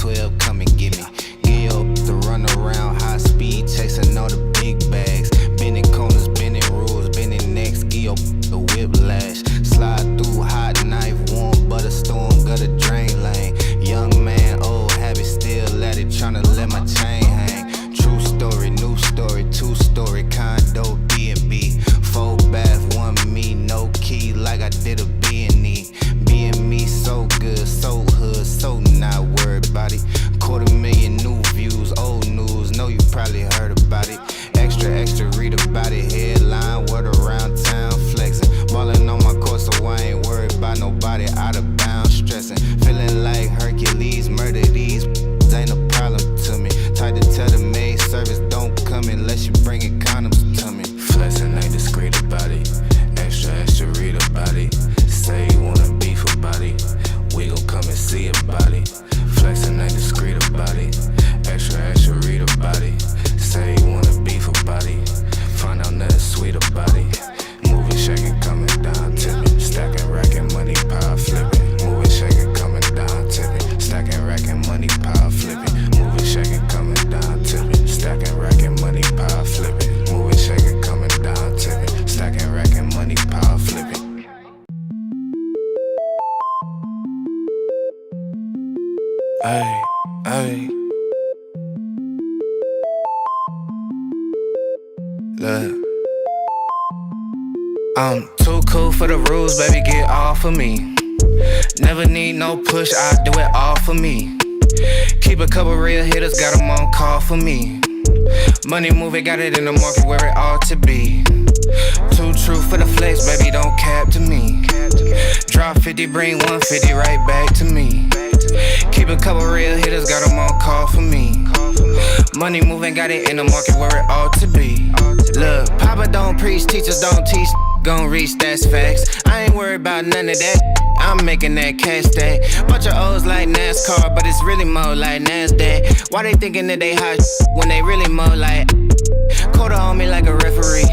12, come and get me. Get up to run around high speed, chasing all the big bags. Bending corners, bending rules, bending necks, give up the whiplash. Slide through hot knife, warm butter storm, gutter drain lane. Young man, old habit, still at it, tryna let my chain hang. True story, new story, 2-story, condo, B&B. 4 bath, 1 me, no key, like I did a B&E. B&Me so good, so hood, so not worried about it. 250,000 new views, old news, know you probably heard about it. Extra, extra, read about it, headline, word around town, flexing. Ballin' on my course, so I ain't worried about nobody out of bounds, stressing. Feeling like Hercules, murder these ain't a problem to me. Tried to tell the maid service don't come unless you bringin' condoms to me. Flexing ain't discreet about it, extra, extra, read about it. Say you wanna beef about it, we gon' come and see about it. Flexing ain't discreet about it, extra, extra, read about it. Say you wanna beef about it, find out nothing sweet about it. Moving, shaking, coming down, tipping, stacking, racking, money, power flipping. Moving, shaking, coming down, tipping, stacking, racking, money, power flipping. Moving, shaking, coming down, tipping, stacking, racking, money, power flipping. Moving, shaking, coming down, tipping, stacking, racking, money, power flipping. Ay, ay. Look, I'm too cool for the rules, baby, get off of me. Never need no push, I do it all for me. Keep a couple real hitters, got them on call for me. Money moving, got it in the market where it ought to be. Too true for the flex, baby, don't cap to me. Drop 50, bring 150 right back to me. Keep a couple real hitters, got them on call for me. Money moving, got it in the market where it ought to be. Look, Papa don't preach, teachers don't teach. Gon' reach, that's facts. I ain't worried about none of that. I'm making that cash stack. Bunch of O's like NASCAR, but it's really more like NASDAQ. Why they thinking that they hot when they really more like quarter on me like a referee?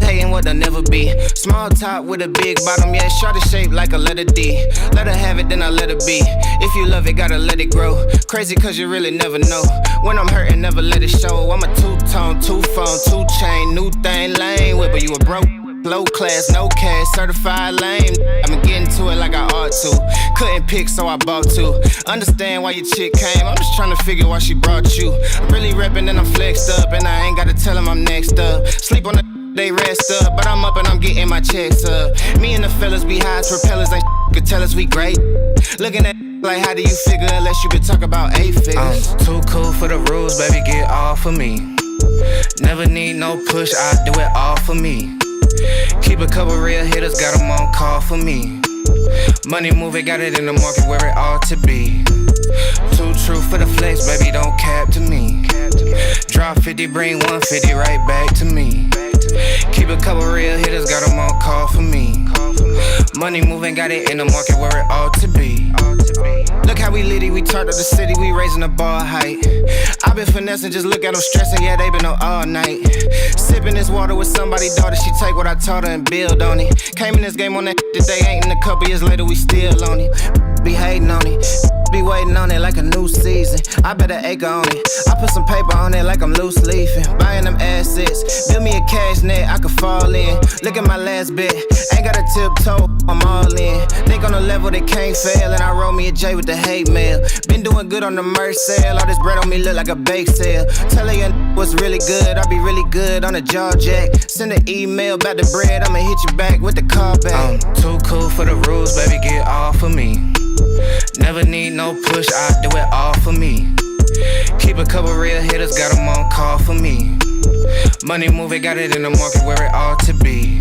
Hating what they'll never be. Small top with a big bottom, yeah, shorter shape like a letter D. Let her have it, then I let her be. If you love it, gotta let it grow. Crazy cause you really never know. When I'm hurting, never let it show. I'm a two-tone, 2-phone, 2-chain, new thing, lane whip, but you a broke. Low class, no cash, certified lame. I've been getting to it like I ought to. Couldn't pick, so I bought two. Understand why your chick came, I'm just trying to figure why she brought you. I'm really reppin' and I'm flexed up, and I ain't gotta tell him I'm next up. Sleep on the they rest up, but I'm up and I'm getting my checks up. Me and the fellas be high as propellers, ain't could tell us we great. Looking at like how do you figure unless you could talk about 8 figures. I'm too cool for the rules, baby, get off of me. Never need no push, I do it all for me. Keep a couple real hitters, got them on call for me. Money moving, got it in the market where it ought to be. Too true for the flex, baby, don't cap to me. Drop 50, bring 150 right back to me. Keep a couple real hitters, got them on call for me. Money moving, got it in the market where it ought to be. Look how we litty, we turned up the city, we raising the bar height. I been finessing, just look at them stressing, yeah, they been up all night. Sipping this water with somebody's daughter, she take what I taught her and build on it. Came in this game on that today, ain't in a couple years later, we still on it. Be hating on it, be waiting on it like a new season. I bet an acre on it, I put some paper on it like I'm loose leafing. Buying them assets, build me a cash net I could fall in. Look at my last bet, ain't got a tiptoe, I'm all in. Think on a level that can't fail, and I roll me a J with the hate mail. Been doing good on the merch sale, all this bread on me look like a bake sale. Tell her your what's really good, I'll be really good on a jaw jack. Send an email about the bread, I'ma hit you back with the call back. I'm too cool for the rules, baby, get off of me. Never need no push, I do it all for me. Keep a couple real hitters, got them on call for me. Money moving, got it in the market where it ought to be.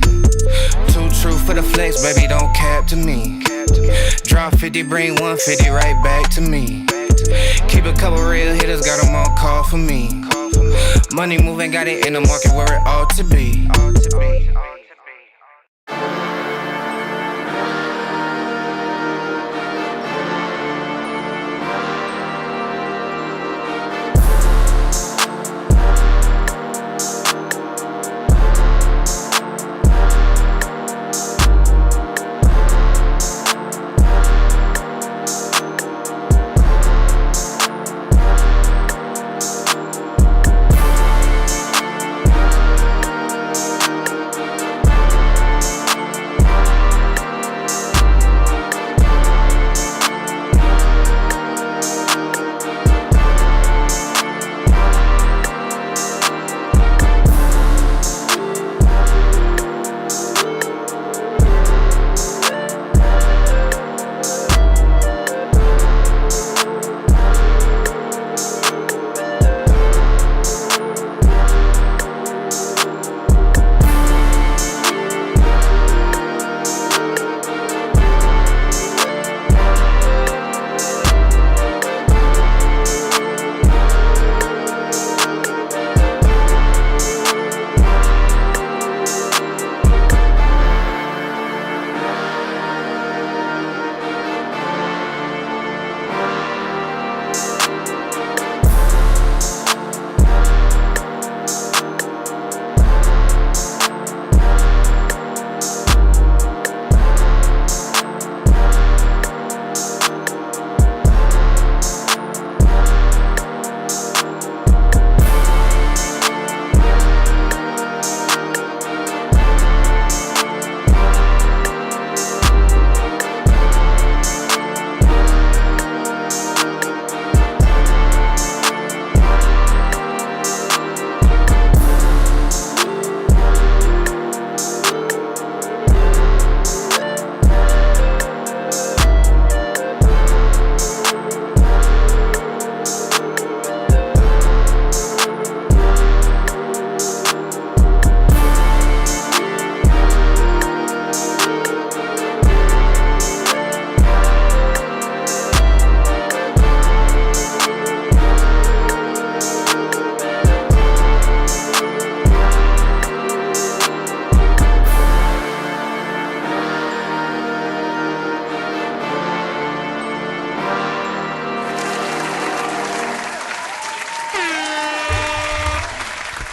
Too true for the flex, baby, don't cap to me. Drop 50, bring 150 right back to me. Keep a couple real hitters, got them on call for me. Money moving, got it in the market where it ought to be.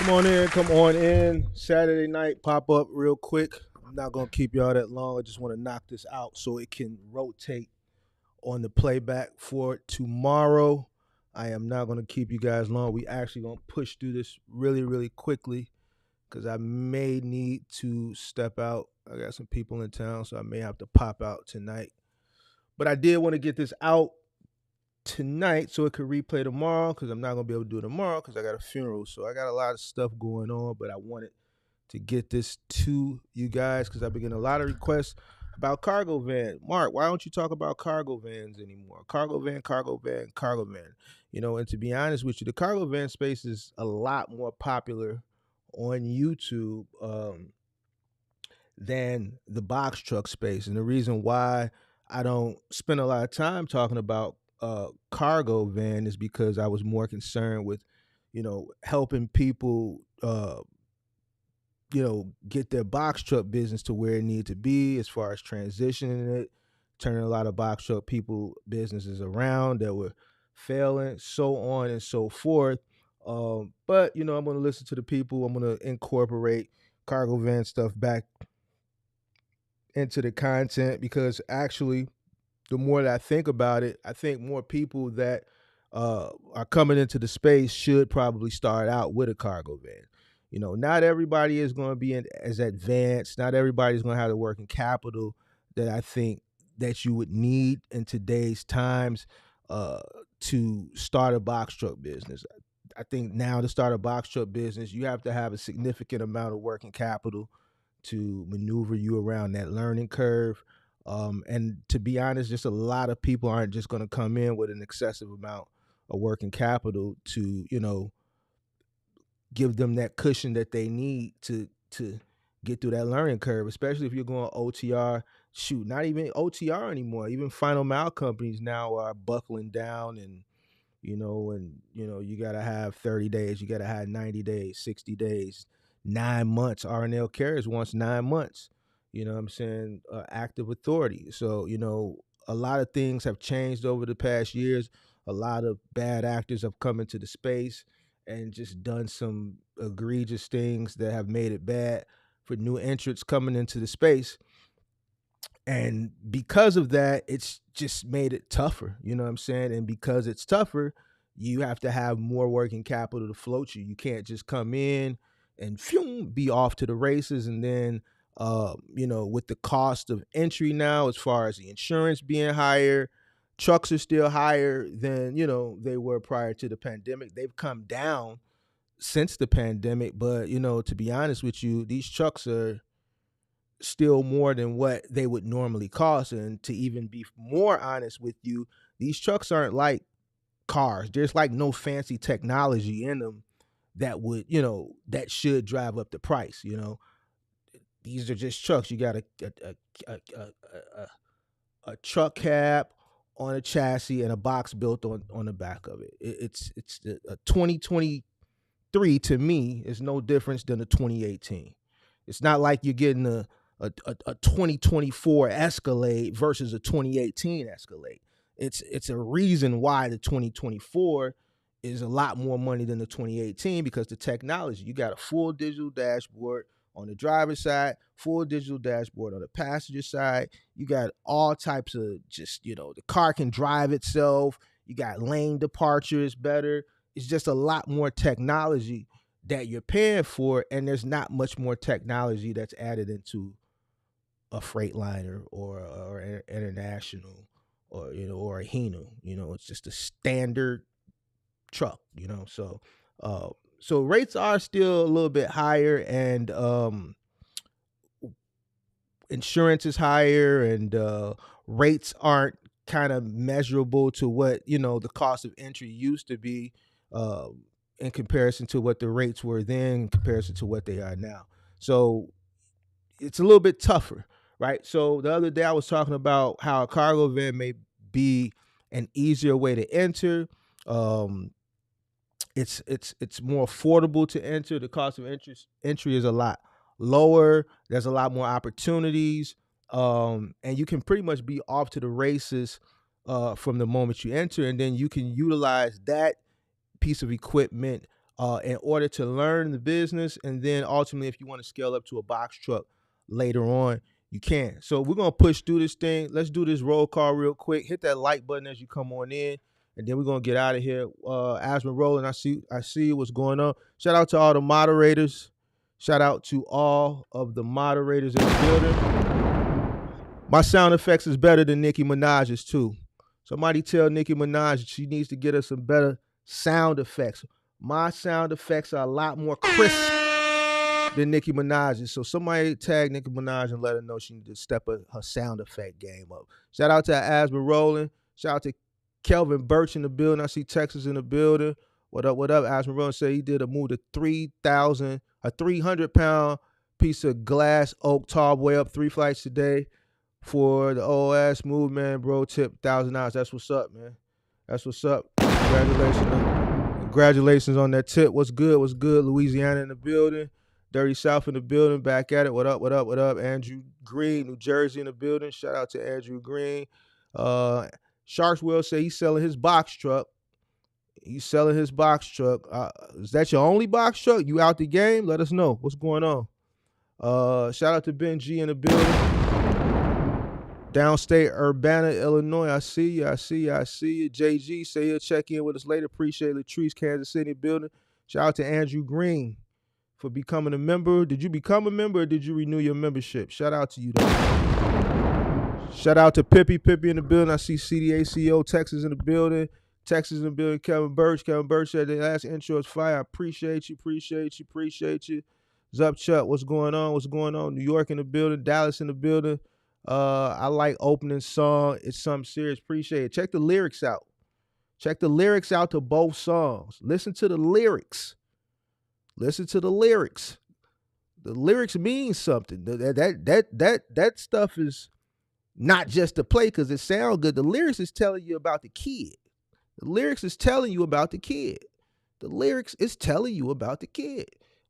Come on in. Saturday night, pop up real quick. I'm not gonna keep y'all that long. I just want to knock this out so it can rotate on the playback for tomorrow. I am not gonna keep you guys long. We actually gonna push through this really, really quickly because I may need to step out. I got some people in town, so I may have to pop out tonight. But I did want to get this out tonight so it could replay tomorrow because I'm not gonna be able to do it tomorrow because I got a funeral. So I got a lot of stuff going on, but I wanted to get this to you guys because I've been getting a lot of requests about cargo van. Mark, why don't you talk about cargo vans anymore? Cargo van, cargo van, cargo van. And to be honest with you, the cargo van space is a lot more popular on YouTube than the box truck space. And the reason why I don't spend a lot of time talking about cargo van is because I was more concerned with, helping people, get their box truck business to where it needed to be as far as transitioning it, turning a lot of box truck people businesses around that were failing, so on and so forth. But I'm going to listen to the people. I'm going to incorporate cargo van stuff back into the content because actually the more that I think about it, I think more people that are coming into the space should probably start out with a cargo van. Not everybody is going to be as advanced. Not everybody's going to have the working capital that I think that you would need in today's times to start a box truck business. I think now to start a box truck business, you have to have a significant amount of working capital to maneuver you around that learning curve. And to be honest, just a lot of people aren't just going to come in with an excessive amount of working capital to, give them that cushion that they need to get through that learning curve, especially if you're going OTR. Shoot, not even OTR anymore. Even final mile companies now are buckling down and you got to have 30 days, you got to have 90 days, 60 days, 9 months. R&L Carriers wants 9 months. You know what I'm saying? Active authority. So, a lot of things have changed over the past years. A lot of bad actors have come into the space and just done some egregious things that have made it bad for new entrants coming into the space. And because of that, it's just made it tougher. You know what I'm saying? And because it's tougher, you have to have more working capital to float you. You can't just come in and be off to the races. And then, with the cost of entry now, as far as the insurance being higher, trucks are still higher than, they were prior to the pandemic. They've come down since the pandemic. But, to be honest with you, these trucks are still more than what they would normally cost. And to even be more honest with you, these trucks aren't like cars. There's like no fancy technology in them that would, that should drive up the price. These are just trucks. You got a truck cab on a chassis and a box built on the back of it. It's a 2023 to me is no difference than a 2018. It's not like you're getting a 2024 Escalade versus a 2018 Escalade. It's a reason why the 2024 is a lot more money than the 2018 because the technology, you got a full digital dashboard on the driver's side, full digital dashboard on the passenger side. You got all types of just, the car can drive itself. You got lane departures better. It's just a lot more technology that you're paying for, and there's not much more technology that's added into a Freightliner or International or a Hino. It's just a standard truck. So rates are still a little bit higher, and insurance is higher, and rates aren't kind of measurable to what the cost of entry used to be in comparison to what the rates were then, in comparison to what they are now. So it's a little bit tougher, right? So the other day I was talking about how a cargo van may be an easier way to enter. It's more affordable to enter. The cost of entry is a lot lower. There's a lot more opportunities, and you can pretty much be off to the races from the moment you enter, and then you can utilize that piece of equipment in order to learn the business. And then ultimately, if you want to scale up to a box truck later on, you can. So we're going to push through this thing. Let's do this roll call real quick. Hit that like button as you come on in. And then we're going to get out of here. As we're rolling, I see what's going on. Shout out to all the moderators. Shout out to all of the moderators in the building. My sound effects is better than Nicki Minaj's too. Somebody tell Nicki Minaj she needs to get us some better sound effects. My sound effects are a lot more crisp than Nicki Minaj's. So somebody tag Nicki Minaj and let her know she needs to step her sound effect game up. Shout out to Asma Rowland. Shout out to Kelvin Birch in the building. I see Texas in the building. What up, Asma Rowland said he did a move to 300-pound piece of glass oak tall boy up 3 flights today for the old ass move, man. Bro, tip $1,000. That's what's up, man. That's what's up. Congratulations on that tip. What's good? Louisiana in the building. Dirty South in the building. Back at it. What up? Andrew Green, New Jersey in the building. Shout out to Andrew Green. Sharks will say he's selling his box truck. Is that your only box truck? You out the game? Let us know. What's going on? Shout out to Ben G in the building. Downstate Urbana, Illinois. I see you. JG say he'll check in with us later. Appreciate Latrice, Kansas City building. Shout out to Andrew Green for becoming a member. Did you become a member or did you renew your membership? Shout out to you though. Shout out to Pippi in the building. I see CDACO, Texas in the building. Kevin Birch said the last intro is fire. I appreciate you. Zupchuck, what's going on? New York in the building. Dallas in the building. I like opening song. It's something serious. Appreciate it. Check the lyrics out. To both songs. Listen to the lyrics. The lyrics mean something. That stuff is not just to play because it sounds good. The lyrics is telling you about the kid.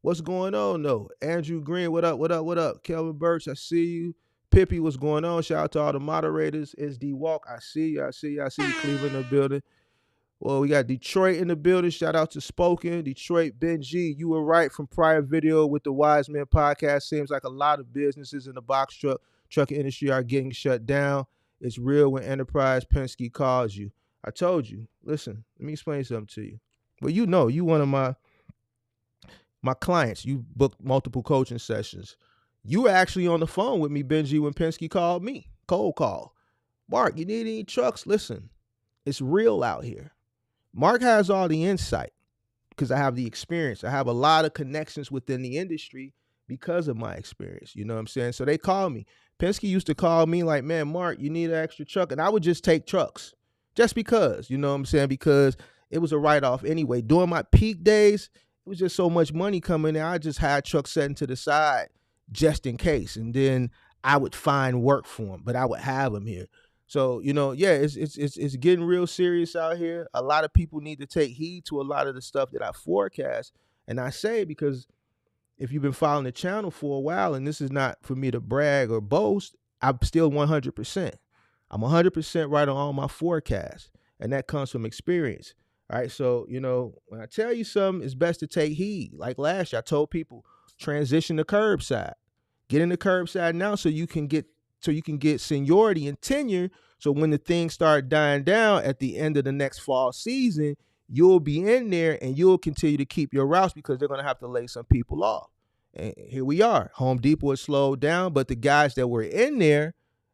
What's going on though? Andrew Green, what up? Kelvin Birch, I see you. Pippi, what's going on? Shout out to all the moderators. SD Walk, I see you. Cleveland in the building. Well, we got Detroit in the building. Shout out to Spoken. Detroit, Ben G, you were right from prior video with the Wise Men podcast. Seems like a lot of businesses in the box truck industry are getting shut down. It's real when Enterprise Penske calls you. I told you. Listen, let me explain something to you. Well, you know, you one of my clients. You booked multiple coaching sessions. You were actually on the phone with me, Benji, when Penske called me. Cold call. Mark, you need any trucks? Listen, it's real out here. Mark has all the insight because I have the experience. I have a lot of connections within the industry because of my experience. You know what I'm saying? So they call me. Penske used to call me like, man, Mark, you need an extra truck. And I would just take trucks just because, you know what I'm saying? Because it was a write-off anyway. During my peak days, it was just so much money coming in. I just had trucks setting to the side just in case. And then I would find work for them, but I would have them here. So, you know, yeah, it's getting real serious out here. A lot of people need to take heed to a lot of the stuff that I forecast. And I say because if you've been following the channel for a while, and this is not for me to brag or boast, I'm still 100%. I'm 100% right on all my forecasts. And that comes from experience. All right. So, you know, when I tell you something, it's best to take heed. Like last year, I told people, transition to curbside. Get in the curbside now so you can get seniority and tenure. So when the things start dying down at the end of the next fall season, you'll be in there and you'll continue to keep your routes because they're going to have to lay some people off. And here we are. Home Depot has slowed down, but the guys that were in there,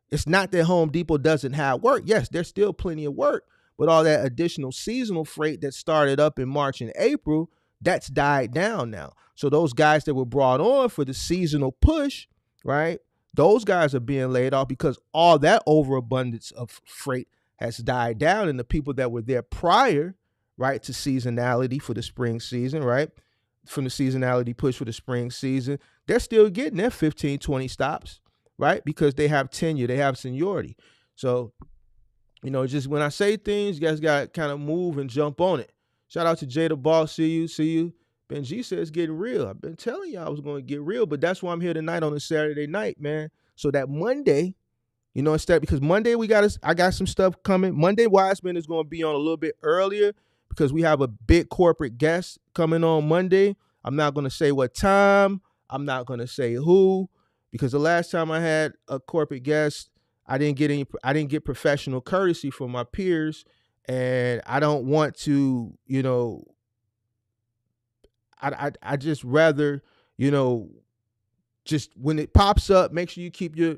it's not that Home Depot doesn't have work. Yes, there's still plenty of work, but all that additional seasonal freight that started up in March and April, that's died down now. So those guys that were brought on for the seasonal push, right? Those guys are being laid off because all that overabundance of freight has died down. And the people that were there prior, right, to seasonality for the spring season, right, from the seasonality push for the spring season, they're still getting their 15, 20 stops, right, because they have tenure, they have seniority. So, you know, just when I say things, you guys got to kind of move and jump on it. Shout out to Jada Ball. See you. Ben G says it's getting real. I've been telling y'all I was going to get real, but that's why I'm here tonight on a Saturday night, man. So that Monday, you know, instead, because Monday I got some stuff coming. Monday Wiseman is going to be on a little bit earlier because we have a big corporate guest coming on Monday. I'm not going to say what time. I'm not going to say who, because the last time I had a corporate guest, I didn't get professional courtesy from my peers, and I don't want to, I just rather, you know, just when it pops up, make sure you keep your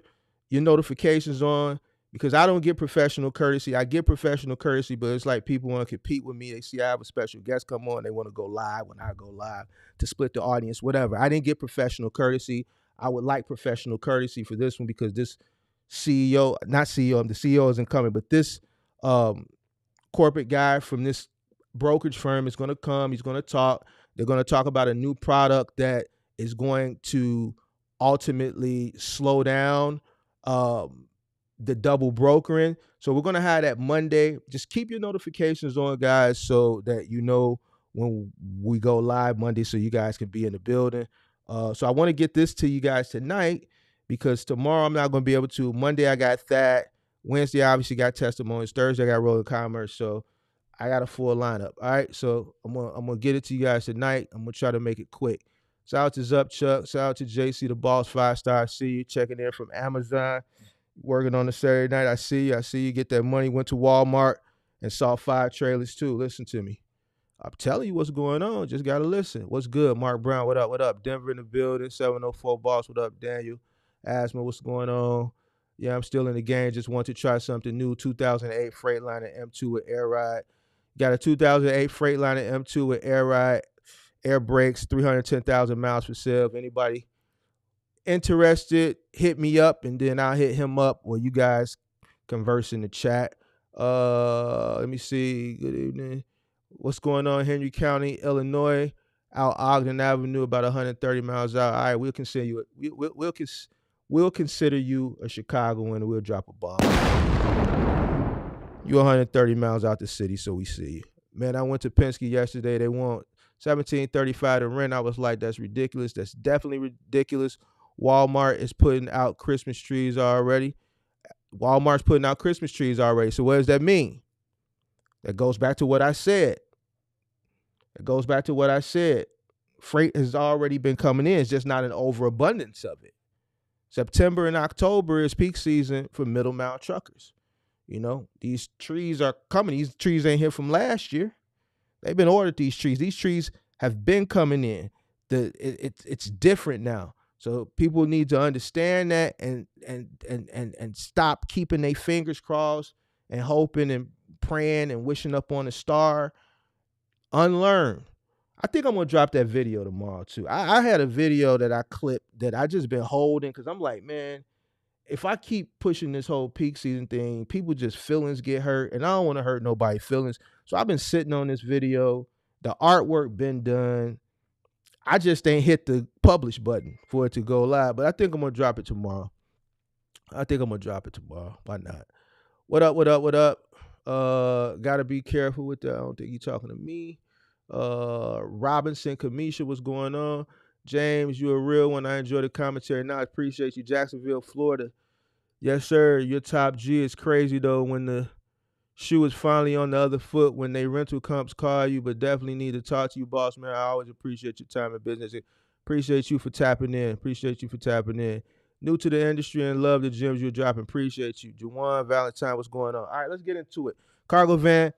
notifications on, because I don't get professional courtesy. I get professional courtesy, but it's like people want to compete with me. They see I have a special guest come on, they want to go live when I go live to split the audience, whatever. I didn't get professional courtesy. I would like professional courtesy for this one, because this CEO, not CEO, the CEO isn't coming, but this corporate guy from this brokerage firm is going to come. He's going to talk. They're going to talk about a new product that is going to ultimately slow down the double brokering. So we're going to have that Monday. Just keep your notifications on, guys, so that you know when we go live Monday, so you guys can be in the building. So I want to get this to you guys tonight, because tomorrow I'm not going to be able to. Monday I got that. Wednesday I obviously got testimonies. Thursday I got rolling commerce. So I got a full lineup. All right. So I'm gonna get it to you guys tonight. I'm gonna try to make it quick. Shout out to Zup Chuck. Shout out to JC the Boss 5-star. I see you checking in from Amazon. Working on a Saturday night. I see you. Get that money. Went to Walmart and saw 5 trailers too. Listen to me. I'm telling you what's going on. Just gotta listen. What's good? Mark Brown, what up? What up? Denver in the building. 704 Boss. What up, Daniel? Asthma, what's going on? Yeah, I'm still in the game. Just want to try something new. 2008 Freightliner M2 with air ride. Got a 2008 Freightliner M2 with air ride, air brakes, 310,000 miles for sale. If anybody interested, hit me up, and then I'll hit him up, or you guys converse in the chat. Let me see. Good evening. What's going on, Henry County, Illinois, out Ogden Avenue, about 130 miles out. All right, we'll consider you. We'll consider you a Chicagoan, and we'll drop a bomb. You 130 miles out the city, so we see you. Man, I went to Penske yesterday. They want $1,735 to rent. I was like, that's ridiculous. That's definitely ridiculous. Walmart is putting out Christmas trees already. Walmart's putting out Christmas trees already. So what does that mean? That goes back to what I said. Freight has already been coming in. It's just not an overabundance of it. September and October is peak season for middle mile truckers. These trees are coming. These trees ain't here from last year. They've been ordered, these trees. These trees have been coming in. It's different now. So people need to understand that and stop keeping their fingers crossed and hoping and praying and wishing up on a star. Unlearn. I think I'm going to drop that video tomorrow too. I had a video that I clipped that I just been holding, because I'm like, man, if I keep pushing this whole peak season thing, people just feelings get hurt, and I don't want to hurt nobody's feelings. So I've been sitting on this video. The artwork been done. I just ain't hit the publish button for it to go live, but I think I'm going to drop it tomorrow. Why not? What up? Gotta be careful with that. I don't think you're talking to me. Robinson, Kamisha, what's going on? James, you're a real one. I enjoy the commentary. Now I appreciate you. Jacksonville, Florida. Yes, sir. Your top G is crazy, though, when the shoe is finally on the other foot, when they rental comps call you, but definitely need to talk to you, boss, man. I always appreciate your time in business. Appreciate you for tapping in. New to the industry and love the gems you're dropping. Appreciate you. Juwan Valentine, what's going on? All right, let's get into it. Cargo van,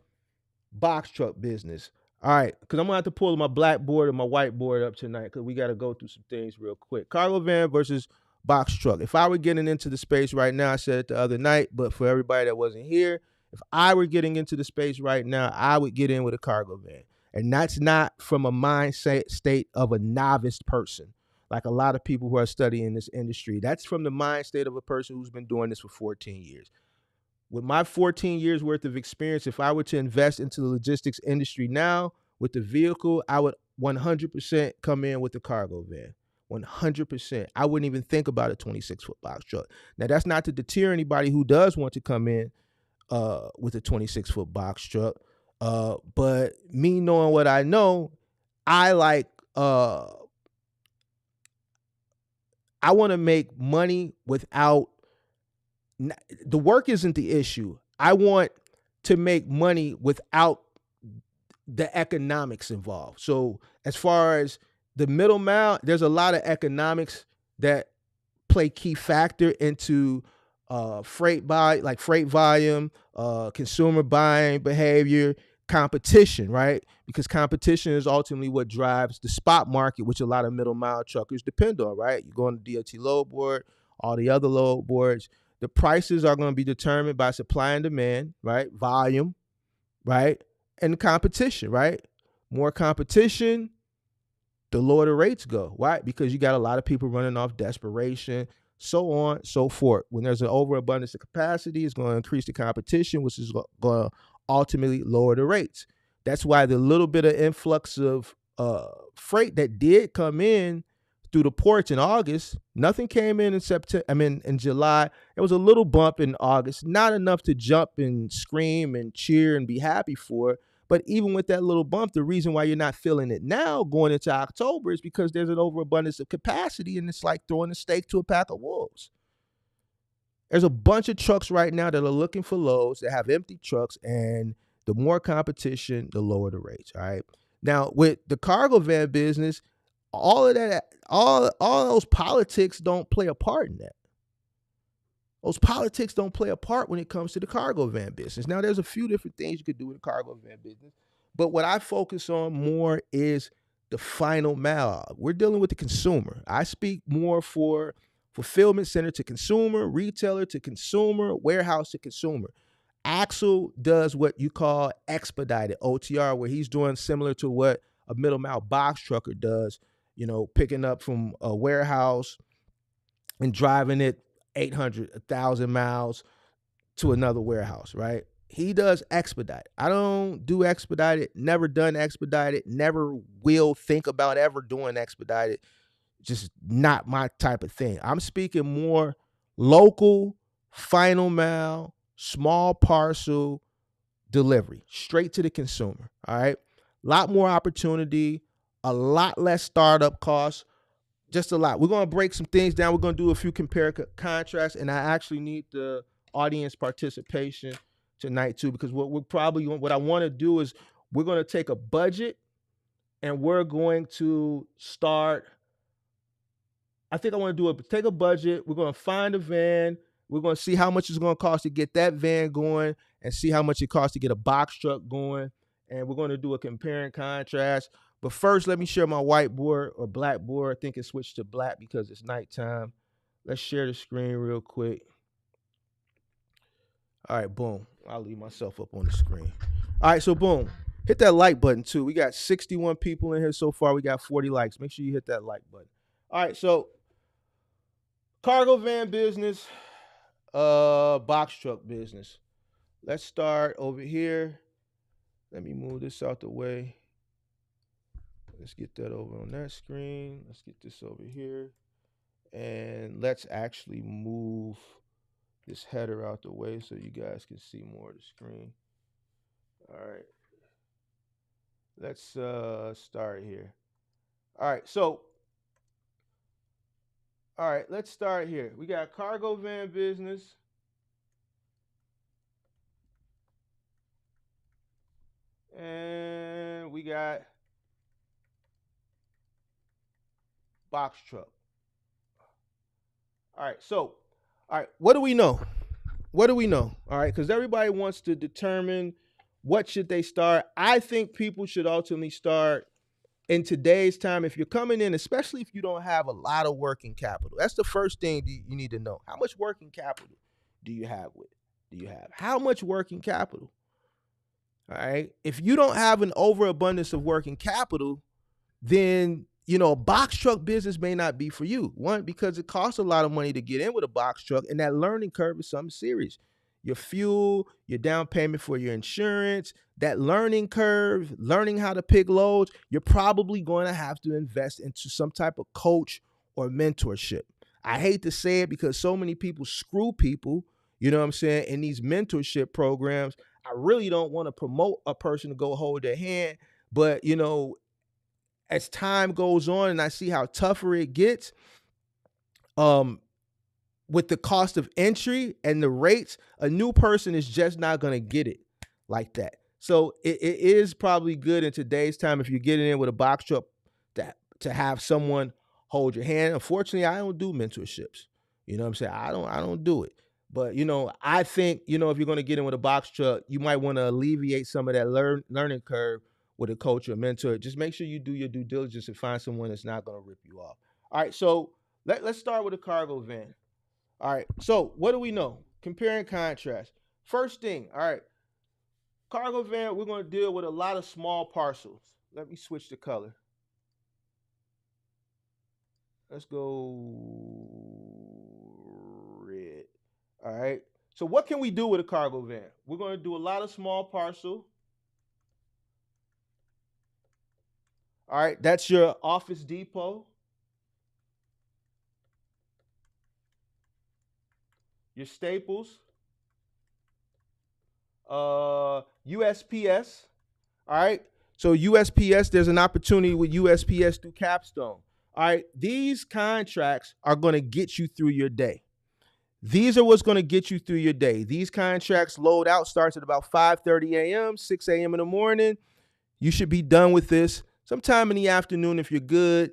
box truck business. All right, because I'm going to have to pull my blackboard and my whiteboard up tonight, because we got to go through some things real quick. Cargo van versus box truck. If I were getting into the space right now, I said it the other night, but for everybody that wasn't here, if I were getting into the space right now, I would get in with a cargo van. And that's not from a mindset state of a novice person, like a lot of people who are studying this industry. That's from the mind state of a person who's been doing this for 14 years. With my 14 years worth of experience, if I were to invest into the logistics industry now with the vehicle, I would 100% come in with the cargo van. 100%. I wouldn't even think about a 26-foot box truck. Now, that's not to deter anybody who does want to come in with a 26-foot box truck. But me knowing what I know, I want to make money without, the work isn't the issue. I want to make money without the economics involved. So as far as the middle mile, there's a lot of economics that play key factor into freight volume, consumer buying behavior, competition, right? Because competition is ultimately what drives the spot market, which a lot of middle mile truckers depend on, right? You go on the DOT load board, all the other load boards, the prices are going to be determined by supply and demand, right? Volume, right? And competition, right? More competition, the lower the rates go. Why? Because you got a lot of people running off desperation, so on, so forth. When there's an overabundance of capacity, it's going to increase the competition, which is going to ultimately lower the rates. That's why the little bit of influx of freight that did come in through the ports in August, nothing came in September. I mean, in July, there was a little bump in August, not enough to jump and scream and cheer and be happy for. But even with that little bump, the reason why you're not feeling it now going into October is because there's an overabundance of capacity, and it's like throwing a steak to a pack of wolves. There's a bunch of trucks right now that are looking for loads that have empty trucks, and the more competition, the lower the rates. All right. Now, with the cargo van business, all of that, all those politics don't play a part in that. Those politics don't play a part when it comes to the cargo van business. Now, there's a few different things you could do in the cargo van business, but what I focus on more is the final mile. We're dealing with the consumer. I speak more for fulfillment center to consumer, retailer to consumer, warehouse to consumer. Axel does what you call expedited OTR, where he's doing similar to what a middle mile box trucker does, picking up from a warehouse and driving it 800, 1,000 miles to another warehouse, right? He does expedite. I don't do expedited, never done expedited, never will think about ever doing expedited. Just not my type of thing. I'm speaking more local, final mile, small parcel delivery, straight to the consumer, all right? A lot more opportunity, a lot less startup costs, just a lot. We're going to break some things down. We're going to do a few compare contrasts, and I actually need the audience participation tonight too, because what I want to do is we're going to take a budget and we're going to start. I think I want to take a budget. We're going to find a van. We're going to see how much it's going to cost to get that van going and see how much it costs to get a box truck going. And we're going to do a compare and contrast. But first, let me share my whiteboard or blackboard. I think it switched to black because it's nighttime. Let's share the screen real quick. All right, boom. I'll leave myself up on the screen. All right, so boom. Hit that like button too. We got 61 people in here so far. We got 40 likes. Make sure you hit that like button. All right, so cargo van business, box truck business. Let's start over here. Let me move this out the way. Let's get that over on that screen. Let's get this over here. And let's actually move this header out the way so you guys can see more of the screen. All right. Let's start here. All right, so let's start here. We got cargo van business. And we got box truck. All right, so, what do we know? All right, because everybody wants to determine what should they start. I think people should ultimately start in today's time. If you're coming in, especially if you don't have a lot of working capital, that's the first thing you need to know. How much working capital do you have? How much working capital? All right. If you don't have an overabundance of working capital, then a box truck business may not be for you. One, because it costs a lot of money to get in with a box truck, and that learning curve is something serious. Your fuel, your down payment for your insurance, that learning curve, learning how to pick loads, you're probably going to have to invest into some type of coach or mentorship. I hate to say it because so many people screw people, in these mentorship programs. I really don't want to promote a person to go hold their hand, but as time goes on and I see how tougher it gets, with the cost of entry and the rates, a new person is just not going to get it like that. So it is probably good in today's time if you're getting in with a box truck to have someone hold your hand. Unfortunately, I don't do mentorships. You know what I'm saying? I don't do it. But I think, if you're going to get in with a box truck, you might want to alleviate some of that learning curve with a coach or mentor. Just make sure you do your due diligence and find someone that's not going to rip you off. All right, so let's start with a cargo van. All right, so what do we know? Compare and contrast. First thing, all right, cargo van, we're going to deal with a lot of small parcels. Let me switch the color. Let's go red. All right. So what can we do with a cargo van? We're going to do a lot of small parcel. All right. That's your Office Depot. Your Staples. USPS. All right. So USPS, there's an opportunity with USPS through Capstone. All right. These contracts are going to get you through your day. These are what's going to get you through your day. These contracts load out starts at about 5:30 a.m., 6 a.m. in the morning. You should be done with this sometime in the afternoon if you're good.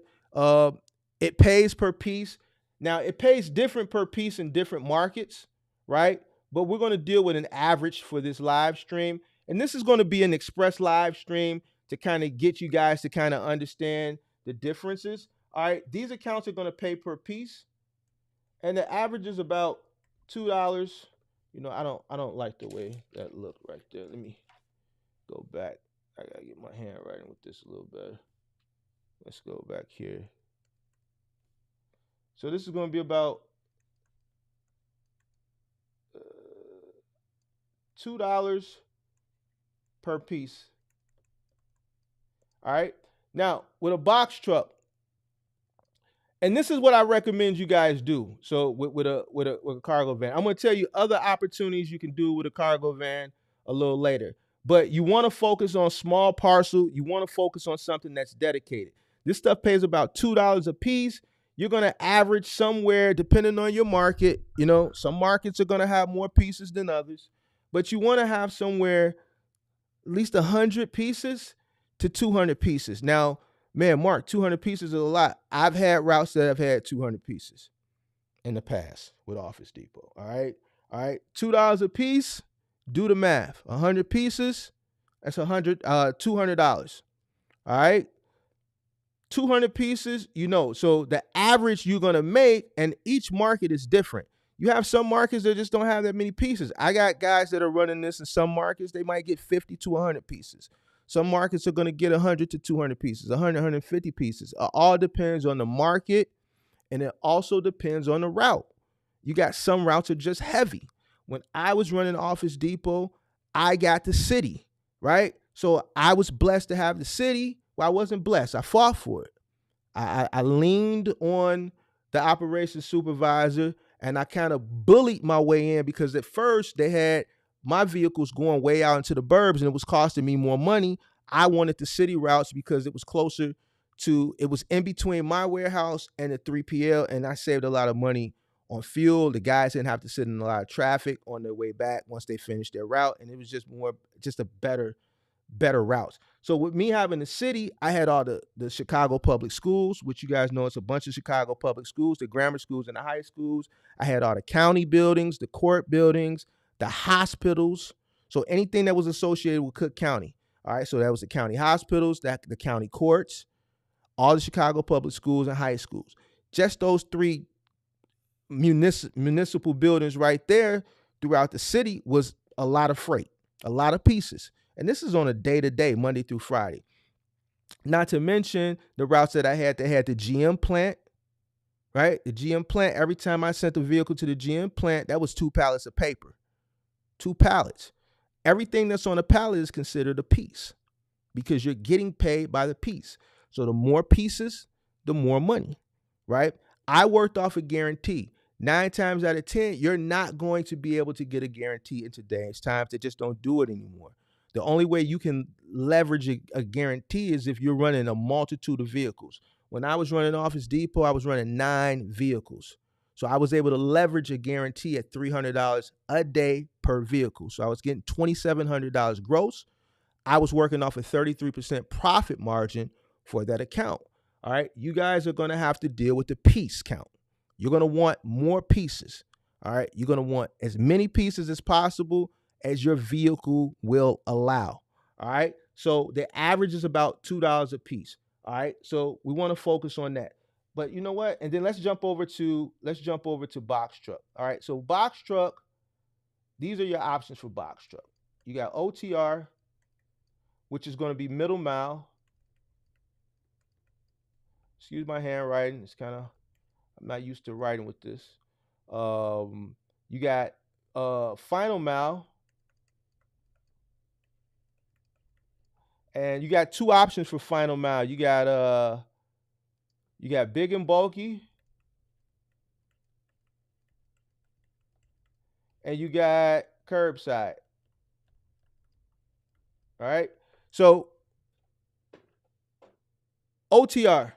It pays per piece. Now, it pays different per piece in different markets, right? But we're going to deal with an average for this live stream. And this is going to be an express live stream to kind of get you guys to kind of understand the differences. All right, these accounts are going to pay per piece. And the average is about $2. I don't like the way that looked right there. Let me go back. I gotta get my handwriting with this a little better. Let's go back here. So this is going to be about $2 per piece. All right. Now with a box truck. And this is what I recommend you guys do. So with a cargo van, I'm going to tell you other opportunities you can do with a cargo van a little later. But you want to focus on small parcel. You want to focus on something that's dedicated. This stuff pays about $2 a piece. You're going to average somewhere, depending on your market. Some markets are going to have more pieces than others. But you want to have somewhere at least 100 pieces to 200 pieces. Now, man, Mark, 200 pieces is a lot. I've had routes that have had 200 pieces in the past with Office Depot. All right. $2 a piece. Do the math. 100 pieces. That's $200. All right. 200 pieces, so the average you're going to make, and each market is different. You have some markets that just don't have that many pieces. I got guys that are running this in some markets. They might get 50 to 100 pieces. Some markets are going to get 100 to 200 pieces, 100, 150 pieces. It all depends on the market, and it also depends on the route. You got some routes are just heavy. When I was running Office Depot, I got the city, right? So I was blessed to have the city. Well, I wasn't blessed. I fought for it. I leaned on the operations supervisor, and I kind of bullied my way in because at first they had my vehicles going way out into the burbs and it was costing me more money. I wanted the city routes because it was closer to, it was in between my warehouse and the 3PL, and I saved a lot of money on fuel. The guys didn't have to sit in a lot of traffic on their way back once they finished their route, and it was just a better routes. So with me having the city, I had all the Chicago public schools, which you guys know it's a bunch of Chicago public schools, the grammar schools and the high schools. I had all the county buildings, the court buildings, the hospitals. So anything that was associated with Cook County. All right, so that was the county hospitals, the county courts, all the Chicago public schools and high schools. Just those three municipal buildings right there throughout the city was a lot of freight, a lot of pieces. And this is on a day-to-day, Monday through Friday. Not to mention the routes that they had the GM plant, right? The GM plant, every time I sent the vehicle to the GM plant, that was 2 pallets of paper. 2 pallets. Everything that's on a pallet is considered a piece because you're getting paid by the piece. So the more pieces, the more money, right? I worked off a guarantee. 9 times out of 10, you're not going to be able to get a guarantee in today's times. They just don't do it anymore. The only way you can leverage a guarantee is if you're running a multitude of vehicles. When I was running Office Depot, I was running 9 vehicles. So I was able to leverage a guarantee at $300 a day per vehicle. So I was getting $2,700 gross. I was working off a 33% profit margin for that account. All right. You guys are going to have to deal with the piece count. You're going to want more pieces. All right. You're going to want as many pieces as possible as your vehicle will allow. All right. So the average is about $2 a piece. All right. So we want to focus on that. But you know what? And then let's jump over to box truck. All right. So box truck, these are your options for box truck. You got OTR, which is going to be middle mile. Excuse my handwriting. It's kind of, I'm not used to writing with this. You got final mile. And you got two options for final mile. You got big and bulky. And you got curbside. All right. So OTR,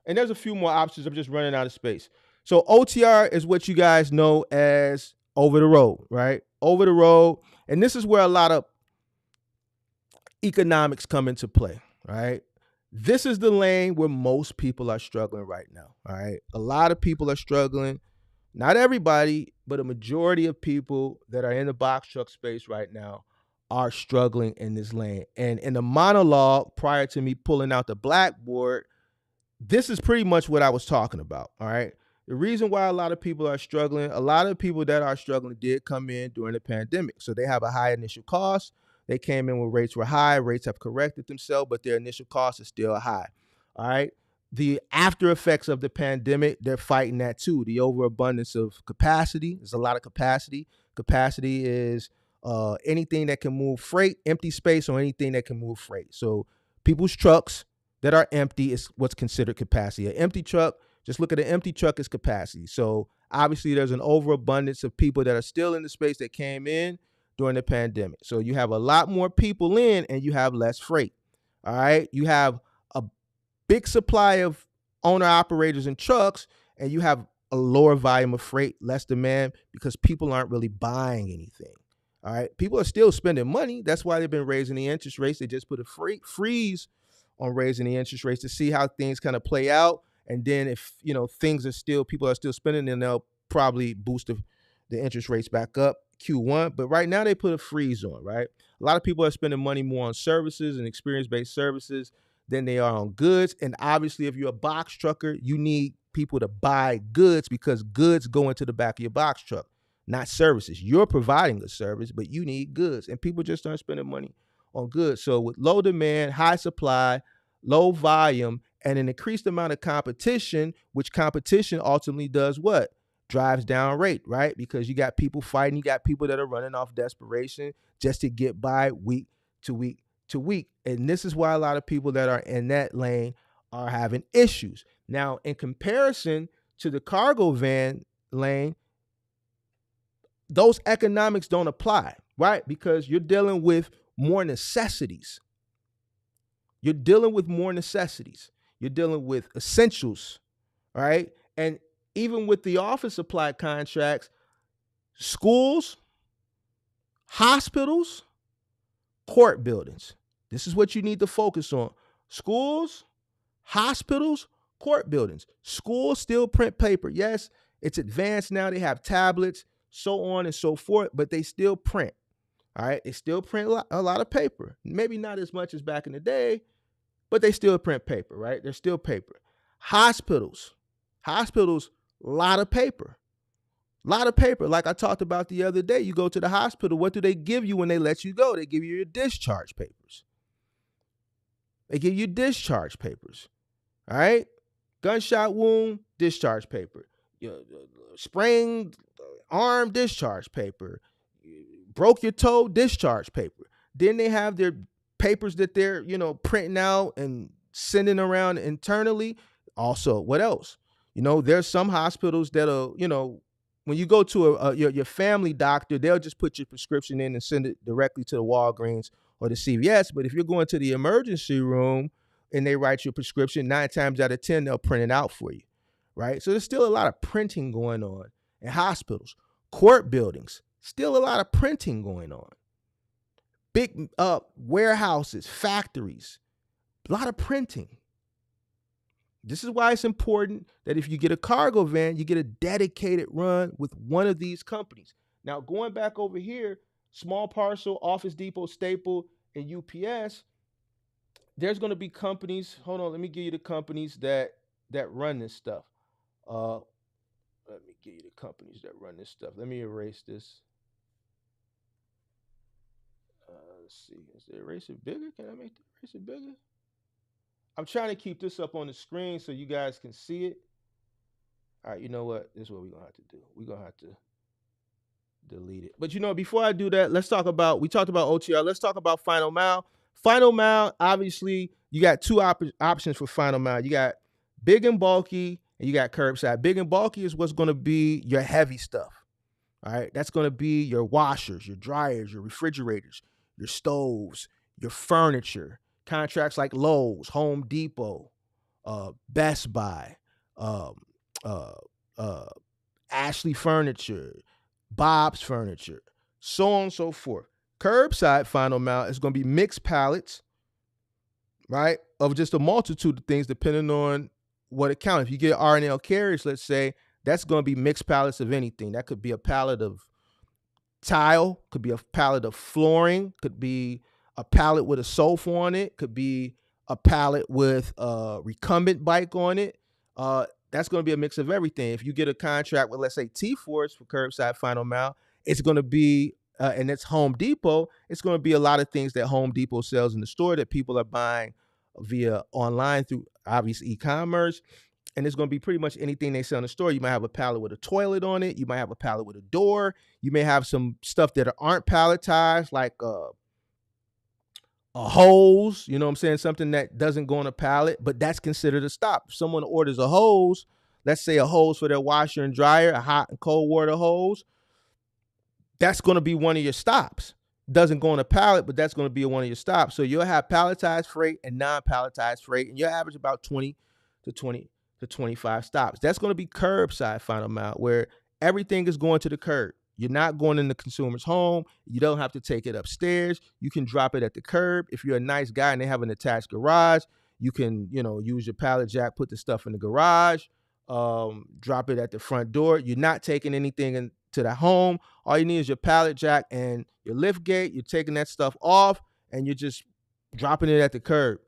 and there's a few more options. I'm just running out of space. So OTR is what you guys know as over the road, right? Over the road. And this is where a lot of economics come into play, right? This is the lane where most people are struggling right now, all right? A lot of people are struggling. Not everybody, but a majority of people that are in the box truck space right now are struggling in this lane. And in the monologue prior to me pulling out the blackboard, this is pretty much what I was talking about, all right? The reason why a lot of people are struggling, a lot of people that are struggling did come in during the pandemic. So they have a high initial cost. They came in when rates were high. Rates have corrected themselves, but their initial cost is still high, all right? The after effects of the pandemic, they're fighting that too. The overabundance of capacity. There's a lot of capacity. Capacity is anything that can move freight, empty space, or anything that can move freight. So people's trucks that are empty is what's considered capacity. An empty truck, just look at an empty truck as capacity. So obviously there's an overabundance of people that are still in the space that came in during the pandemic. So you have a lot more people in and you have less freight. All right. You have a big supply of owner operators and trucks, and you have a lower volume of freight, less demand, because people aren't really buying anything. All right. People are still spending money. That's why they've been raising the interest rates. They just put a freeze on raising the interest rates to see how things kind of play out. And then if, things are still, people are still spending, then they'll probably boost the interest rates back up Q1. But right now they put a freeze on, right? A lot of people are spending money more on services and experience-based services than they are on goods. And obviously, if you're a box trucker, you need people to buy goods because goods go into the back of your box truck, not services. You're providing a service, but you need goods. And people just aren't spending money on goods. So with low demand, high supply, low volume, and an increased amount of competition, which competition ultimately does what? Drives down rate, right? Because you got people fighting, you got people that are running off desperation just to get by week to week to week. And this is why a lot of people that are in that lane are having issues. Now, in comparison to the cargo van lane, those economics don't apply, right? Because you're dealing with more necessities. You're dealing with more necessities. You're dealing with essentials, right? And even with the office supply contracts, schools, hospitals, court buildings. This is what you need to focus on. Schools, hospitals, court buildings. Schools still print paper. Yes, it's advanced now. They have tablets, so on and so forth, but they still print. All right. They still print a lot of paper. Maybe not as much as back in the day, but they still print paper, right? They're still paper. Hospitals, a lot of paper. A lot of paper. Like I talked about the other day, you go to the hospital, what do they give you when they let you go? They give you your discharge papers. They give you discharge papers. All right? Gunshot wound, discharge paper. Sprained arm, discharge paper. Broke your toe, discharge paper. Then they have their papers that they're, printing out and sending around internally. Also, what else? There's some hospitals that'll, when you go to your family doctor, they'll just put your prescription in and send it directly to the Walgreens or the CVS. But if you're going to the emergency room and they write your prescription, 9 times out of 10, they'll print it out for you, right? So there's still a lot of printing going on in hospitals. Court buildings, still a lot of printing going on. big warehouses, factories, a lot of printing. This is why it's important that if you get a cargo van, you get a dedicated run with one of these companies. Now, going back over here, Small Parcel, Office Depot, Staple, and UPS, there's going to be companies. Hold on, let me give you the companies that run this stuff. Uh, Let me give you the companies that run this stuff. Let me erase this. Let's see. Is the eraser bigger? Can I make the eraser bigger? I'm trying to keep this up on the screen so you guys can see it. All right, you know what? This is what we're going to have to do. We're going to have to delete it. But before I do that, let's talk about, we talked about OTR. Let's talk about Final Mile. Final Mile, obviously, you got two options for Final Mile. You got big and bulky, and you got curbside. Big and bulky is what's going to be your heavy stuff. All right, that's going to be your washers, your dryers, your refrigerators, your stoves, your furniture. Contracts like Lowe's, Home Depot, Best Buy, um, uh, Ashley Furniture, Bob's Furniture, so on and so forth. Curbside Final Mile is going to be mixed pallets, right, of just a multitude of things depending on what account. If you get R&L carriers, let's say, that's going to be mixed pallets of anything. That could be a pallet of tile, could be a pallet of flooring, could be a pallet with a sofa on it, could be a pallet with a recumbent bike on it. That's going to be a mix of everything. If you get a contract with, let's say, T-Force for curbside Final Mile, it's going to be, and it's Home Depot, it's going to be a lot of things that Home Depot sells in the store that people are buying via online through obvious e-commerce. And it's going to be pretty much anything they sell in the store. You might have a pallet with a toilet on it. You might have a pallet with a door. You may have some stuff that aren't palletized, like a hose, you know what I'm saying? Something that doesn't go on a pallet, but that's considered a stop. If someone orders a hose, let's say a hose for their washer and dryer, a hot and cold water hose, that's going to be one of your stops. Doesn't go on a pallet, but that's going to be one of your stops. So you'll have palletized freight and non-palletized freight, and you'll average about 20 to 25 stops. That's going to be curbside Final Mile, where everything is going to the curb. You're not going in the consumer's home. You don't have to take it upstairs. You can drop it at the curb. If you're a nice guy and they have an attached garage, you can, use your pallet jack, put the stuff in the garage, drop it at the front door. You're not taking anything into the home. All you need is your pallet jack and your lift gate. You're taking that stuff off and you're just dropping it at the curb.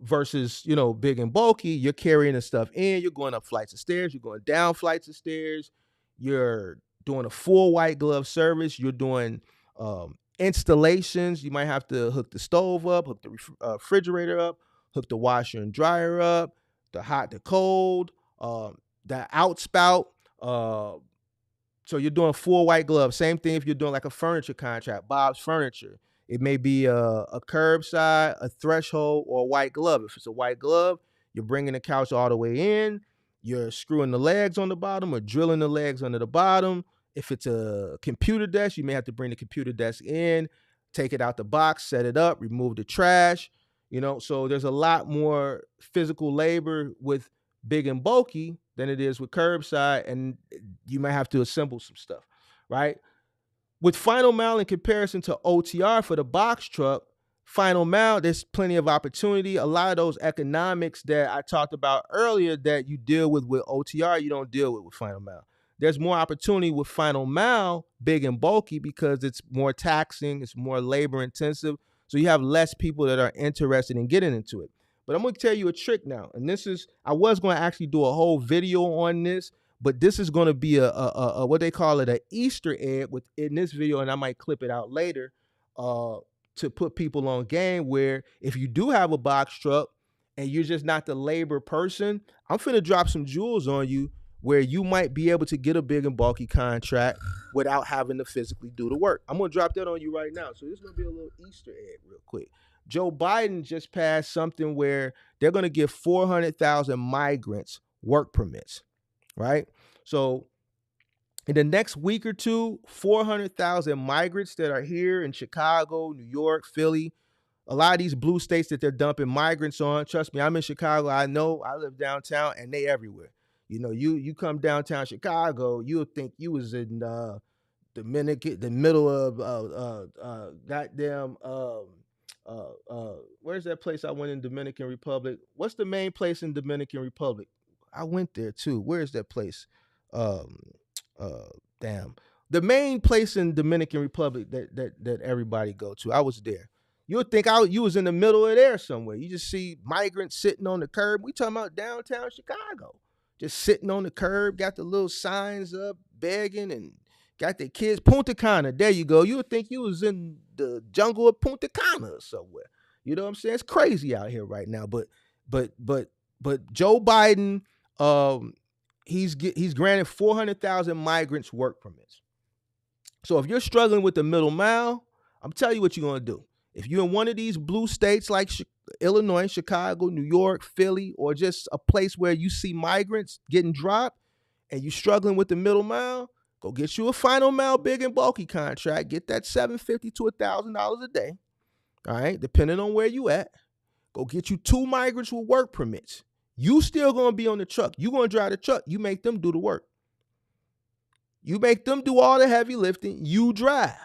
Versus, big and bulky, you're carrying the stuff in. You're going up flights of stairs. You're going down flights of stairs. You're doing a full white glove service. You're doing installations. You might have to hook the stove up, hook the refrigerator up, hook the washer and dryer up, the hot to cold, the outspout. So you're doing full white glove. Same thing if you're doing like a furniture contract, Bob's Furniture. It may be a curbside, a threshold, or a white glove. If it's a white glove, you're bringing the couch all the way in. You're screwing the legs on the bottom or drilling the legs under the bottom. If it's a computer desk, you may have to bring the computer desk in, take it out the box, set it up, remove the trash. So there's a lot more physical labor with big and bulky than it is with curbside, and you might have to assemble some stuff, right? With Final Mile in comparison to OTR for the box truck, Final Mile, there's plenty of opportunity. A lot of those economics that I talked about earlier that you deal with OTR, you don't deal with Final Mile. There's more opportunity with Final Mile, big and bulky, because it's more taxing, it's more labor intensive. So you have less people that are interested in getting into it. But I'm going to tell you a trick now. And I was going to actually do a whole video on this, but this is going to be a what they call it, an Easter egg in this video, and I might clip it out later to put people on game, where if you do have a box truck and you're just not the labor person, I'm finna drop some jewels on you where you might be able to get a big and bulky contract without having to physically do the work. I'm going to drop that on you right now. So this is going to be a little Easter egg real quick. Joe Biden just passed something where they're going to give 400,000 migrants work permits, right? So in the next week or two, 400,000 migrants that are here in Chicago, New York, Philly, a lot of these blue states that they're dumping migrants on. Trust me, I'm in Chicago. I know, I live downtown, and they everywhere. You come downtown Chicago, you'll think you was in the Dominican, the middle of goddamn where's that place I went in Dominican Republic? What's the main place in Dominican Republic? I went there too. Where's that place? Um uh damn. The main place in Dominican Republic that everybody go to. I was there. You would think you was in the middle of there somewhere. You just see migrants sitting on the curb. We talking about downtown Chicago. Just sitting on the curb, got the little signs up, begging, and got their kids. Punta Cana, there you go. You would think you was in the jungle of Punta Cana or somewhere. You know what I'm saying? It's crazy out here right now. But Joe Biden, he's granted 400,000 migrants work permits. So if you're struggling with the middle mile, I'm telling you what you're gonna do. If you're in one of these blue states like Illinois, Chicago, New York, Philly, or just a place where you see migrants getting dropped and you're struggling with the middle mile, go get you a final mile big and bulky contract. Get that $750 to $1,000 a day. All right, depending on where you at. Go get you 2 migrants with work permits. You still gonna be on the truck. You gonna drive the truck. You make them do the work. You make them do all the heavy lifting. You drive.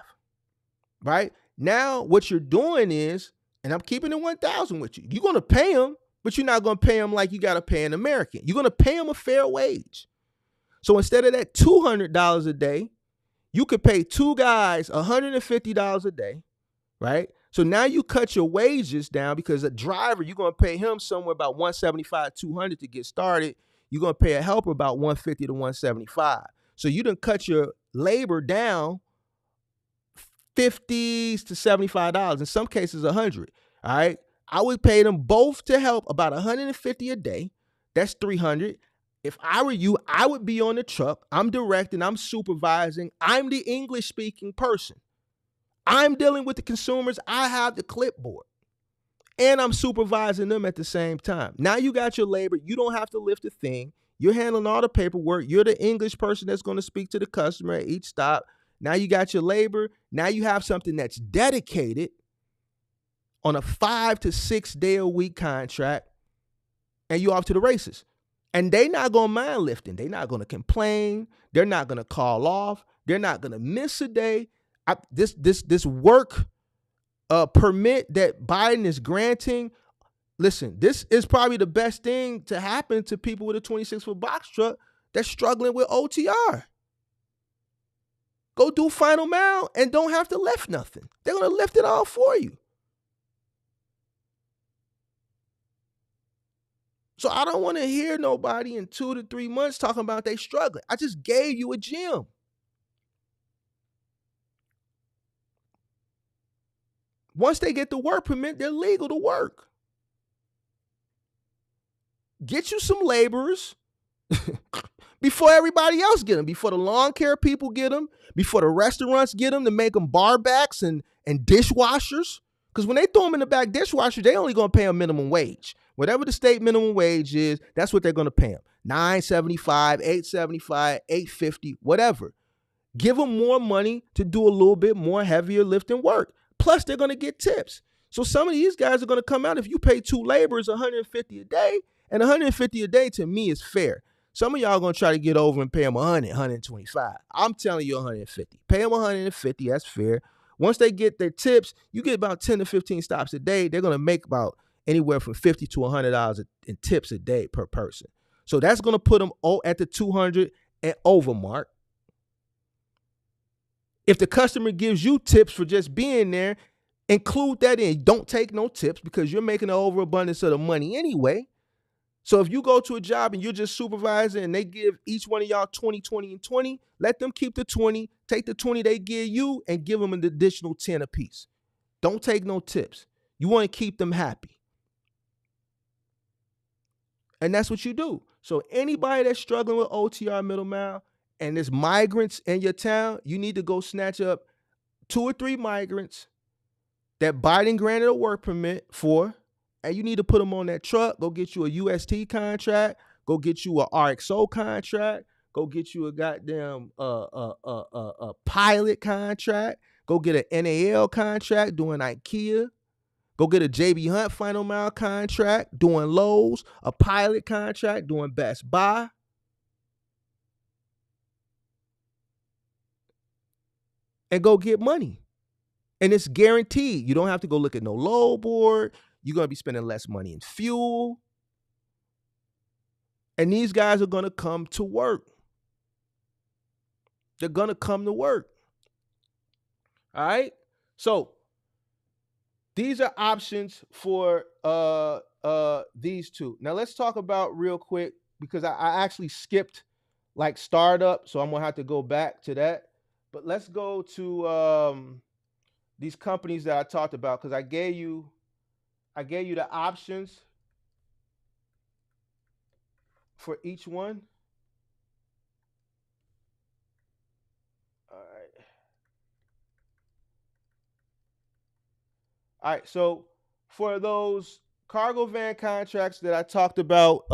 Right? Now, what you're doing is, and I'm keeping it 1,000 with you. You're going to pay them, but you're not going to pay them like you got to pay an American. You're going to pay them a fair wage. So instead of that $200 a day, you could pay 2 guys $150 a day, right? So now you cut your wages down because a driver, you're going to pay him somewhere about $175, $200 to get started. You're going to pay a helper about $150 to $175. So you done cut your labor down $50 to $75, in some cases $100. All right, I would pay them both to help about $150 a day. That's $300. If I were you, I would be on the truck. I'm directing. I'm supervising. I'm the English speaking person. I'm dealing with the consumers. I have the clipboard, and I'm supervising them at the same time. Now you got your labor. You don't have to lift a thing. You're handling all the paperwork. You're the English person that's going to speak to the customer at each stop. Now you got your labor. Now you have something that's dedicated on a 5 to 6 day a week contract, and you off to the races. And they not going to mind lifting. They're not going to complain. They're not going to call off. They're not going to miss a day. This work permit that Biden is granting, listen, this is probably the best thing to happen to people with a 26-foot box truck that's struggling with OTR. Go do final mile and don't have to lift nothing. They're going to lift it all for you. So I don't want to hear nobody in 2 to 3 months talking about they struggling. I just gave you a gem. Once they get the work permit, they're legal to work. Get you some laborers before everybody else get them, before the lawn care people get them, before the restaurants get them to make them bar backs and dishwashers. Because when they throw them in the back dishwasher, they only going to pay them minimum wage. Whatever the state minimum wage is, that's what they're going to pay them. $9.75, $8.75, $8.50, whatever. Give them more money to do a little bit more heavier lifting work. Plus, they're going to get tips. So some of these guys are going to come out. If you pay 2 laborers $150 a day, and $150 a day to me is fair. Some of y'all are going to try to get over and pay them $100, $125. I'm telling you $150. Pay them $150. That's fair. Once they get their tips, you get about 10 to 15 stops a day. They're going to make about anywhere from $50 to $100 in tips a day per person. So that's going to put them at the 200 and over mark. If the customer gives you tips for just being there, include that in. Don't take no tips because you're making an overabundance of the money anyway. So if you go to a job and you're just supervising and they give each one of y'all 20, 20, and 20, let them keep the 20, take the 20 they give you and give them an additional 10 apiece. Don't take no tips. You want to keep them happy. And that's what you do. So anybody that's struggling with OTR middle mile and there's migrants in your town, you need to go snatch up 2 or 3 migrants that Biden granted a work permit for, and you need to put them on that truck. Go get you a UST contract. Go get you a RXO contract. Go get you a goddamn pilot contract. Go get an NAL contract doing IKEA. Go get a JB Hunt final mile contract doing Lowe's. A pilot contract doing Best Buy. and go get money. And it's guaranteed. You don't have to go look at no load board. You're going to be spending less money in fuel. And these guys are going to come to work. They're going to come to work. All right? So these are options for these two. Now let's talk about real quick, because I actually skipped like startup, so I'm gonna have to go back to that. But let's go to these companies that I talked about, because I gave you the options for each one. All right. All right. So for those cargo van contracts that I talked about,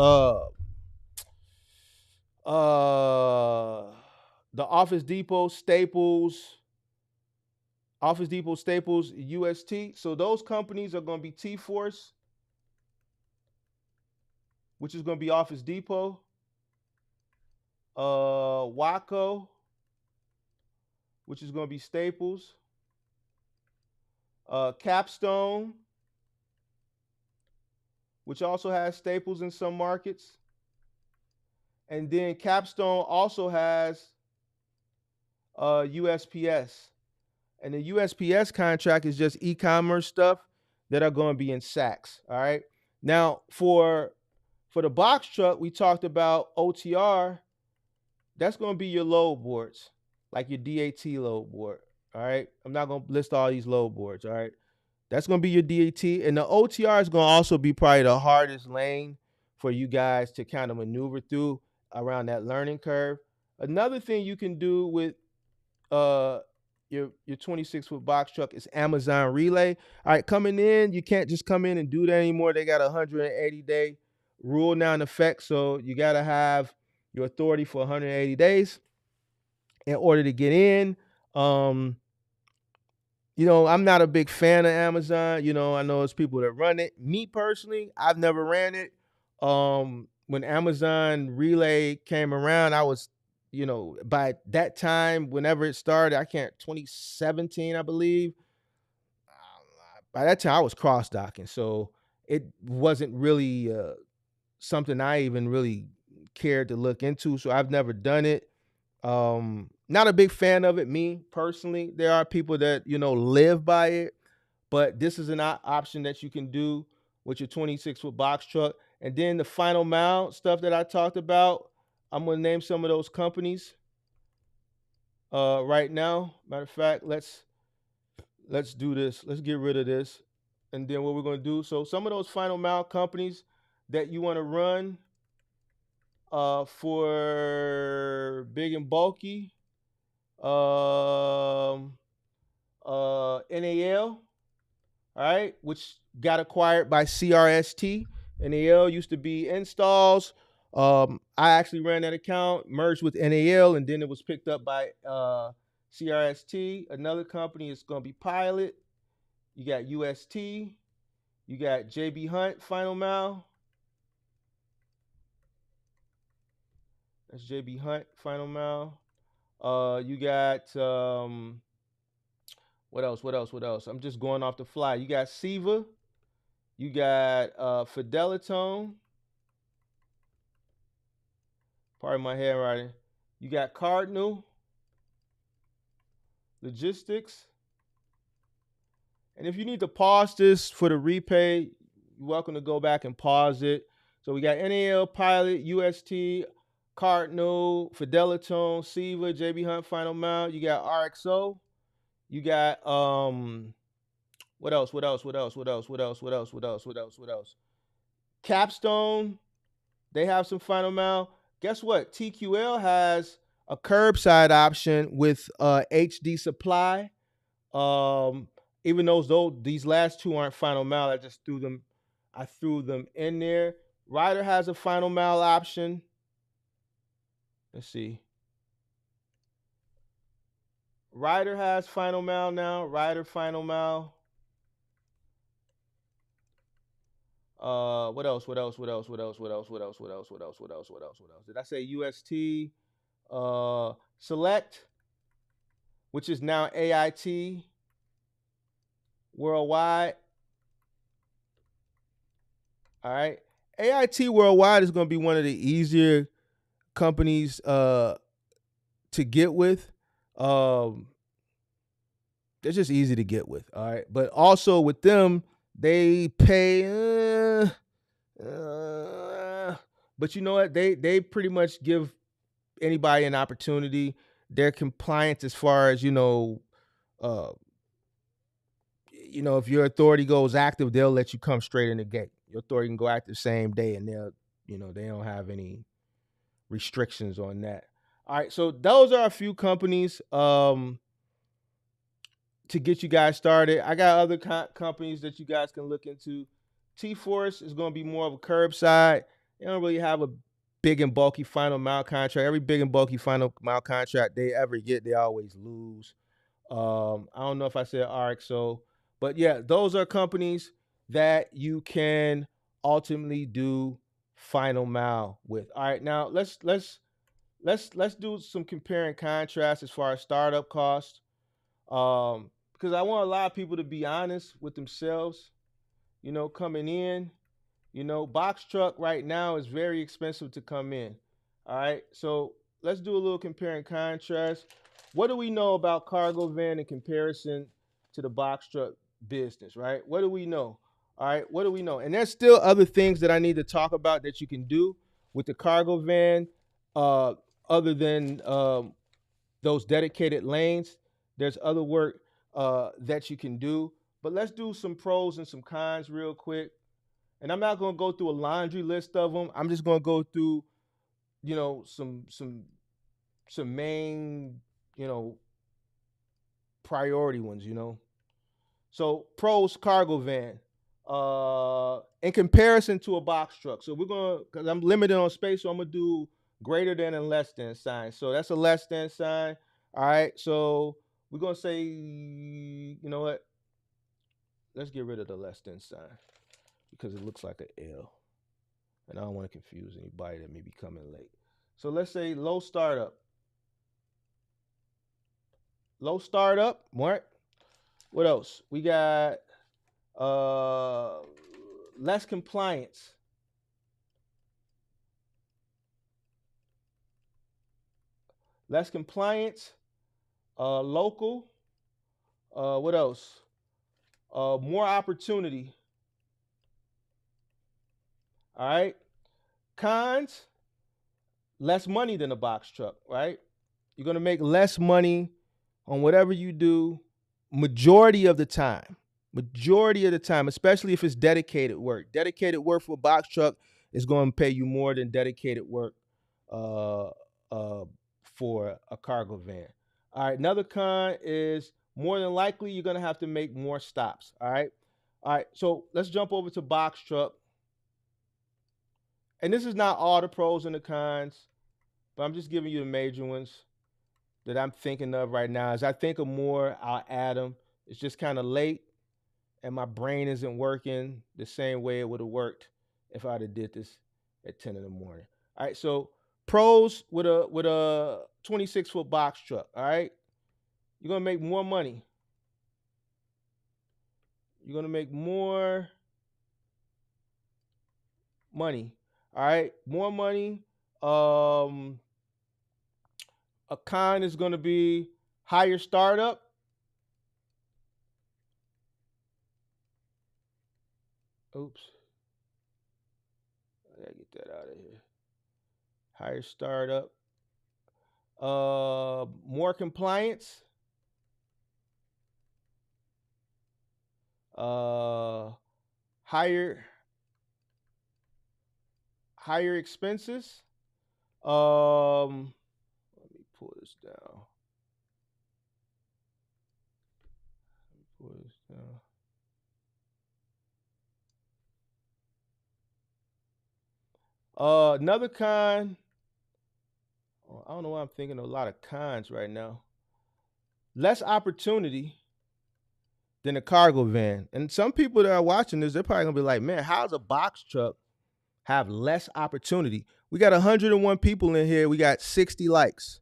the Office Depot, Staples, UST. So those companies are going to be T-Force, which is going to be Office Depot, Waco, which is going to be Staples, Capstone, which also has Staples in some markets. And then Capstone also has USPS. And the USPS contract is just e-commerce stuff that are going to be in Saks. All right. Now, for the box truck, we talked about OTR. That's going to be your load boards, like your DAT load board. All right. I'm not going to list all these load boards. All right. That's going to be your DAT. And the OTR is going to also be probably the hardest lane for you guys to kind of maneuver through around that learning curve. Another thing you can do with your 26-foot box truck is Amazon Relay. All right, coming in, you can't just come in and do that anymore. They got a 180-day rule now in effect, so you got to have your authority for 180 days in order to get in. I'm not a big fan of Amazon. I know it's people that run it. Me personally, I've never ran it. When Amazon Relay came around, I was, by that time, whenever it started, 2017, I believe. By that time, I was cross-docking, so it wasn't really something I even really cared to look into. So I've never done it. Not a big fan of it, me personally. There are people that live by it, but this is an option that you can do with your 26-foot box truck. And then the final mile stuff that I talked about, I'm gonna name some of those companies right now. Matter of fact, let's do this. Let's get rid of this, and then what we're gonna do. So some of those final mile companies that you want to run for big and bulky. NAL, all right, which got acquired by CRST. NAL used to be installs. I actually ran that account, merged with NAL, and then it was picked up by CRST. Another company is going to be Pilot. You got UST. You got JB Hunt, Final Mile. That's JB Hunt, Final Mile. You got what else? I'm just going off the fly. You got Siva. You got Fidelitone. Pardon my handwriting. You got Cardinal Logistics. And if you need to pause this for the repay, you're welcome to go back and pause it. So we got NAL, Pilot, UST, Cardinal, Fidelitone, Siva, JB Hunt, Final Mile. You got RXO. You got what else? Capstone. They have some Final Mile. Guess what? TQL has a curbside option with HD Supply. Even though these last two aren't Final Mile, I threw them in there. Ryder has a Final Mile option. Let's see. Ryder has Final Mile now. Ryder Final Mile. What else? Did I say UST? Select. which is now AIT Worldwide. All right. AIT Worldwide is going to be one of the easier companies to get with. They're just easy to get with. All right. But also with them, they pay. But you know what? They pretty much give anybody an opportunity. They're compliant as far as uh, if your authority goes active, they'll let you come straight in the gate. Your authority can go active same day, and they don't have any restrictions on that. All right, so those are a few companies to get you guys started. I got other companies that you guys can look into. T-Force is going to be more of a curbside. They don't really have a big and bulky final mile contract. Every big and bulky final mile contract they ever get, they always lose. I don't know if I said RXO, but yeah, those are companies that you can ultimately do final mile with. All right, now let's do some compare and contrast as far as startup costs. Because I want a lot of people to be honest with themselves, coming in. Box truck right now is very expensive to come in. All right, so let's do a little compare and contrast. What do we know about cargo van in comparison to the box truck business, right? What do we know? All right, what do we know? And there's still other things that I need to talk about that you can do with the cargo van, other than those dedicated lanes. There's other work that you can do. But let's do some pros and some cons real quick. And I'm not going to go through a laundry list of them. I'm just going to go through, some main, priority ones. So pros, cargo van. In comparison to a box truck. So because I'm limited on space, so I'm gonna do greater than and less than sign. So that's a less than sign. All right. So we're gonna say, you know what? Let's get rid of the less than sign because it looks like an L, and I don't want to confuse anybody that may be coming late. So let's say low startup. Low startup. What else? We got less compliance. Less compliance. Local. What else? More opportunity. All right. Cons. Less money than a box truck, right? You're going to make less money on whatever you do majority of the time, especially if it's dedicated work. Dedicated work for a box truck is going to pay you more than dedicated work for a cargo van. All right, another con is more than likely you're going to have to make more stops. All right, so let's jump over to box truck. And this is not all the pros and the cons, but I'm just giving you the major ones that I'm thinking of right now. As I think of more, I'll add them. It's just kind of late, and my brain isn't working the same way it would have worked if I'd have did this at 10 in the morning. All right, so pros with a 26-foot box truck. All right, you're gonna make more money. You're gonna make more money. All right, more money. A con is going to be higher startup. Oops. I gotta get that out of here. Higher startup. More compliance. Higher expenses. Let me pull this down. Another con. I don't know why I'm thinking of a lot of cons right now. Less opportunity than a cargo van. And some people that are watching this, they're probably gonna be like, man, how's a box truck have less opportunity? We got 101 people in here. We got 60 likes.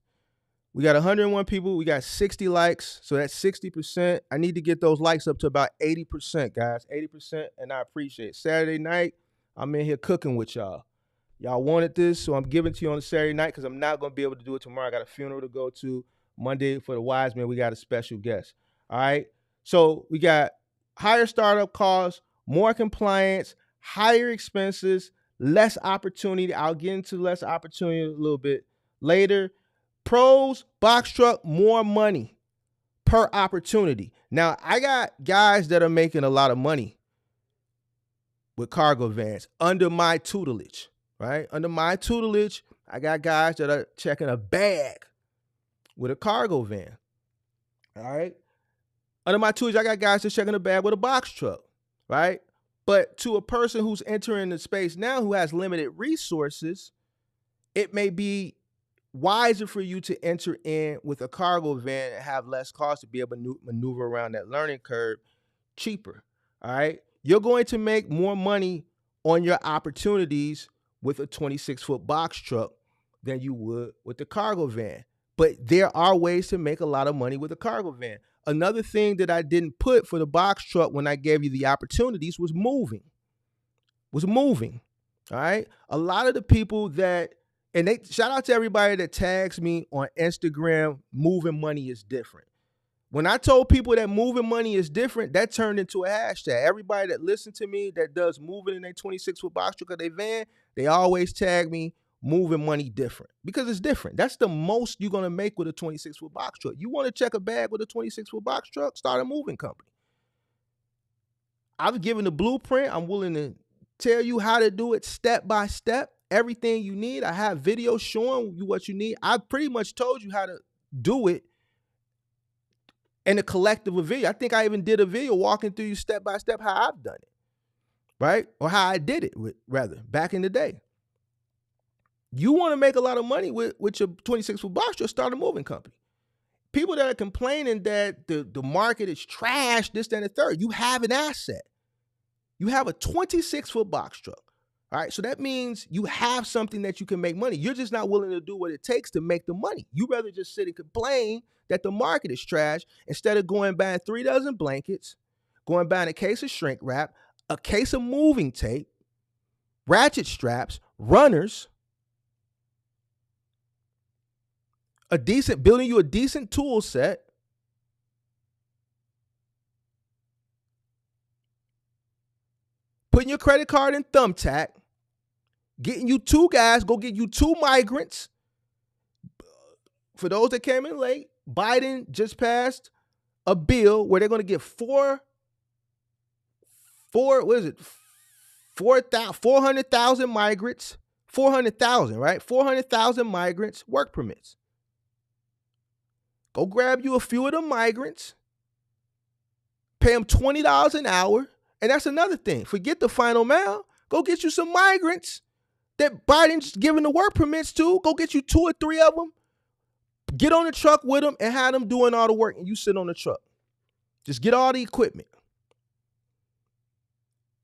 We got 101 people. We got 60 likes. So that's 60%. I need to get those likes up to about 80%, guys. 80%, and I appreciate it. Saturday night, I'm in here cooking with y'all. Y'all wanted this, so I'm giving it to you on a Saturday night because I'm not going to be able to do it tomorrow. I got a funeral to go to. Monday for the wise man, we got a special guest. All right? So we got higher startup costs, more compliance, higher expenses, less opportunity. I'll get into less opportunity a little bit later. Pros, box truck, more money per opportunity. Now, I got guys that are making a lot of money with cargo vans under my tutelage, right? Under my tutelage, I got guys that are checking a bag with a cargo van, all right? Under my tutelage, I got guys that's checking a bag with a box truck, right? But to a person who's entering the space now who has limited resources, it may be wiser for you to enter in with a cargo van and have less cost to be able to maneuver around that learning curve cheaper, all right? You're going to make more money on your opportunities with a 26-foot box truck than you would with the cargo van. But there are ways to make a lot of money with a cargo van. Another thing that I didn't put for the box truck when I gave you the opportunities was moving. All right? A lot of the people that, and they shout out to everybody that tags me on Instagram, moving money is different. When I told people that moving money is different, that turned into a hashtag. Everybody that listened to me that does moving in their 26-foot box truck or their van, they always tag me moving money different because it's different. That's the most you're going to make with a 26-foot box truck. You want to check a bag with a 26-foot box truck? Start a moving company. I've given the blueprint. I'm willing to tell you how to do it step by step. Everything you need. I have videos showing you what you need. I pretty much told you how to do it in a collective of video. I think I even did a video walking through you step by step how I've done it, right? Or how I did it, rather, back in the day. You want to make a lot of money with your 26-foot box truck, start a moving company. People that are complaining that the market is trash, this, that, and the third, you have an asset. You have a 26-foot box truck. All right, so that means you have something that you can make money. You're just not willing to do what it takes to make the money. You'd rather just sit and complain that the market is trash instead of going buying 3 dozen blankets, going buying a case of shrink wrap, a case of moving tape, ratchet straps, runners, building you a decent tool set, putting your credit card in thumbtack, getting you 2 guys, go get you 2 migrants. For those that came in late, Biden just passed a bill where they're going to get 400,000 migrants, 400,000, right? 400,000 migrants work permits. Go grab you a few of the migrants, pay them $20 an hour. And that's another thing. Forget the final mile. Go get you some migrants that Biden's giving the work permits to. Go get you 2 or 3 of them. Get on the truck with them and have them doing all the work and you sit on the truck. Just get all the equipment.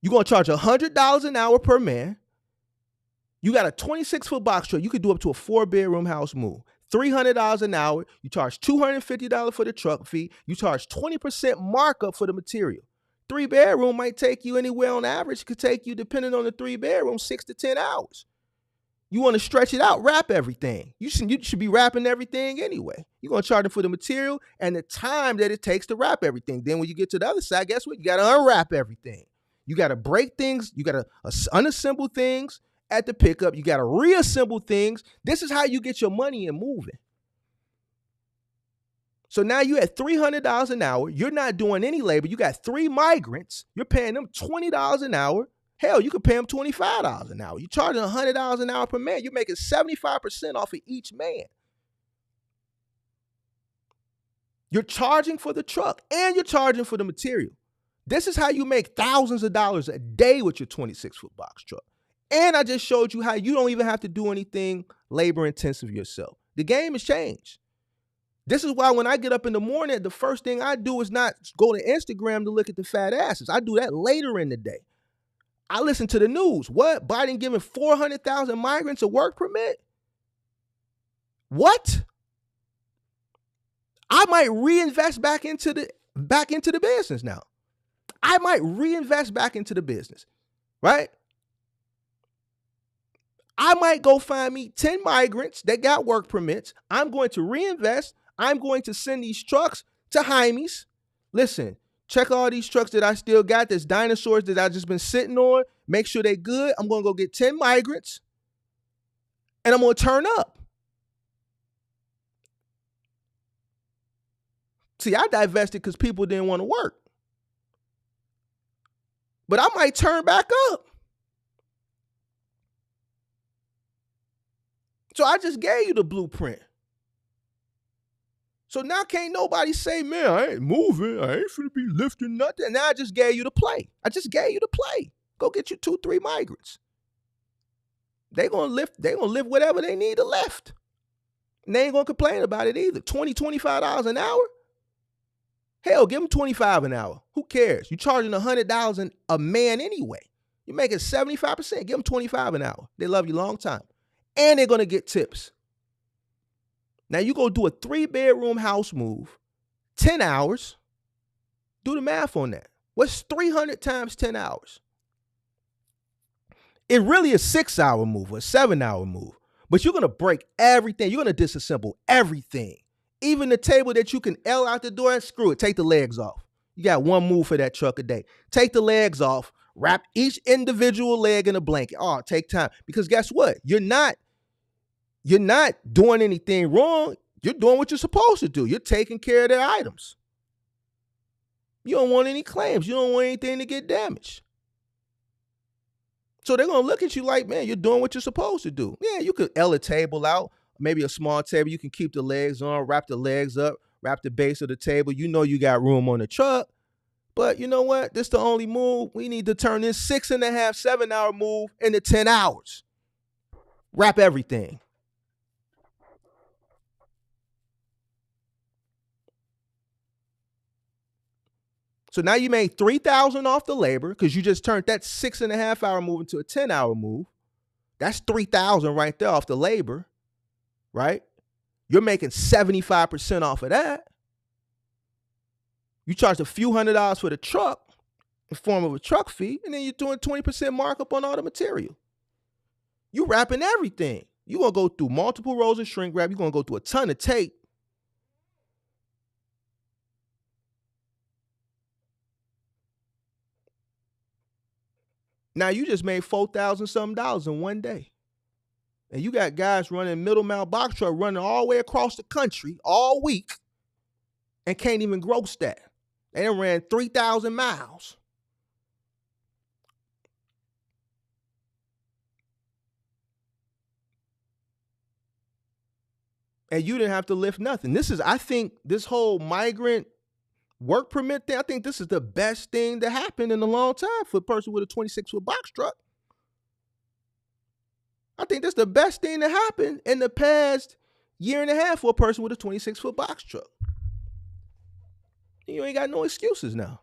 You're going to charge $100 an hour per man. You got a 26-foot box truck. You could do up to a 4-bedroom house move. $300 an hour. You charge $250 for the truck fee. You charge 20% markup for the material. 3-bedroom might take you anywhere on average. It could take you, depending on the 3-bedroom, 6 to 10 hours. You want to stretch it out, wrap everything. You should be wrapping everything anyway. You're going to charge them for the material and the time that it takes to wrap everything. Then when you get to the other side, guess what? You got to unwrap everything. You got to break things. You got to unassemble things at the pickup. You got to reassemble things. This is how you get your money in moving. So now you at $300 an hour. You're not doing any labor. You got 3 migrants. You're paying them $20 an hour. Hell, you could pay them $25 an hour. You're charging $100 an hour per man. You're making 75% off of each man. You're charging for the truck and you're charging for the material. This is how you make thousands of dollars a day with your 26-foot box truck. And I just showed you how you don't even have to do anything labor intensive yourself. The game has changed. This is why when I get up in the morning, the first thing I do is not go to Instagram to look at the fat asses. I do that later in the day. I listen to the news. What? Biden giving 400,000 migrants a work permit? What? I might reinvest back into the business now. I might reinvest back into the business, right? I might go find me 10 migrants that got work permits. I'm going to reinvest. I'm going to send these trucks to Jaime's. Listen, check all these trucks that I still got. There's dinosaurs that I've just been sitting on. Make sure they're good. I'm going to go get 10 migrants and I'm going to turn up. See, I divested because people didn't want to work. But I might turn back up. So I just gave you the blueprint. So now can't nobody say, man, I ain't moving. I ain't finna be lifting nothing. Now I just gave you the play. I just gave you the play. Go get you 2-3 migrants. They gonna lift whatever they need to lift. And they ain't gonna complain about it either. $20, $25 an hour? Hell, give them $25 an hour. Who cares? You charging $100 a man anyway. You're making 75%. Give them $25 an hour. They love you a long time. And they're gonna get tips. Now you go do a 3-bedroom house move, 10 hours. Do the math on that. What's 300 times 10 hours? It really is a 6-hour move or a 7-hour move. But you're going to break everything. You're going to disassemble everything. Even the table that you can L out the door, screw it. Take the legs off. You got one move for that truck a day. Take the legs off. Wrap each individual leg in a blanket. Oh, take time. Because guess what? You're not doing anything wrong. You're doing what you're supposed to do. You're taking care of their items. You don't want any claims. You don't want anything to get damaged. So they're going to look at you like, man, you're doing what you're supposed to do. Yeah, you could L a table out, maybe a small table. You can keep the legs on, wrap the legs up, wrap the base of the table. You know you got room on the truck. But you know what? This is the only move. We need to turn this 6.5, 7-hour move into 10 hours. Wrap everything. So now you made $3,000 off the labor because you just turned that 6.5-hour move into a 10-hour move. That's $3,000 right there off the labor, right? You're making 75% off of that. You charge a few $100s for the truck in form of a truck fee, and then you're doing 20% markup on all the material. You wrapping everything. You're going to go through multiple rows of shrink wrap. You're going to go through a ton of tape. Now you just made $4,000 something in one day. And you got guys running middle mile box truck running all the way across the country all week and can't even gross that. They done ran 3,000 miles. And you didn't have to lift nothing. I think this whole migrant work permit thing, I think this is the best thing that happened in a long time for a person with a 26-foot box truck. I think that's the best thing that happened in the past year and a half for a person with a 26-foot box truck. You ain't got no excuses now.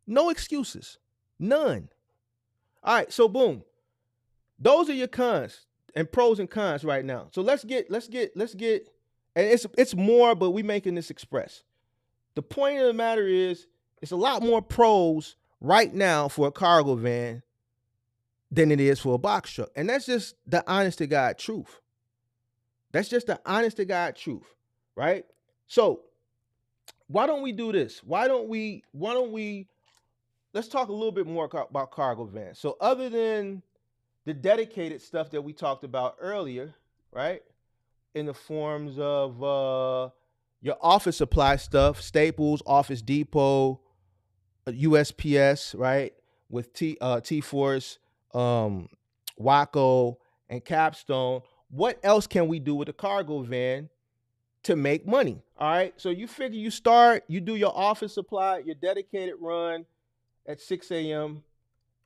No excuses. None. All right, so boom. Those are your cons and pros and cons right now. So let's get, and it's more, but we making this express. The point of the matter is, it's a lot more pros right now for a cargo van than it is for a box truck. And that's just the honest to God truth. That's just the honest to God truth, right? So why don't we do this? Why don't we, let's talk a little bit more about cargo vans. So other than the dedicated stuff that we talked about earlier, right? In the forms of your office supply stuff, Staples, Office Depot, USPS, right? With T-Force, Waco, and Capstone. What else can we do with a cargo van to make money? All right. So you figure you do your office supply, your dedicated run at 6 a.m.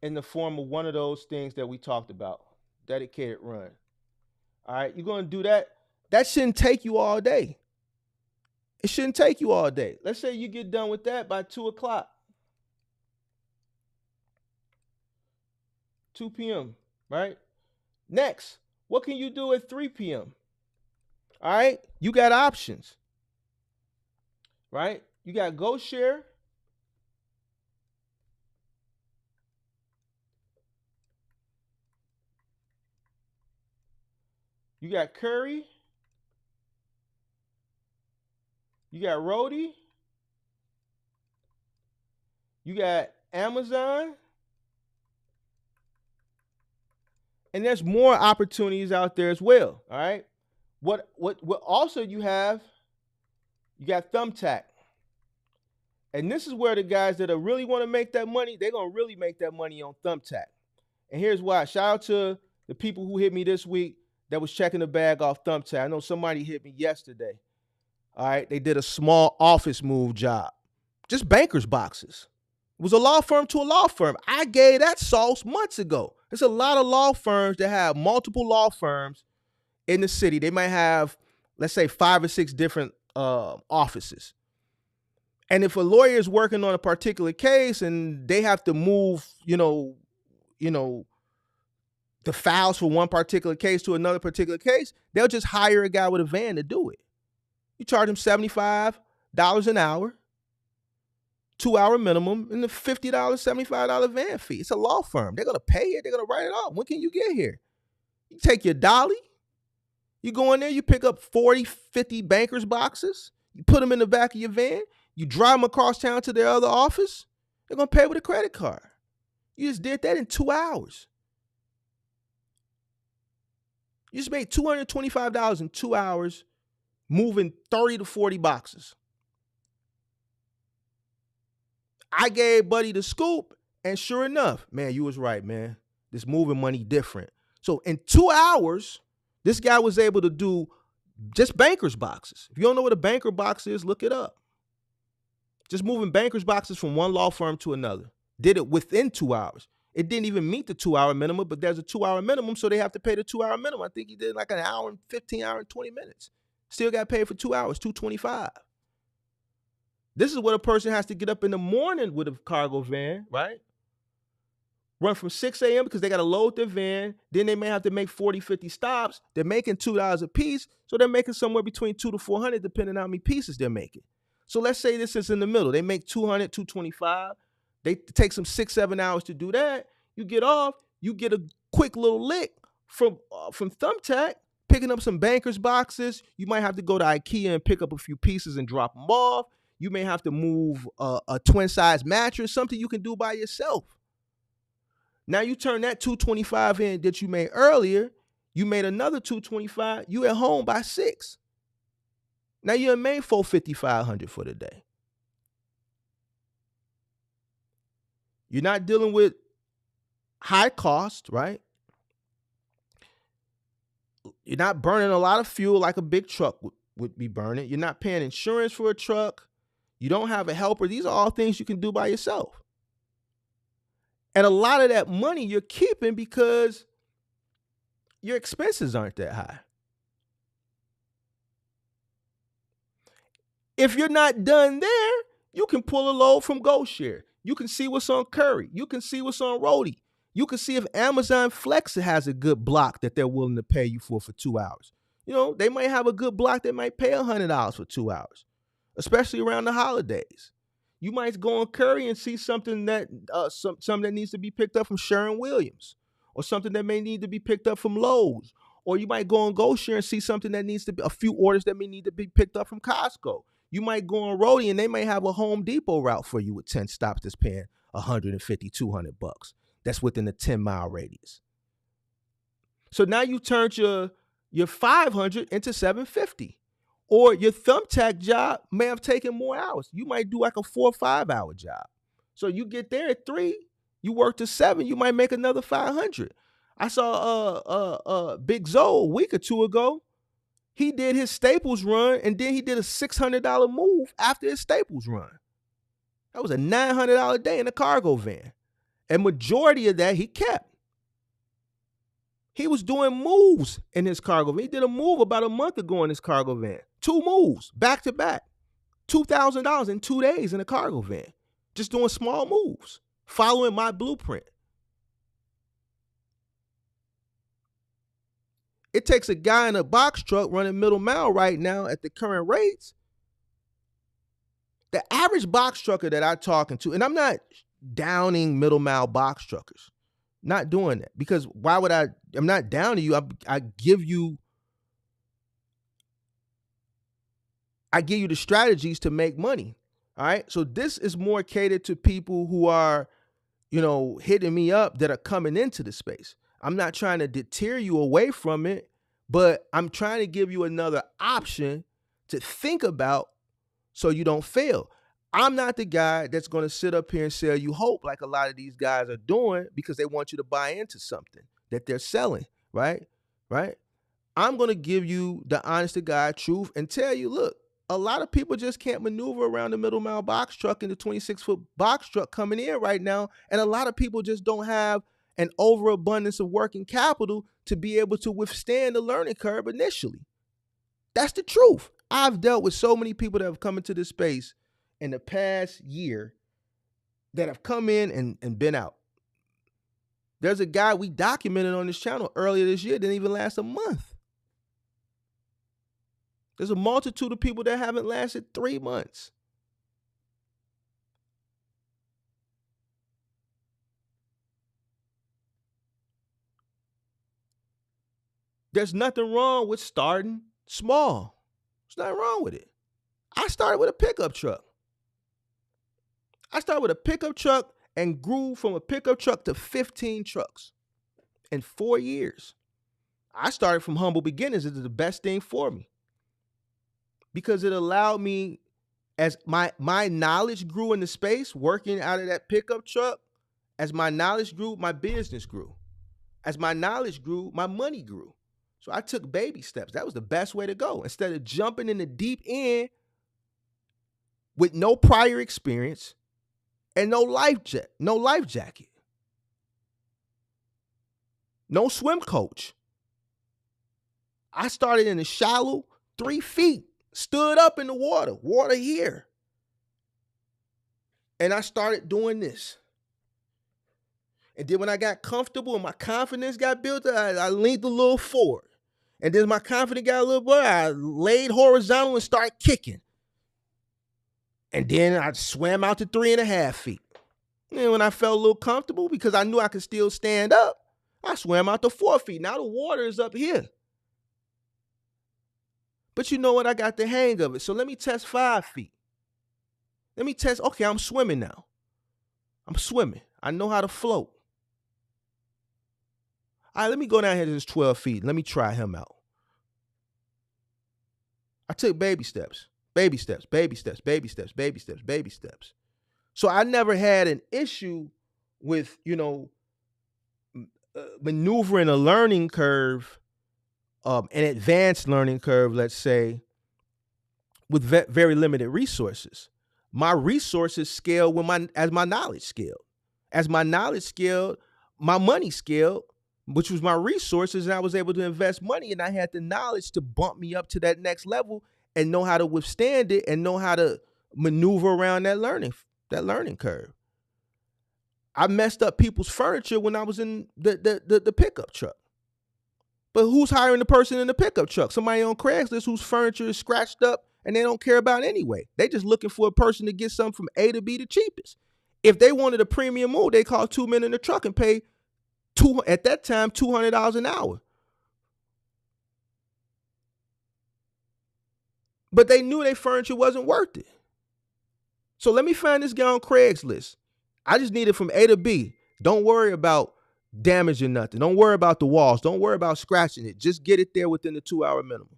in the form of one of those things that we talked about, dedicated run. All right. You're going to do that. That shouldn't take you all day. It shouldn't take you all day. Let's say you get done with that by 2 o'clock. 2 p.m., right? Next, what can you do at 3 p.m.? All right? You got options. right? You got GoShare. You got Curry. You got Roadie. You got Amazon. And there's more opportunities out there as well. All right. What also you have, you got Thumbtack. And this is where the guys that are really want to make that money, they're gonna really make that money on Thumbtack. And here's why. Shout out to the people who hit me this week that was checking the bag off Thumbtack. I know somebody hit me yesterday. All right. They did a small office move job. Just banker's boxes. It was a law firm to a law firm. I gave that sauce months ago. There's a lot of law firms that have multiple law firms in the city. They might have, let's say, 5 or 6 different offices. And if a lawyer is working on a particular case and they have to move, the files from one particular case to another particular case, they'll just hire a guy with a van to do it. You charge them $75 an hour. 2-hour minimum, and the $50, $75 van fee. It's a law firm. They're going to pay it. They're going to write it off. When can you get here? You take your dolly. You go in there, you pick up 40, 50 banker's boxes. You put them in the back of your van. You drive them across town to their other office. They're going to pay with a credit card. You just did that in 2 hours. You just made $225 in 2 hours moving 30 to 40 boxes. I gave Buddy the scoop, and sure enough, man, you was right, man. This moving money different. So in 2 hours, this guy was able to do just banker's boxes. If you don't know what a banker box is, look it up. Just moving banker's boxes from one law firm to another. Did it within 2 hours. It didn't even meet the 2-hour minimum, but there's a 2-hour minimum, so they have to pay the 2-hour minimum. I think he did like an hour and 15 hours and 20 minutes. Still got paid for 2 hours, $225. This is what a person has to get up in the morning with a cargo van, right? Run from 6 a.m. because they got to load their van. Then they may have to make 40, 50 stops. They're making $2 a piece. So they're making somewhere between $200 to $400, depending on how many pieces they're making. So let's say this is in the middle. They make $200, $225. They take some 6, 7 hours to do that. You get off. You get a quick little lick from Thumbtack, picking up some banker's boxes. You might have to go to IKEA and pick up a few pieces and drop them off. You may have to move a twin-size mattress, something you can do by yourself. Now you turn that $225 in that you made earlier, you made another $225, you at home by 6. Now you made $450, $500 for the day. You're not dealing with high cost, right? You're not burning a lot of fuel like a big truck would be burning. You're not paying insurance for a truck. You don't have a helper. These are all things you can do by yourself. And a lot of that money you're keeping because your expenses aren't that high. If you're not done there, you can pull a load from GoShare. You can see what's on Curry. You can see what's on Roadie. You can see if Amazon Flex has a good block that they're willing to pay you for 2 hours. They might have a good block that might pay $100 for 2 hours, especially around the holidays. You might go on Curry and see something that something that needs to be picked up from Sherwin-Williams, or something that may need to be picked up from Lowe's. Or you might go on GoShare and see something that needs to be a few orders that may need to be picked up from Costco. You might go on Roadie and they may have a Home Depot route for you with 10 stops that's paying $150, $200. That's within a 10-mile radius. So now you turned your $500 into $750. Or your Thumbtack job may have taken more hours. You might do like a 4 or 5 hour job. So you get there at 3, you work to 7, you might make another $500. I saw Big Zoe a week or 2 ago. He did his Staples run, and then he did a $600 move after his Staples run. That was a $900 day in a cargo van. And majority of that he kept. He was doing moves in his cargo van. He did a move about a month ago in his cargo van. 2 moves, back to back. $2,000 in 2 days in a cargo van. Just doing small moves, following my blueprint. It takes a guy in a box truck running middle mile right now at the current rates The average box trucker that I'm talking to, and I'm not downing middle mile box truckers, not doing that, because why would I? I'm not downing you. I give you the strategies to make money. All right. So this is more catered to people who are, hitting me up that are coming into the space. I'm not trying to deter you away from it, but I'm trying to give you another option to think about so you don't fail. I'm not the guy that's going to sit up here and sell you hope like a lot of these guys are doing because they want you to buy into something that they're selling, right? Right? I'm going to give you the honest to God truth and tell you, look, a lot of people just can't maneuver around the middle mile box truck and the 26-foot box truck coming in right now. And a lot of people just don't have an overabundance of working capital to be able to withstand the learning curve initially. That's the truth. I've dealt with so many people that have come into this space in the past year that have come in and been out. There's a guy we documented on this channel earlier this year, didn't even last a month. There's a multitude of people that haven't lasted 3 months. There's nothing wrong with starting small. There's nothing wrong with it. I started with a pickup truck. And grew from a pickup truck to 15 trucks in 4 years. I started from humble beginnings. It is the best thing for me because it allowed me, as my knowledge grew in the space, working out of that pickup truck, as my knowledge grew, my business grew. As my knowledge grew, my money grew. So I took baby steps. That was the best way to go. Instead of jumping in the deep end with no prior experience and no life jacket, no swim coach. I started in the shallow, 3 feet, stood up in the water here. And I started doing this. And then when I got comfortable and my confidence got built, I leaned a little forward. And then my confidence got a little better, I laid horizontal and started kicking. And then I swam out to 3.5 feet. And when I felt a little comfortable, because I knew I could still stand up, I swam out to 4 feet. Now the water is up here. But you know what? I got the hang of it. So let me test 5 feet. Okay, I'm swimming now. I'm swimming. I know how to float. All right, let me go down here to this 12 feet. Let me try him out. I took baby steps. So I never had an issue with, maneuvering a learning curve, an advanced learning curve, let's say, with very limited resources. My resources scaled as my knowledge scaled. As my knowledge scaled, my money scaled, which was my resources, and I was able to invest money, and I had the knowledge to bump me up to that next level and know how to withstand it and know how to maneuver around that learning curve. I messed up people's furniture when I was in the pickup truck. But who's hiring the person in the pickup truck? Somebody on Craigslist whose furniture is scratched up and they don't care about anyway. They just looking for a person to get something from A to B the cheapest. If they wanted a premium move, they call 2 men in the truck and pay at that time $200 an hour. But they knew their furniture wasn't worth it. So let me find this guy on Craigslist. I just need it from A to B. Don't worry about damaging nothing. Don't worry about the walls. Don't worry about scratching it. Just get it there within the 2-hour minimum.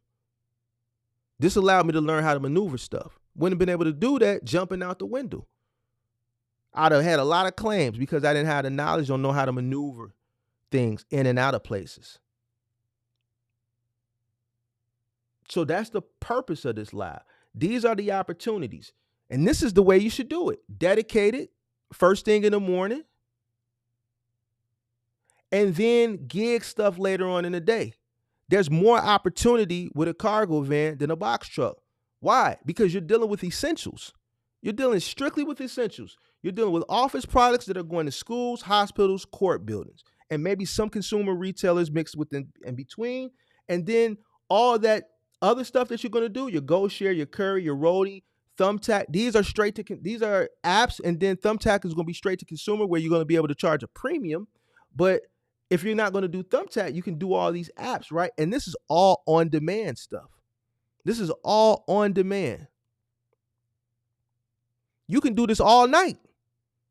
This allowed me to learn how to maneuver stuff. Wouldn't have been able to do that jumping out the window. I'd have had a lot of claims because I didn't have the knowledge or know how to maneuver things in and out of places. So that's the purpose of this live. These are the opportunities. And this is the way you should do it. Dedicated, first thing in the morning, and then gig stuff later on in the day. There's more opportunity with a cargo van than a box truck. Why? Because you're dealing with essentials. You're dealing strictly with essentials. You're dealing with office products that are going to schools, hospitals, court buildings, and maybe some consumer retailers mixed with in between. And then all that other stuff that you're going to do, your Go Share, your Curry, your Roadie, Thumbtack, these are these are apps, and then Thumbtack is going to be straight to consumer, where you're going to be able to charge a premium. But if you're not going to do Thumbtack, you can do all these apps, right? And this is all on demand stuff. This is all on demand. You can do this all night.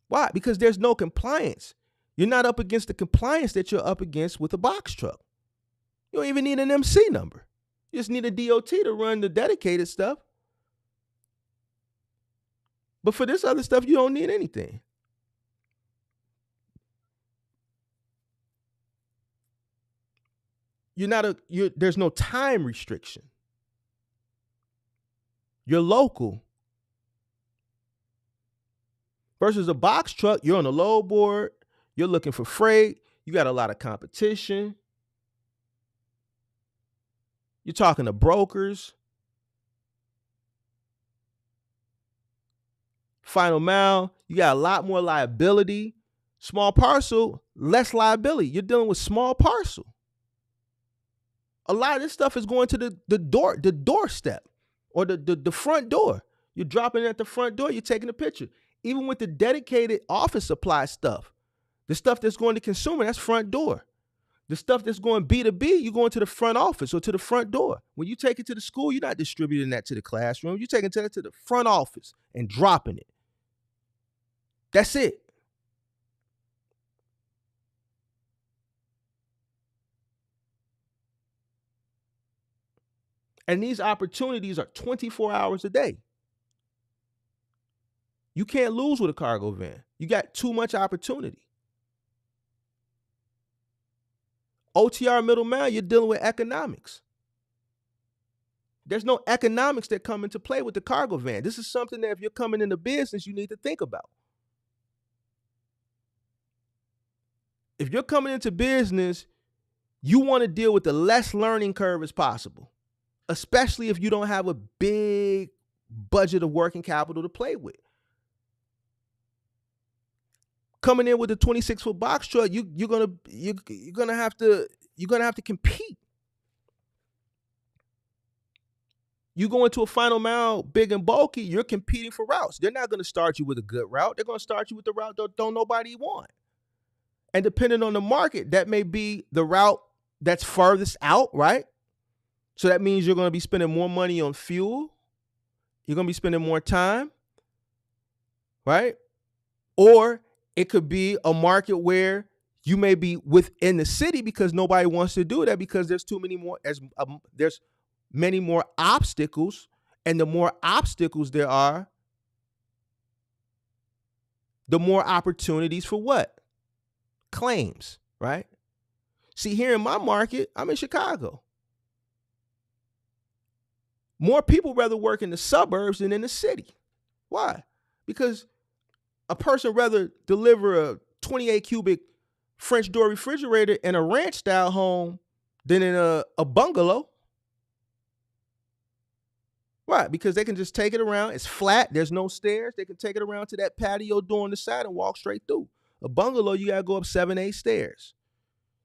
Why? Because there's no compliance. You're not up against the compliance that you're up against with a box truck. You don't even need an MC number. You just need a DOT to run the dedicated stuff. But for this other stuff, you don't need anything. There's no time restriction. You're local. Versus a box truck, you're on a load board, you're looking for freight, you got a lot of competition. You're talking to brokers. Final mile, you got a lot more liability. Small parcel, less liability. You're dealing with small parcel. A lot of this stuff is going to the doorstep, or the front door. You're dropping it at the front door, you're taking a picture. Even with the dedicated office supply stuff, the stuff that's going to consumer, that's front door. The stuff that's going B2B, you're going to the front office or to the front door. When you take it to the school, you're not distributing that to the classroom. You're taking it to the front office and dropping it. That's it. And these opportunities are 24 hours a day. You can't lose with a cargo van. You got too much opportunity. OTR middle mile, you're dealing with economics. There's no economics that come into play with the cargo van. This is something that if you're coming into business, you need to think about. If you're coming into business, you want to deal with the less learning curve as possible, especially if you don't have a big budget of working capital to play with. Coming in with a 26-foot box truck, you're gonna have to compete. You go into a final mile big and bulky, you're competing for routes. They're not gonna start you with a good route. They're gonna start you with the route that don't nobody want. And depending on the market, that may be the route that's furthest out, right? So that means you're gonna be spending more money on fuel. You're gonna be spending more time, right? Or it could be a market where you may be within the city because nobody wants to do that because there's there's many more obstacles, and the more obstacles there are, the more opportunities for what? Claims, right? See, here in my market, I'm in Chicago. More people rather work in the suburbs than in the city. Why? Because a person rather deliver a 28 cubic French door refrigerator in a ranch style home than in a bungalow. Right, because they can just take it around. It's flat. There's no stairs. They can take it around to that patio door on the side and walk straight through. A bungalow, you got to go up 7, 8 stairs.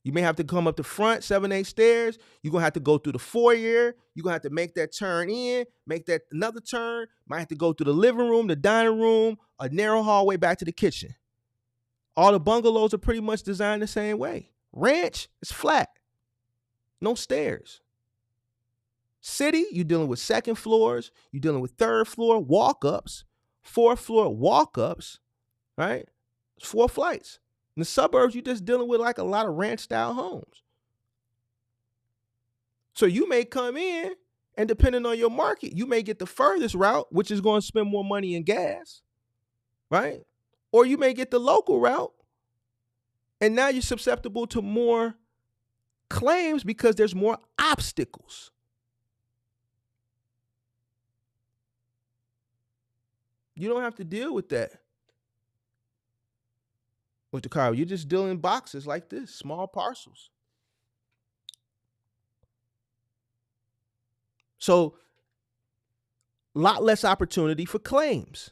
You may have to come up the front, 7, 8 stairs. You're going to have to go through the foyer. You're going to have to make that turn in, make that another turn. Might have to go through the living room, the dining room, a narrow hallway back to the kitchen. All the bungalows are pretty much designed the same way. Ranch is flat. No stairs. City, you're dealing with second floors. You're dealing with third floor walk-ups, fourth floor walk-ups, right? It's 4 flights. In the suburbs, you're just dealing with like a lot of ranch-style homes. So you may come in, and depending on your market, you may get the furthest route, which is going to spend more money in gas, right? Or you may get the local route, and now you're susceptible to more claims because there's more obstacles. You don't have to deal with that with the car. You're just dealing in boxes like this, small parcels. So, a lot less opportunity for claims.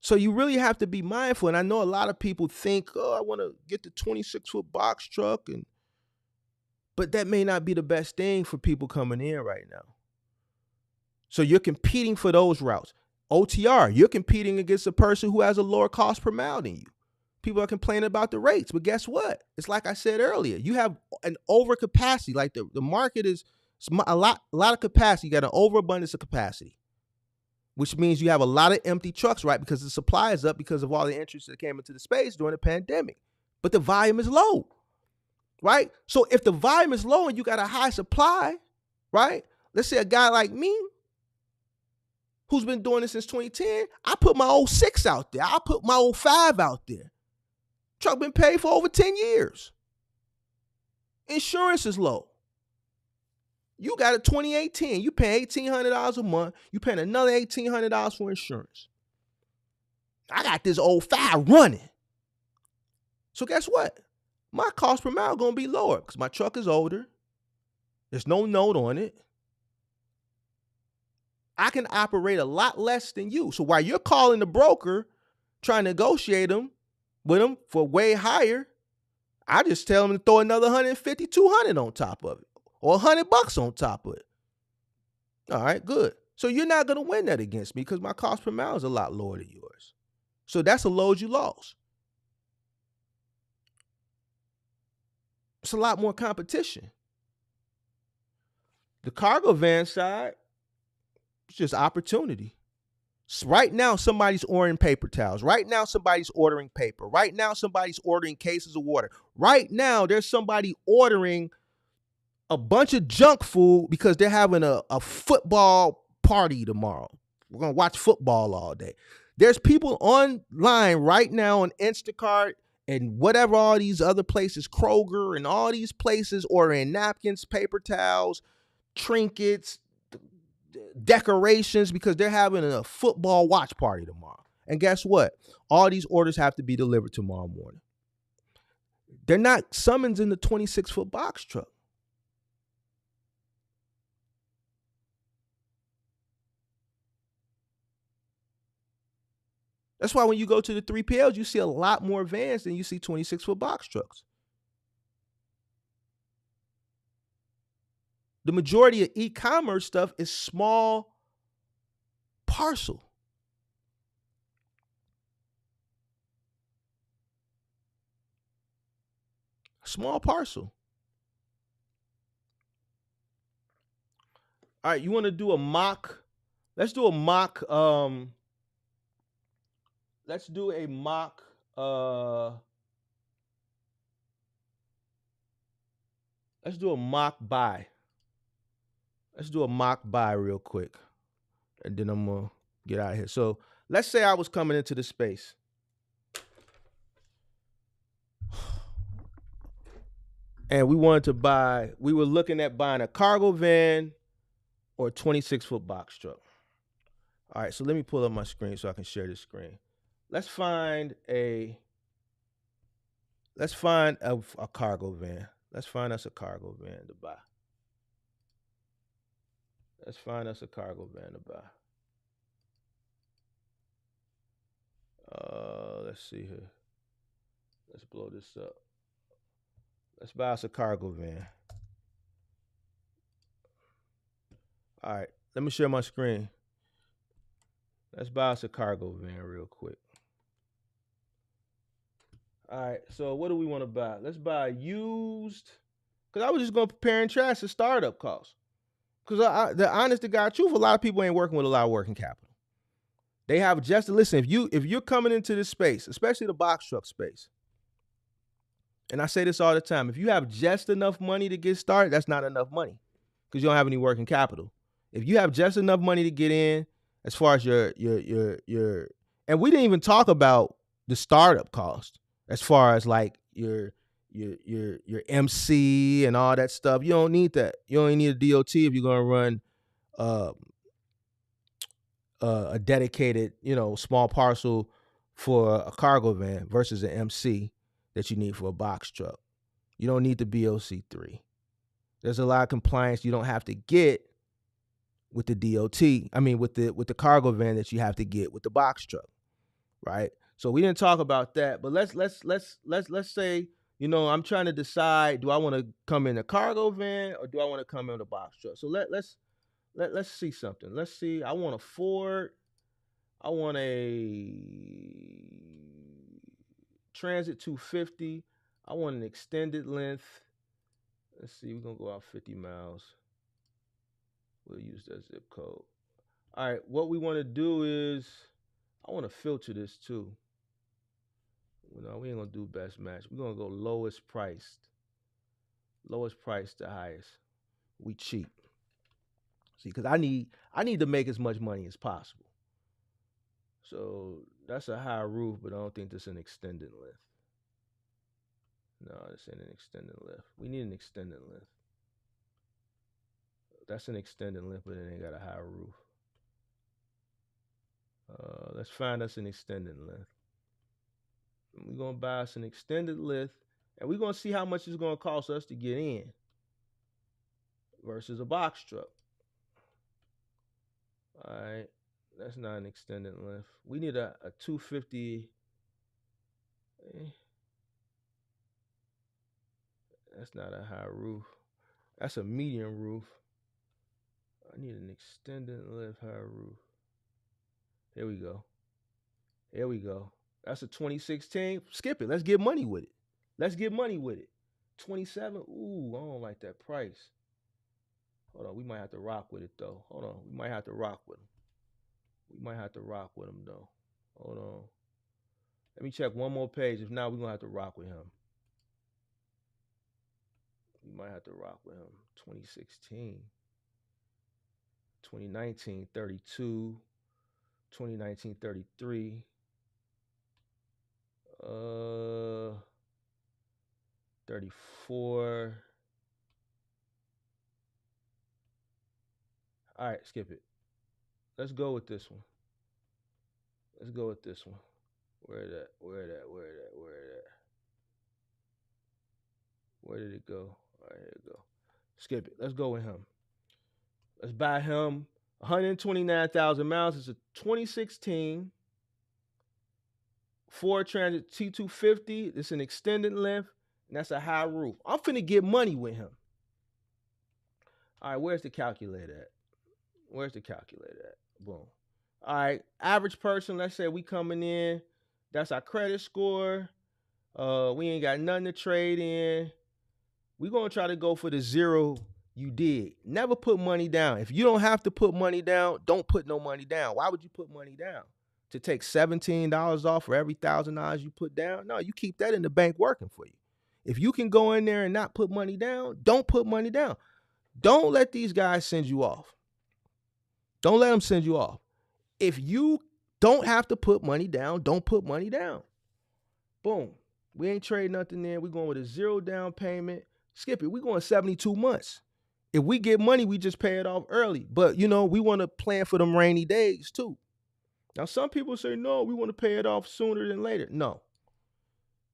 So you really have to be mindful. And I know a lot of people think, oh, I want to get the 26-foot box truck and But that may not be the best thing for people coming in right now. So you're competing for those routes. OTR, you're competing against a person who has a lower cost per mile than you. People are complaining about the rates, but guess what? It's like I said earlier, you have an overcapacity. Like the market is a lot of capacity. You got an overabundance of capacity, which means you have a lot of empty trucks, right? Because the supply is up because of all the entrants that came into the space during the pandemic. But the volume is low, right? So if the volume is low and you got a high supply, right? Let's say a guy like me, who's been doing this since 2010, I put my old 6 out there. I put my old 5 out there. Truck been paid for over 10 years. Insurance is low. You got a 2018. You pay $1,800 a month. You paying another $1,800 for insurance. I got this old 5 running. So guess what? My cost per mile going to be lower because my truck is older. There's no note on it. I can operate a lot less than you. So while you're calling the broker, trying to negotiate them with them for way higher, I just tell them to throw another 150, 200 on top of it, or $100 on top of it. All right, good. So you're not going to win that against me because my cost per mile is a lot lower than yours. So that's a load you lost. It's a lot more competition. The cargo van side, it's just opportunity. Right now, somebody's ordering paper towels. Right now, somebody's ordering paper. Right now, somebody's ordering cases of water. Right now, there's somebody ordering a bunch of junk food because they're having a football party tomorrow. We're going to watch football all day. There's people online right now on Instacart and whatever, all these other places, Kroger and all these places, ordering napkins, paper towels, trinkets, decorations because they're having a football watch party tomorrow. And guess what? All these orders have to be delivered tomorrow morning. They're not summons in the 26-foot box truck. That's why when you go to the 3PLs, you see a lot more vans than you see 26-foot box trucks. The majority of e-commerce stuff is small parcel. Small parcel. All right, you want to do a mock? Let's do a mock. Let's do a mock. Let's do a mock buy. Let's do a mock buy real quick, and then I'm gonna get out of here. So let's say I was coming into the space. And we wanted to buy, we were looking at buying a cargo van or a 26-foot box truck. All right, so let me pull up my screen so I can share this screen. Let's find a cargo van. Let's find us a cargo van to buy. Let's find us a cargo van to buy. Let's see here. Let's blow this up. Let's buy us a cargo van. All right, let me share my screen. Let's buy us a cargo van real quick. All right, so what do we want to buy? Let's buy used, because I was just going to prepare and trash the startup costs. Because the honest to God truth, a lot of people ain't working with a lot of working capital. They have just to listen. If you're coming into this space, especially the box truck space, and I say this all the time, if you have just enough money to get started, that's not enough money because you don't have any working capital. If you have just enough money to get in, as far as your and we didn't even talk about the startup cost, as far as like your MC and all that stuff. You don't need that. You only need a DOT if you're gonna run a dedicated, small parcel for a cargo van versus an MC that you need for a box truck. You don't need the BOC3. There's a lot of compliance you don't have to get with the DOT. I mean, with the cargo van that you have to get with the box truck, right? So we didn't talk about that, but let's say, I'm trying to decide, do I want to come in a cargo van or do I want to come in a box truck? So let's see something. Let's see. I want a Ford. I want a Transit 250. I want an extended length. Let's see. We're going to go out 50 miles. We'll use that zip code. All right. What we want to do is, I want to filter this too. No, we ain't going to do best match. We're going to go lowest priced. Lowest price to highest. We cheap. See, because I need to make as much money as possible. So that's a high roof, but I don't think that's an extended lift. No, this ain't an extended lift. We need an extended lift. That's an extended lift, but it ain't got a high roof. Let's find us an extended lift. We're going to buy us an extended lift, and we're going to see how much it's going to cost us to get in versus a box truck. All right. That's not an extended lift. We need a 250. That's not a high roof. That's a medium roof. I need an extended lift high roof. Here we go. Here we go. That's a 2016. Skip it. Let's get money with it. Let's get money with it. 27. Ooh, I don't like that price. Hold on. We might have to rock with it, though. Hold on. We might have to rock with them. We might have to rock with him, though. Hold on. Let me check one more page. If not, we're going to have to rock with him. We might have to rock with him. 2016. 2019, 32. 2019, 33. 34. All right, skip it. Let's go with this one. Let's go with this one. Where it at? Where it at? Where it at? Where it at? Where did it go? All right, here it go. Skip it. Let's go with him. Let's buy him 129,000 miles. It's a 2016 Ford Transit T250. It's an extended length, and that's a high roof. I'm finna get money with him. All right, where's the calculator at? Where's the calculator at? Boom. All right, average person, let's say we coming in. That's our credit score. We ain't got nothing to trade in. We're going to try to go for the zero you did. Never put money down. If you don't have to put money down, don't put no money down. Why would you put money down? To take $17 off for every $1,000 you put down? No, you keep that in the bank working for you. If you can go in there and not put money down, don't put money down. Don't let these guys send you off. Don't let them send you off. If you don't have to put money down, don't put money down. Boom. We ain't trading nothing there. We're going with a zero down payment. Skip it. We're going 72 months. If we get money, we just pay it off early. But, we want to plan for them rainy days too. Now, some people say, no, we want to pay it off sooner than later. No.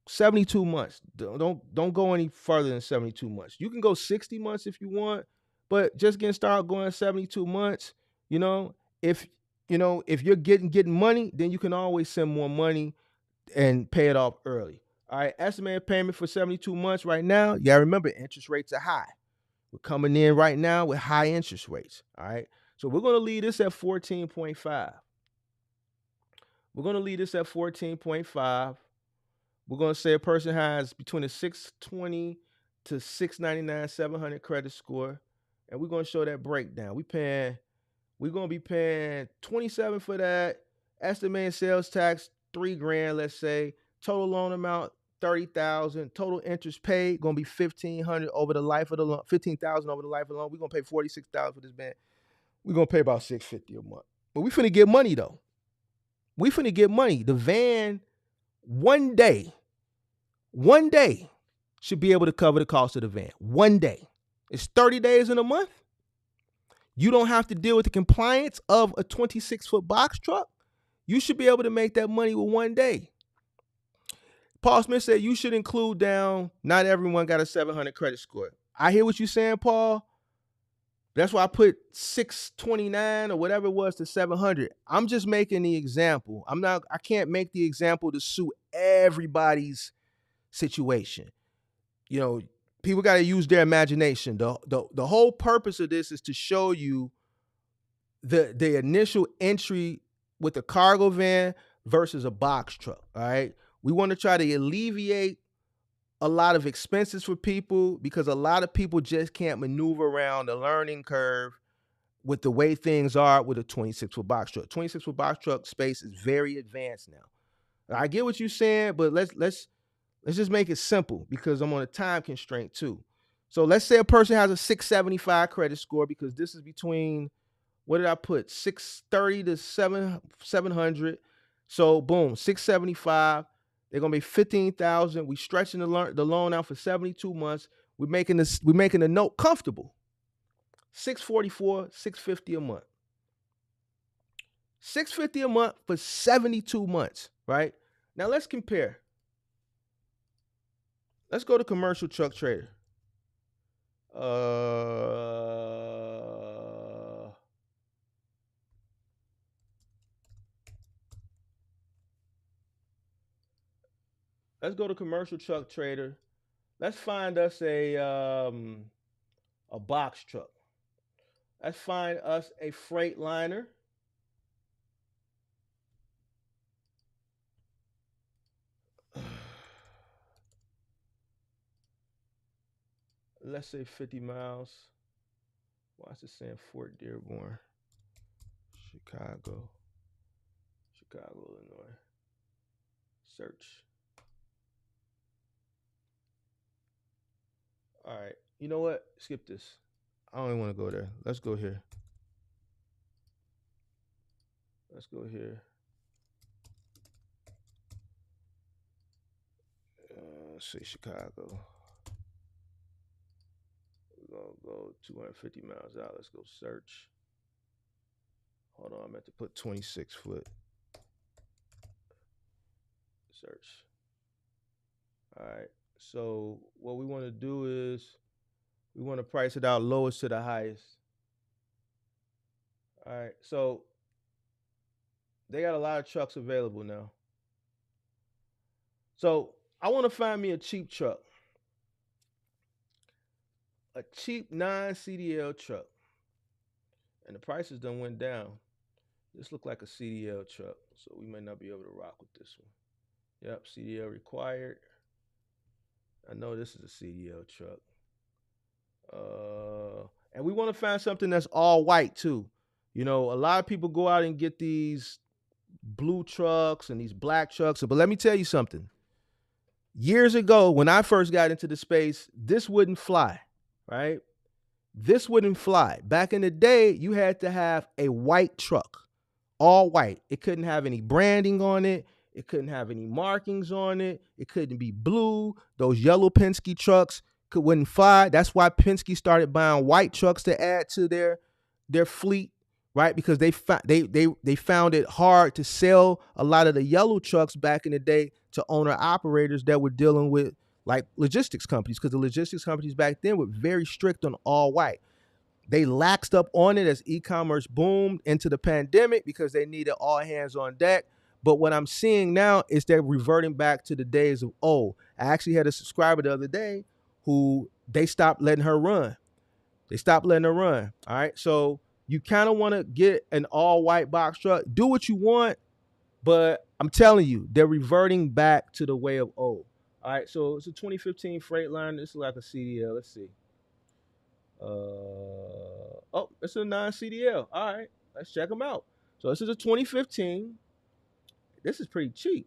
72 months. Don't go any further than 72 months. You can go 60 months if you want, but just getting started going 72 months, if you're getting money, then you can always send more money and pay it off early. All right, estimated payment for 72 months right now. You gotta remember, interest rates are high. We're coming in right now with high interest rates. All right, so we're gonna leave this at 14.5. We're gonna leave this at 14.5. We're gonna say a person has between a 620 to 699, 700 credit score, and we're gonna show that breakdown. We're gonna be paying 27 for that. Estimated sales tax $3,000, let's say. Total loan amount $30,000. Total interest paid gonna be $1,500 over the life of the loan. $15,000 over the life of the loan. We're gonna pay $46,000 for this van. We're gonna pay about $650 a month. But we finna get money though. We finna get money. The van, one day should be able to cover the cost of the van. One day. It's 30 days in a month. You don't have to deal with the compliance of a 26-foot box truck. You should be able to make that money with one day. Paul Smith said you should include down, not everyone got a 700 credit score. I hear what you're saying, Paul. That's why I put 629 or whatever it was to 700. I'm just making the example. I can't make the example to suit everybody's situation. you know, people got to use their imagination. The whole purpose of this is to show you the initial entry with a cargo van versus a box truck. All right. We want to try to alleviate a lot of expenses for people because a lot of people just can't maneuver around the learning curve with the way things are with a 26-foot box truck. 26-foot box truck space is very advanced now. I get what you're saying, but let's just make it simple because I'm on a time constraint too. So let's say a person has a 675 credit score because this is between, what did I put? 630 to 700. So boom, 675. They're gonna be 15,000. We stretching the loan out for 72 months. We're making the note comfortable. 644, 650 a month. 650 a month for 72 months, right? Now let's compare. Let's go to Commercial Truck Trader. Let's go to Commercial Truck Trader. Let's find us a box truck. Let's find us a Freightliner. Let's say 50 miles. Why is it saying Fort Dearborn? Chicago, Illinois. Search. All right. You know what? Skip this. I don't even want to go there. Let's go here. Let's go here. Let's say Chicago. We're going to go 250 miles out. Let's go search. Hold on. I'm at to put 26 foot. Search. All right. So what we want to do is we want to price it out lowest to the highest. All right. So they got a lot of trucks available now. So I want to find me a cheap truck. A cheap non-CDL truck. And the prices done went down. This look like a CDL truck. So we may not be able to rock with this one. Yep, CDL required. I know this is a CDL truck. And we want to find something that's all white too. You know, a lot of people go out and get these blue trucks and these black trucks. But let me tell you something. Years ago, when I first got into the space, this wouldn't fly, right? This wouldn't fly. Back in the day, you had to have a white truck, all white. It couldn't have any branding on it. It couldn't have any markings on it. It couldn't be blue. Those yellow Penske trucks wouldn't fly. That's why Penske started buying white trucks to add to their fleet, right? Because they found it hard to sell a lot of the yellow trucks back in the day to owner operators that were dealing with like logistics companies, because the logistics companies back then were very strict on all white. They laxed up on it as e-commerce boomed into the pandemic because they needed all hands on deck. But what I'm seeing now is they're reverting back to the days of old. I actually had a subscriber the other day who they stopped letting her run. They stopped letting her run. All right. So you kind of want to get an all white box truck. Do what you want, but I'm telling you, they're reverting back to the way of old. All right. So it's a 2015 Freightliner. This is like a CDL. Let's see. Oh, it's a non-CDL. All right. Let's check them out. So this is a 2015. This is pretty cheap.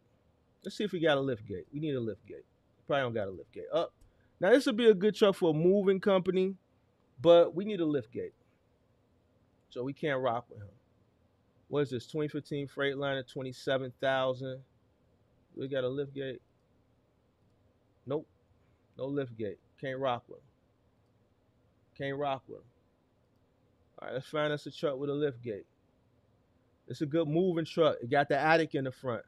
Let's see if we got a lift gate. We need a lift gate. Probably don't got a lift gate. Up. Now this would be a good truck for a moving company, but we need a lift gate. So we can't rock with him. What is this? 2015 Freightliner, 27,000. We got a lift gate. Nope. No lift gate. Can't rock with him. Can't rock with him. All right, let's find us a truck with a lift gate. It's a good moving truck. It got the attic in the front.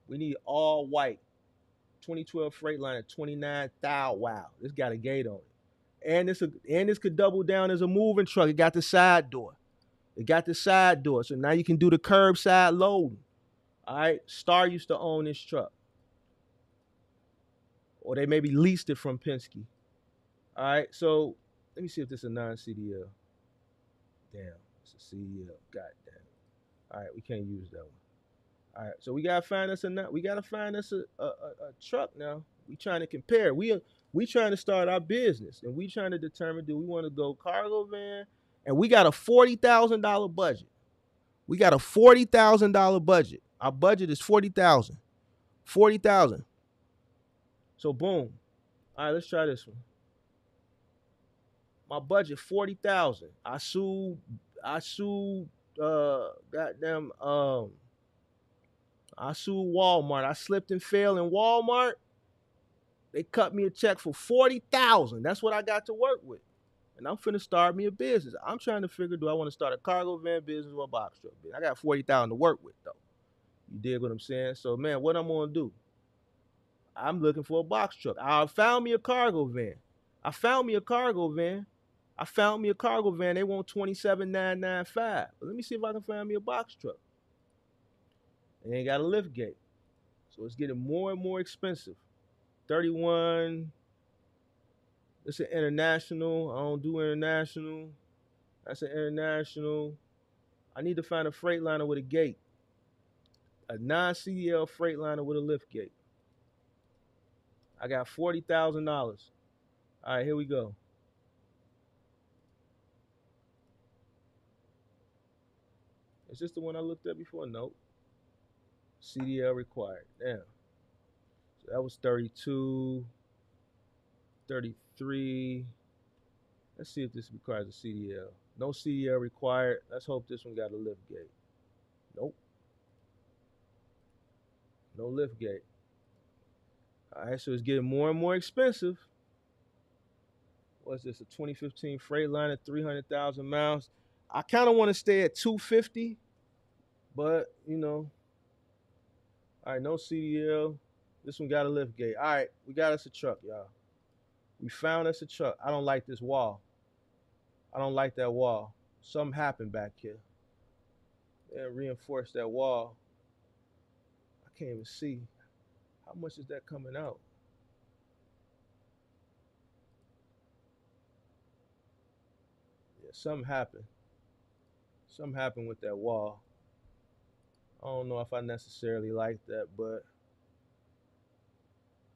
We need all white. 2012 Freightliner, 29,000. Wow, this got a gate on it. And this could double down as a moving truck. It got the side door. It got the side door. So now you can do the curbside loading. All right. Star used to own this truck. or they maybe leased it from Penske. All right, so let me see if this is a non-CDL. Damn, it's a CDL. God damn. All right, we can't use that one. All right, so we gotta find us a truck now. We trying to compare. We trying to start our business, and we trying to determine, do we want to go cargo van? And we got a $40,000 budget. We got a $40,000 budget. Our budget is 40,000. 40,000. So boom. All right, let's try this one. My budget 40,000. I sued goddamn I sued Walmart. I slipped and fell in Walmart. They cut me a check for 40,000. That's what I got to work with. And I'm finna start me a business. I'm trying to figure, do I want to start a cargo van business or a box truck business? I got 40,000 to work with though. You dig what I'm saying? So man, what I'm gonna do? I'm looking for a box truck. I found me a cargo van. I found me a cargo van. They want $27,995. But let me see if I can find me a box truck. It ain't got a lift gate. So it's getting more and more expensive. 31. It's an international. I don't do international. That's an international. I need to find a Freightliner with a gate. A non-CDL Freightliner with a lift gate. I got $40,000. All right, here we go. Is this the one I looked at before? Nope. CDL required. Damn. So that was 32, 33. Let's see if this requires a CDL. No CDL required. Let's hope this one got a lift gate. Nope. No lift gate. All right, so it's getting more and more expensive. What's this? A 2015 Freightliner, 300,000 miles. I kind of want to stay at 250, but you know. All right, no CDL. This one got a lift gate. All right, we got us a truck, y'all. We found us a truck. I don't like this wall. I don't like that wall. Something happened back here. They reinforced that wall. I can't even see. How much is that coming out? Yeah, something happened. Something happened with that wall. I don't know if I necessarily like that, but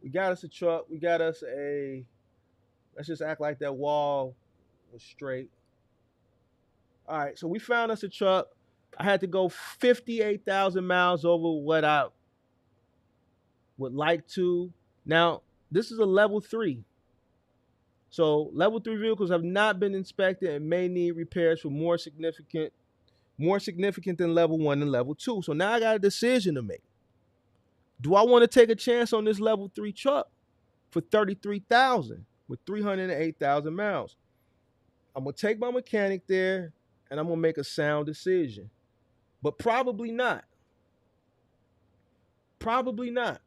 we got us a truck. We got us a, let's just act like that wall was straight. All right, so we found us a truck. I had to go 58,000 miles over what I would like to. Now, this is a level 3. So level 3 vehicles have not been inspected and may need repairs for more significant than level 1 and level 2. So now I got a decision to make. Do I want to take a chance on this level 3 truck for 33,000 with 308,000 miles? I'm going to take my mechanic there and I'm going to make a sound decision. But probably not. Probably not.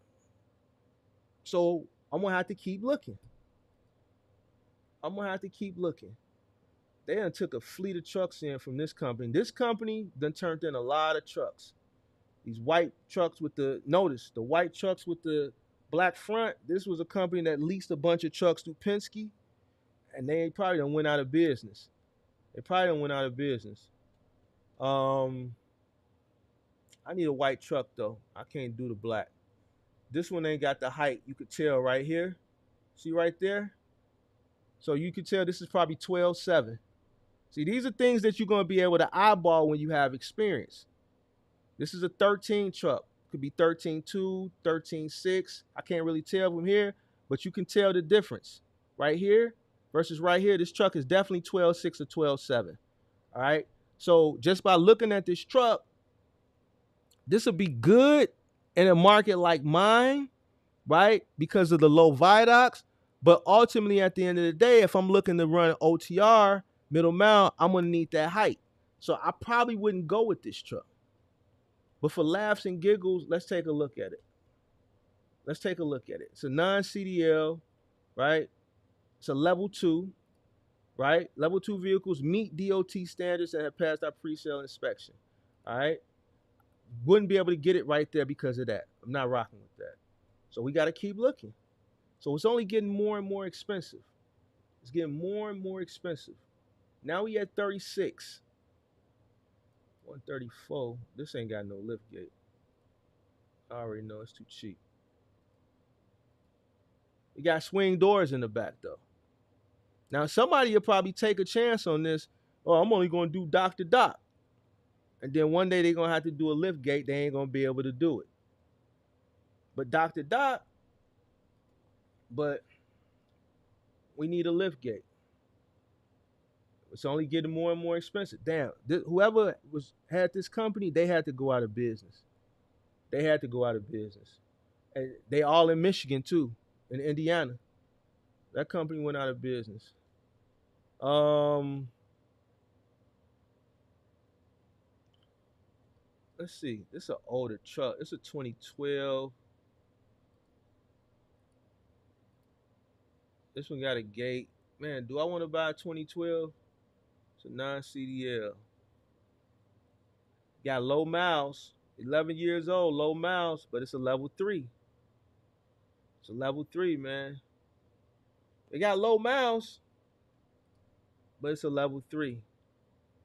So I'm going to have to keep looking. They done took a fleet of trucks in from this company. This company done turned in a lot of trucks. These white trucks with the white trucks with the black front. This was a company that leased a bunch of trucks through Penske, and they probably done went out of business. I need a white truck though. I can't do the black. This one ain't got the height. You could tell right here. See right there? So you could tell this is probably 12.7. See, these are things that you're going to be able to eyeball when you have experience. This is a 13 truck. Could be 13.2, 13.6. I can't really tell from here, but you can tell the difference. Right here versus right here, this truck is definitely 12.6 or 12.7. All right? So just by looking at this truck, this will be good in a market like mine, right? Because of the low viaducts. But ultimately, at the end of the day, if I'm looking to run OTR, middle mile, I'm going to need that height. So I probably wouldn't go with this truck. But for laughs and giggles, let's take a look at it. It's a non-CDL, right? It's a level 2, right? Level 2 vehicles meet DOT standards that have passed our pre-sale inspection, all right? Wouldn't be able to get it right there because of that. I'm not rocking with that. So we got to keep looking. So it's only getting more and more expensive. It's getting more and more expensive. Now we at 36, 134. This ain't got no lift gate. I already know it's too cheap. It got swing doors in the back though. Now somebody will probably take a chance on this. Oh, I'm only gonna do dock to dock. And then one day they're gonna have to do a lift gate, they ain't gonna be able to do it. But dock to dock, but we need a lift gate. It's only getting more and more expensive. Damn, whoever had this company, they had to go out of business. They had to go out of business. And they all in Michigan too, in Indiana. That company went out of business. Let's see. This is an older truck. It's a 2012. This one got a gate. Man, do I want to buy a 2012? It's a non-CDL. Got low miles. 11 years old, low miles, but it's a level 3. It's a level 3, man. They got low miles, but it's a level 3.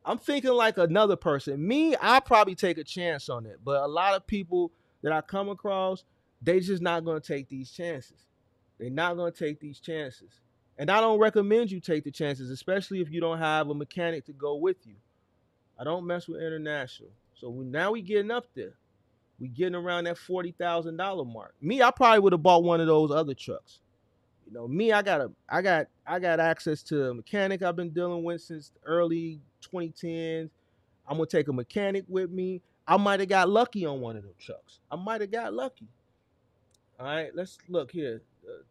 I'm thinking like another person. Me, I'll probably take a chance on it. But a lot of people that I come across, they just not going to take these chances. They're not going to take these chances. And I don't recommend you take the chances, especially if you don't have a mechanic to go with you. I don't mess with international. So now we getting up there. We getting around that $40,000 mark. Me, I probably would have bought one of those other trucks. You know, me, I got access to a mechanic I've been dealing with since early 2010s. I'm gonna take a mechanic with me. I might have got lucky on one of them trucks. I might have got lucky. All right, let's look here.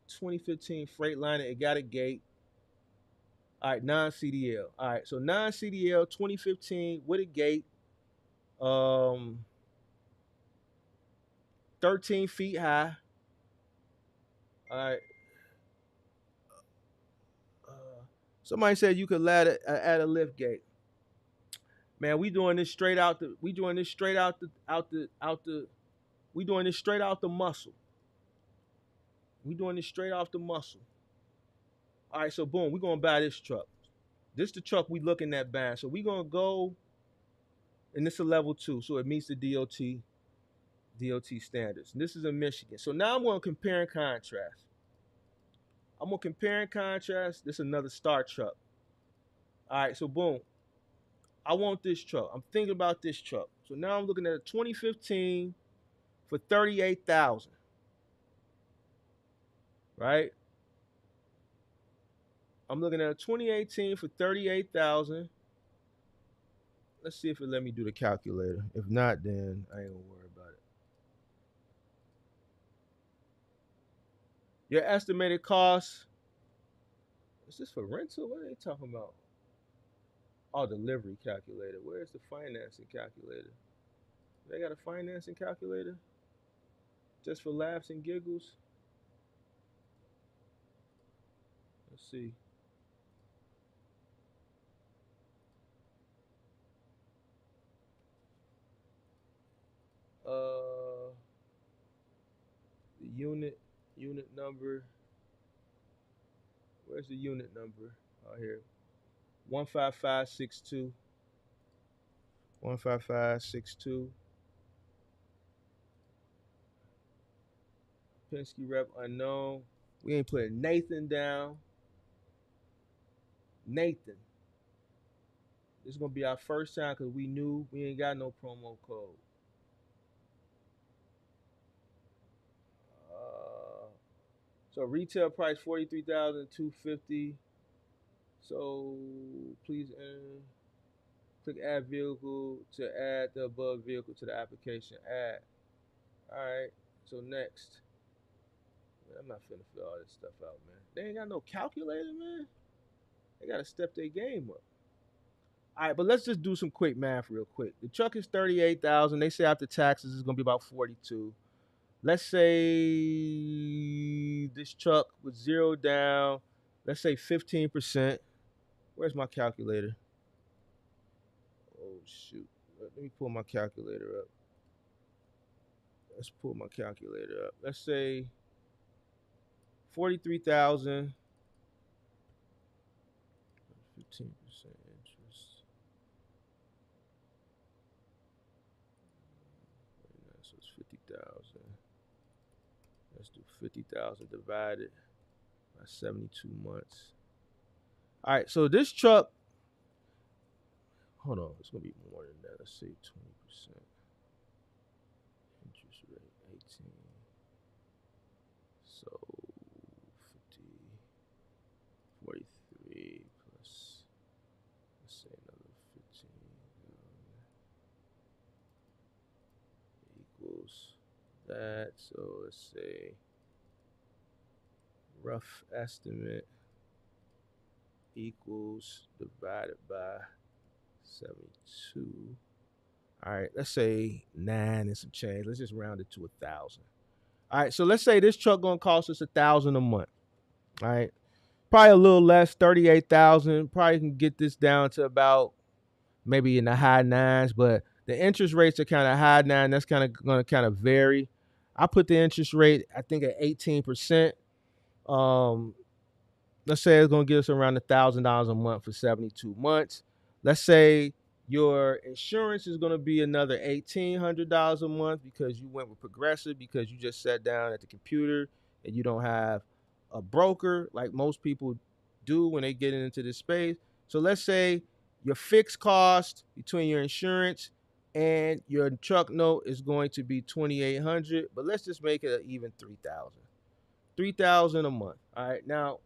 2015 Freightliner, it got a gate. All right, non-CDL. All right, so non-CDL 2015 with a gate. 13 feet high. All right. Somebody said you could add a lift gate. Man, we doing this straight out the. We doing this straight out the. We doing this straight out the muscle. We doing this straight off the muscle. All right, so boom, we gonna buy this truck. This the truck we looking at buying. So we gonna go, and this is a level 2, so it meets the DOT standards. And this is in Michigan. So now I'm gonna compare and contrast. I'm gonna compare and contrast. This is another Star truck. All right, so boom. I want this truck. I'm thinking about this truck. So now I'm looking at a 2015 for 38,000. Right? I'm looking at a 2018 for 38,000. Let's see if it let me do the calculator. If not, then I ain't gonna worry about it. Your estimated cost. Is this for rental? What are they talking about? Oh, delivery calculator. Where's the financing calculator? They got a financing calculator? Just for laughs and giggles? Let's see. The unit number. Where's the unit number? Oh, here. 15562. 15562. Penske rep unknown. We ain't putting Nathan down. Nathan. This is gonna be our first time because we knew we ain't got no promo code. So retail price $43,250. So please click add vehicle to add the above vehicle to the application. Add. All right. So next. Man, I'm not finna fill all this stuff out, man. They ain't got no calculator, man. They gotta step their game up. All right, but let's just do some quick math real quick. The truck is 38,000. They say after taxes it's gonna be about 42. Let's say this truck with 0 down. Let's say 15%. Where's my calculator? Oh shoot. Let me pull my calculator up. Let's pull my calculator up. Let's say $43,000. 15% interest. So it's 50,000. Let's do 50,000 divided by 72 months. All right, so this truck, hold on, it's gonna be more than that. Let's say 20%. Interest rate 18. So 50, 43 plus, let's say another 15 equals that. So let's say rough estimate equals divided by 72. All right, let's say 9 and some change. Let's just round it to 1,000. All right, so let's say this truck gonna cost us 1,000 a month. All right, probably a little less, 38,000. Probably can get this down to about maybe in the high nines, but the interest rates are kind of high now, and that's kind of gonna kind of vary. I put the interest rate, I think, at 18%. Let's say it's gonna give us around $1,000 a month for 72 months. Let's say your insurance is gonna be another $1,800 a month because you went with Progressive, because you just sat down at the computer and you don't have a broker like most people do when they get into this space. So let's say your fixed cost between your insurance and your truck note is going to be $2,800, but let's just make it an even $3,000. $3,000 a month. All right, now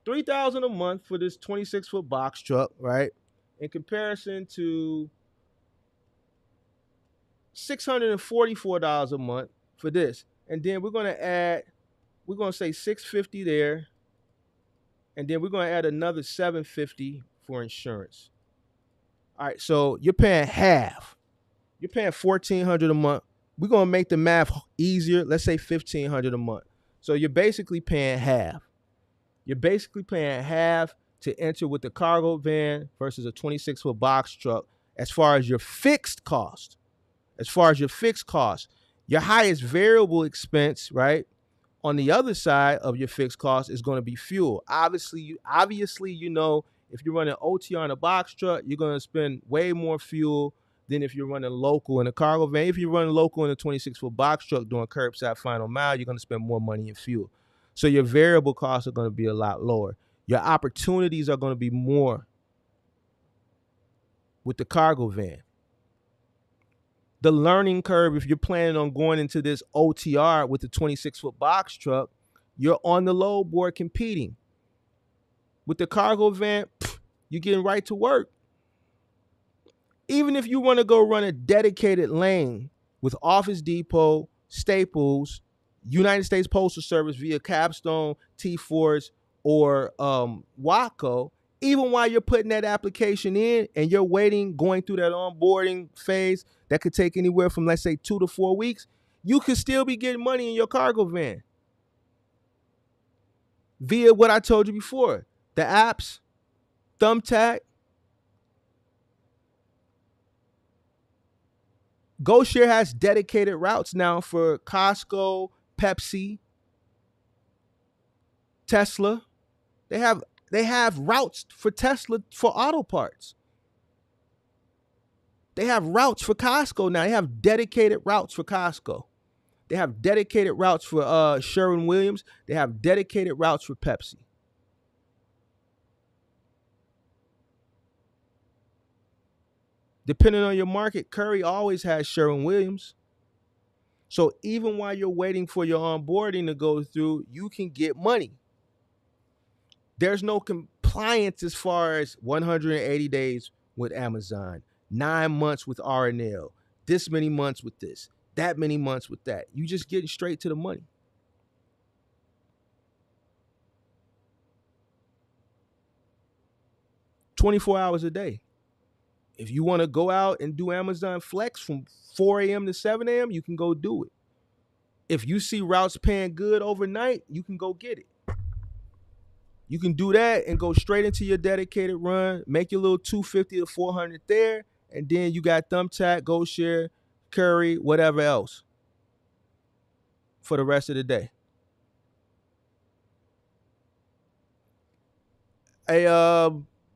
$3,000 a month for this 26-foot box truck, right? In comparison to $644 a month for this. And then we're going to say $650 there. And then we're going to add another $750 for insurance. All right, so you're paying half. You're paying $1,400 a month. We're going to make the math easier. Let's say $1,500 a month. So you're basically paying half. You're basically paying half to enter with the cargo van versus a 26-foot box truck as far as your fixed cost. Your highest variable expense, right, on the other side of your fixed cost is going to be fuel. Obviously, you know, if you're running OTR in a box truck, you're going to spend way more fuel than if you're running local in a cargo van. If you're running local in a 26-foot box truck doing curbside final mile, you're going to spend more money in fuel. So your variable costs are going to be a lot lower. Your opportunities are going to be more with the cargo van. The learning curve, if you're planning on going into this OTR with the 26-foot box truck, you're on the load board competing. With the cargo van, you're getting right to work. Even if you want to go run a dedicated lane with Office Depot, Staples, United States Postal Service via Capstone, T-Force, or Waco, even while you're putting that application in and you're waiting, going through that onboarding phase that could take anywhere from, let's say, 2 to 4 weeks, you could still be getting money in your cargo van via what I told you before, the apps, thumbtack. GoShare has dedicated routes now for Costco, Pepsi, Tesla. They have routes for Tesla for auto parts. They have routes for Costco now. They have dedicated routes for Costco. They have dedicated routes for Sherwin-Williams. They have dedicated routes for Pepsi. Depending on your market, Curry always has Sherwin-Williams. So even while you're waiting for your onboarding to go through, you can get money. There's no compliance as far as 180 days with Amazon, 9 months with R&L, this many months with this, that many months with that. You just getting straight to the money. $24 hours a day. If you want to go out and do Amazon Flex from 4 a.m. to 7 a.m., you can go do it. If you see routes paying good overnight, you can go get it. You can do that and go straight into your dedicated run, make your little 250 to 400 there, and then you got Thumbtack, GoShare, Curry, whatever else for the rest of the day. Hey,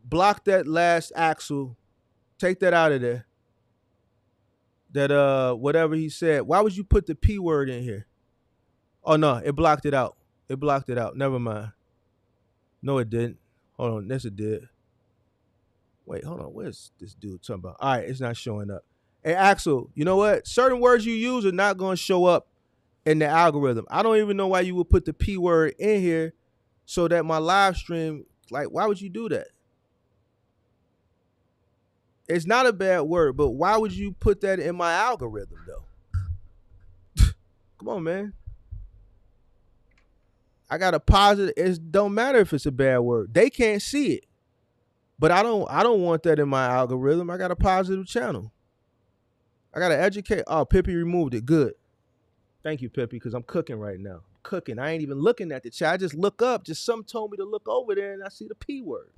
block that last axle. Take that out of there. That whatever he said. Why would you put the P word in here? Oh no, it blocked it out. It blocked it out. Never mind. No, it didn't. Hold on. Yes, it did. Wait, hold on. Where's this dude talking about? All right, it's not showing up. Hey, Axel, you know what? Certain words you use are not going to show up in the algorithm. I don't even know why you would put the P word in here so that my live stream, like, why would you do that? It's not a bad word, but why would you put that in my algorithm, though? Come on, man. I got a positive. It don't matter if it's a bad word. They can't see it. But I don't want that in my algorithm. I got a positive channel. I gotta educate. Oh, Pippi removed it. Good. Thank you, Pippi, because I'm cooking right now. Cooking. I ain't even looking at the chat. I just look up. Just something told me to look over there and I see the P word.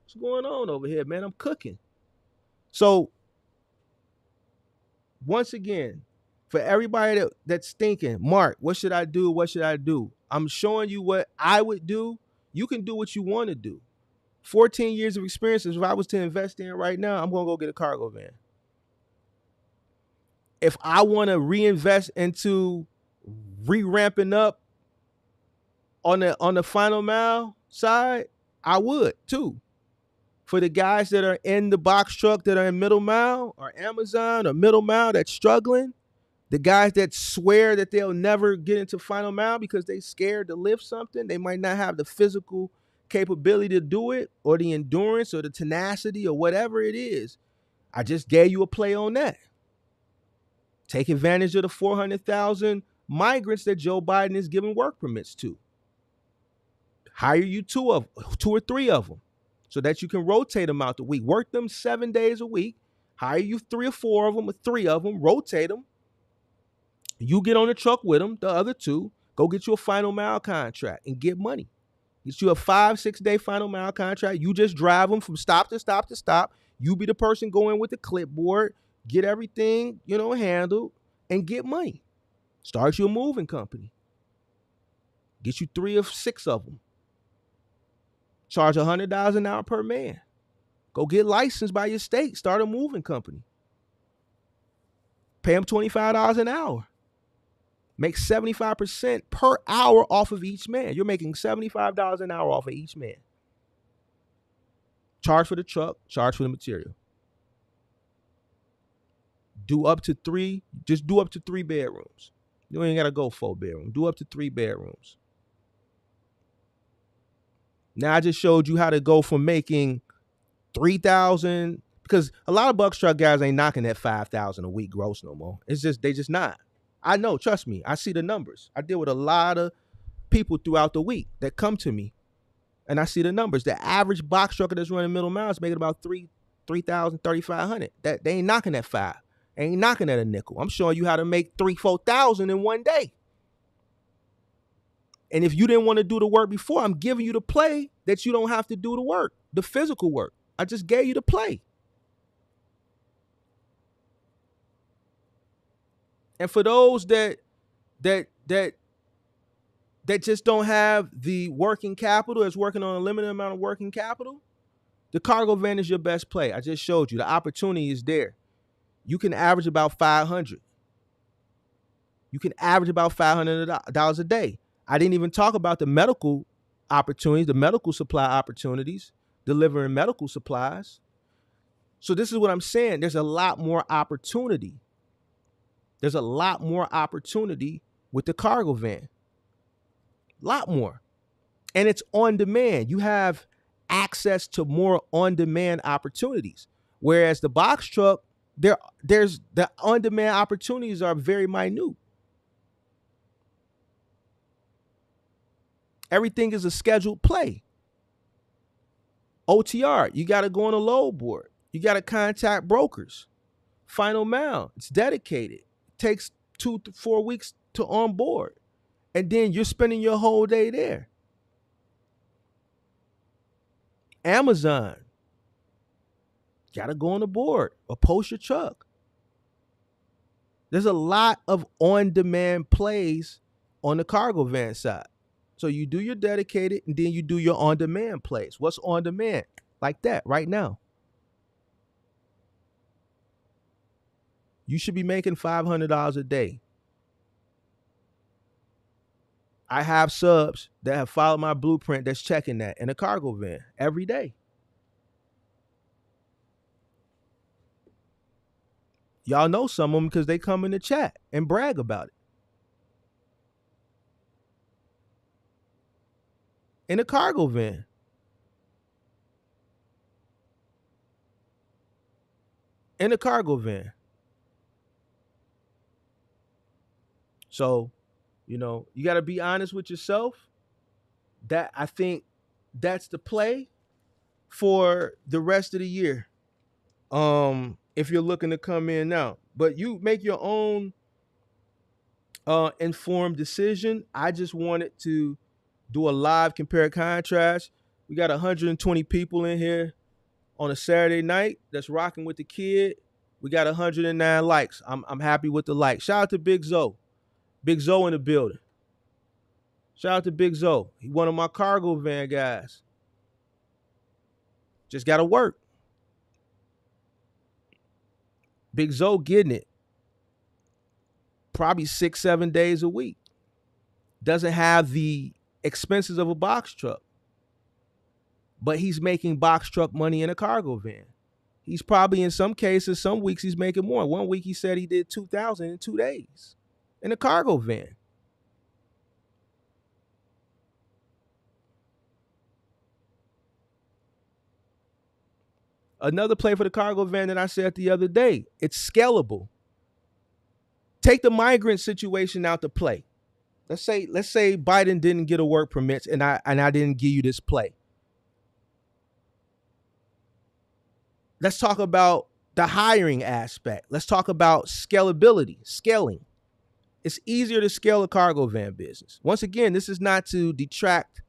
What's going on over here, man? I'm cooking. So once again, for everybody that's thinking, Mark, what should I do? What should I do? I'm showing you what I would do. You can do what you want to do. 14 years of experience, if I was to invest in right now, I'm going to go get a cargo van. If I want to reinvest into re-ramping up on the final mile side, I would too. For the guys that are in the box truck that are in middle mile or Amazon or middle mile that's struggling, the guys that swear that they'll never get into final mile because they scared to lift something, they might not have the physical capability to do it or the endurance or the tenacity or whatever it is. I just gave you a play on that. Take advantage of the 400,000 migrants that Joe Biden is giving work permits to. Hire you two or three of them so that you can rotate them out the week. Work them 7 days a week. Hire you 3 or 4 of them or 3 of them. Rotate them. You get on the truck with them, the other 2. Go get you a final mile contract and get money. Get you a 5-6 day final mile contract. You just drive them from stop to stop to stop. You be the person going with the clipboard. Get everything, handled and get money. Start you a moving company. Get you 3 or 6 of them. Charge $100 an hour per man. Go get licensed by your state. Start a moving company. Pay them $25 an hour. Make 75% per hour off of each man. You're making $75 an hour off of each man. Charge for the truck. Charge for the material. Do up to 3. Just do up to 3 bedrooms. You ain't got to go 4 bedrooms. Do up to 3 bedrooms. Now I just showed you how to go from making 3,000, because a lot of bucks truck guys ain't knocking that 5,000 a week gross no more. It's just they just not. I know, trust me. I see the numbers. I deal with a lot of people throughout the week that come to me, and I see the numbers. The average box trucker that's running middle miles making about 3,000, 3,500. That they ain't knocking that 5. They ain't knocking at a nickel. I'm showing you how to make 3,000-4,000 in one day. And if you didn't want to do the work before, I'm giving you the play that you don't have to do the work, the physical work. I just gave you the play. And for those that just don't have the working capital, that's working on a limited amount of working capital, the cargo van is your best play. I just showed you. The opportunity is there. You can average about 500. You can average about $500 a day. I didn't even talk about the medical opportunities, the medical supply opportunities, delivering medical supplies. So this is what I'm saying. There's a lot more opportunity. There's a lot more opportunity with the cargo van. A lot more. And it's on demand. You have access to more on-demand opportunities. Whereas the box truck, there's the on-demand opportunities are very minute. Everything is a scheduled play. OTR, you got to go on a load board. You got to contact brokers. Final mile, it's dedicated. It takes 2 to 4 weeks to onboard. And then you're spending your whole day there. Amazon, got to go on the board or post your truck. There's a lot of on-demand plays on the cargo van side. So you do your dedicated, and then you do your on-demand plays. What's on demand? Like that right now. You should be making $500 a day. I have subs that have followed my blueprint that's checking that in a cargo van every day. Y'all know some of them because they come in the chat and brag about it. In a cargo van. In a cargo van. So, you got to be honest with yourself. That I think that's the play for the rest of the year. If you're looking to come in now, but you make your own informed decision. I just wanted to do a live compare contrast. We got 120 people in here on a Saturday night that's rocking with the kid. We got 109 likes. I'm happy with the likes. Shout out to Big Zoe. Big Zoe in the building. Shout out to Big Zoe. He one of my cargo van guys. Just got to work. Big Zoe getting it. Probably 6-7 days a week. Doesn't have the expenses of a box truck. But he's making box truck money in a cargo van. He's probably, in some cases, some weeks he's making more. One week he said he did $2,000 in 2 days in a cargo van. Another play for the cargo van that I said the other day, it's scalable. Take the migrant situation out to play. Let's say Biden didn't get a work permit and I didn't give you this play. Let's talk about the hiring aspect. Let's talk about scalability, scaling. It's easier to scale a cargo van business. Once again, this is not to detract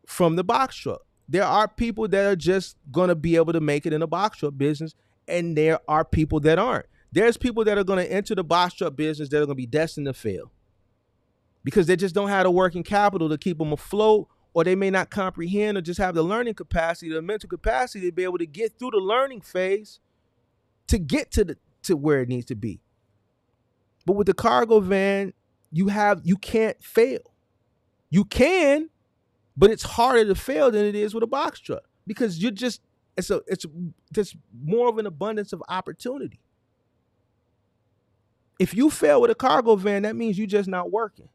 from the box truck. There are people that are just going to be able to make it in a box truck business, and there are people that aren't. There's people that are going to enter the box truck business that are going to be destined to fail because they just don't have the working capital to keep them afloat, or they may not comprehend or just have the learning capacity, the mental capacity to be able to get through the learning phase to get to where it needs to be. But with the cargo van, you can't fail. You can, but it's harder to fail than it is with a box truck because it's just more of an abundance of opportunity. If you fail with a cargo van, that means you're just not working.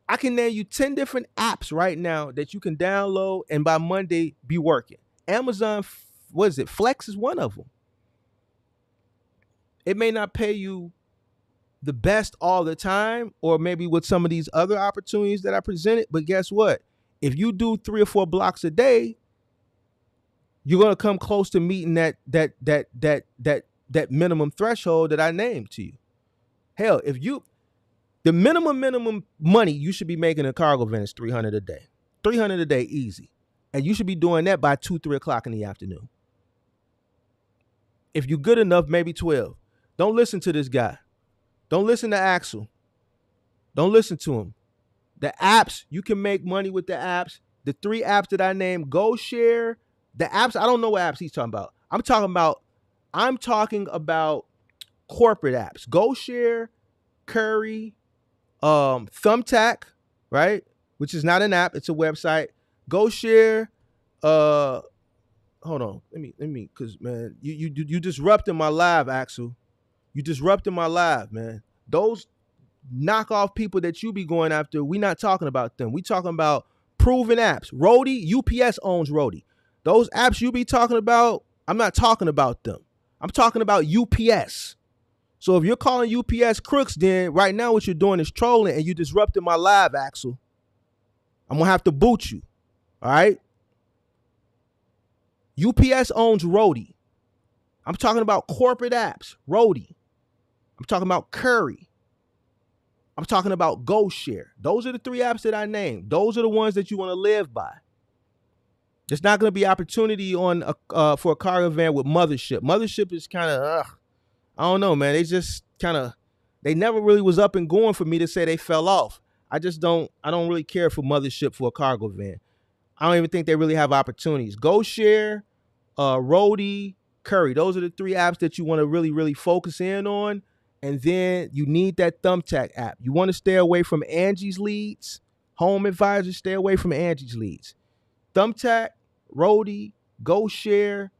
I can name you 10 different apps right now that you can download and by Monday be working. Amazon, Flex is one of them. It may not pay you the best all the time, or maybe with some of these other opportunities that I presented, but guess what? If you do 3 or 4 blocks a day, you're gonna come close to meeting that minimum threshold that I named to you. Hell, the minimum money you should be making in a cargo van is $300 a day. $300 a day, easy. And you should be doing that by 2-3 o'clock in the afternoon. If you're good enough, maybe 12. Don't listen to this guy. Don't listen to Axel. Don't listen to him. The apps, you can make money with the apps. The 3 apps that I named, GoShare, the apps, I don't know what apps he's talking about. I'm talking about corporate apps. GoShare, Curry, thumbtack, right? Which is not an app, it's a website. GoShare, hold on. Let me, cause man, you disrupting my live, Axel. You disrupting my live, man. Those knockoff people that you be going after, we not talking about them. We talking about proven apps. Roadie, UPS owns Roadie. Those apps you be talking about, I'm not talking about them. I'm talking about UPS. So if you're calling UPS crooks, then right now what you're doing is trolling and you disrupting my live, Axel. I'm gonna have to boot you. All right. UPS owns Roadie. I'm talking about corporate apps, Roadie. I'm talking about Curry. I'm talking about GoShare. Those are the 3 apps that I named. Those are the ones that you want to live by. There's not going to be opportunity on for a cargo van with Mothership. Mothership is kind of, I don't know, man. They just kind of, they never really was up and going for me to say they fell off. I don't really care for mothership for a cargo van. I don't even think they really have opportunities. GoShare, Roadie, Curry. Those are the three apps that you want to really, really focus in on. And then you need that thumbtack app. You want to stay away from Angie's Leads. Home Advisor, stay away from Angie's Leads. Thumbtack, Roadie, GoShare,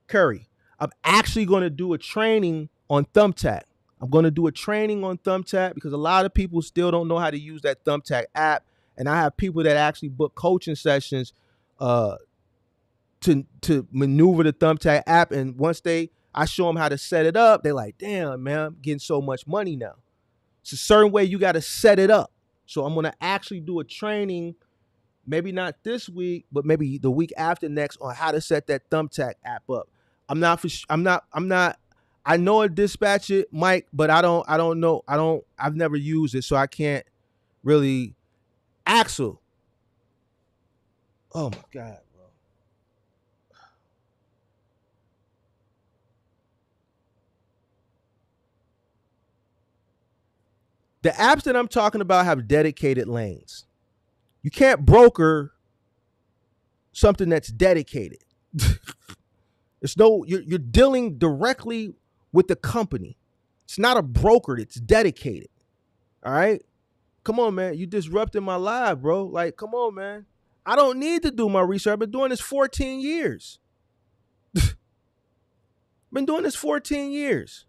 Curry. I'm actually going to do a training on Thumbtack. I'm going to do a training on Thumbtack because a lot of people still don't know how to use that Thumbtack app. And I have people that actually book coaching sessions to maneuver the Thumbtack app. And once I show them how to set it up, they're like, damn, man, I'm getting so much money now. It's a certain way you got to set it up. So I'm going to actually do a training, maybe not this week, but maybe the week after next, on how to set that Thumbtack app up. I know a dispatch it, Mike, but I've never used it, so I can't really. Axel. Oh my God, bro. The apps that I'm talking about have dedicated lanes. You can't broker something that's dedicated. You're dealing directly with the company. It's not a broker, it's dedicated. All right? Come on, man. You disrupting my life, bro. Like, come on, man. I don't need to do my research. I've been doing this 14 years. Been doing this 14 years.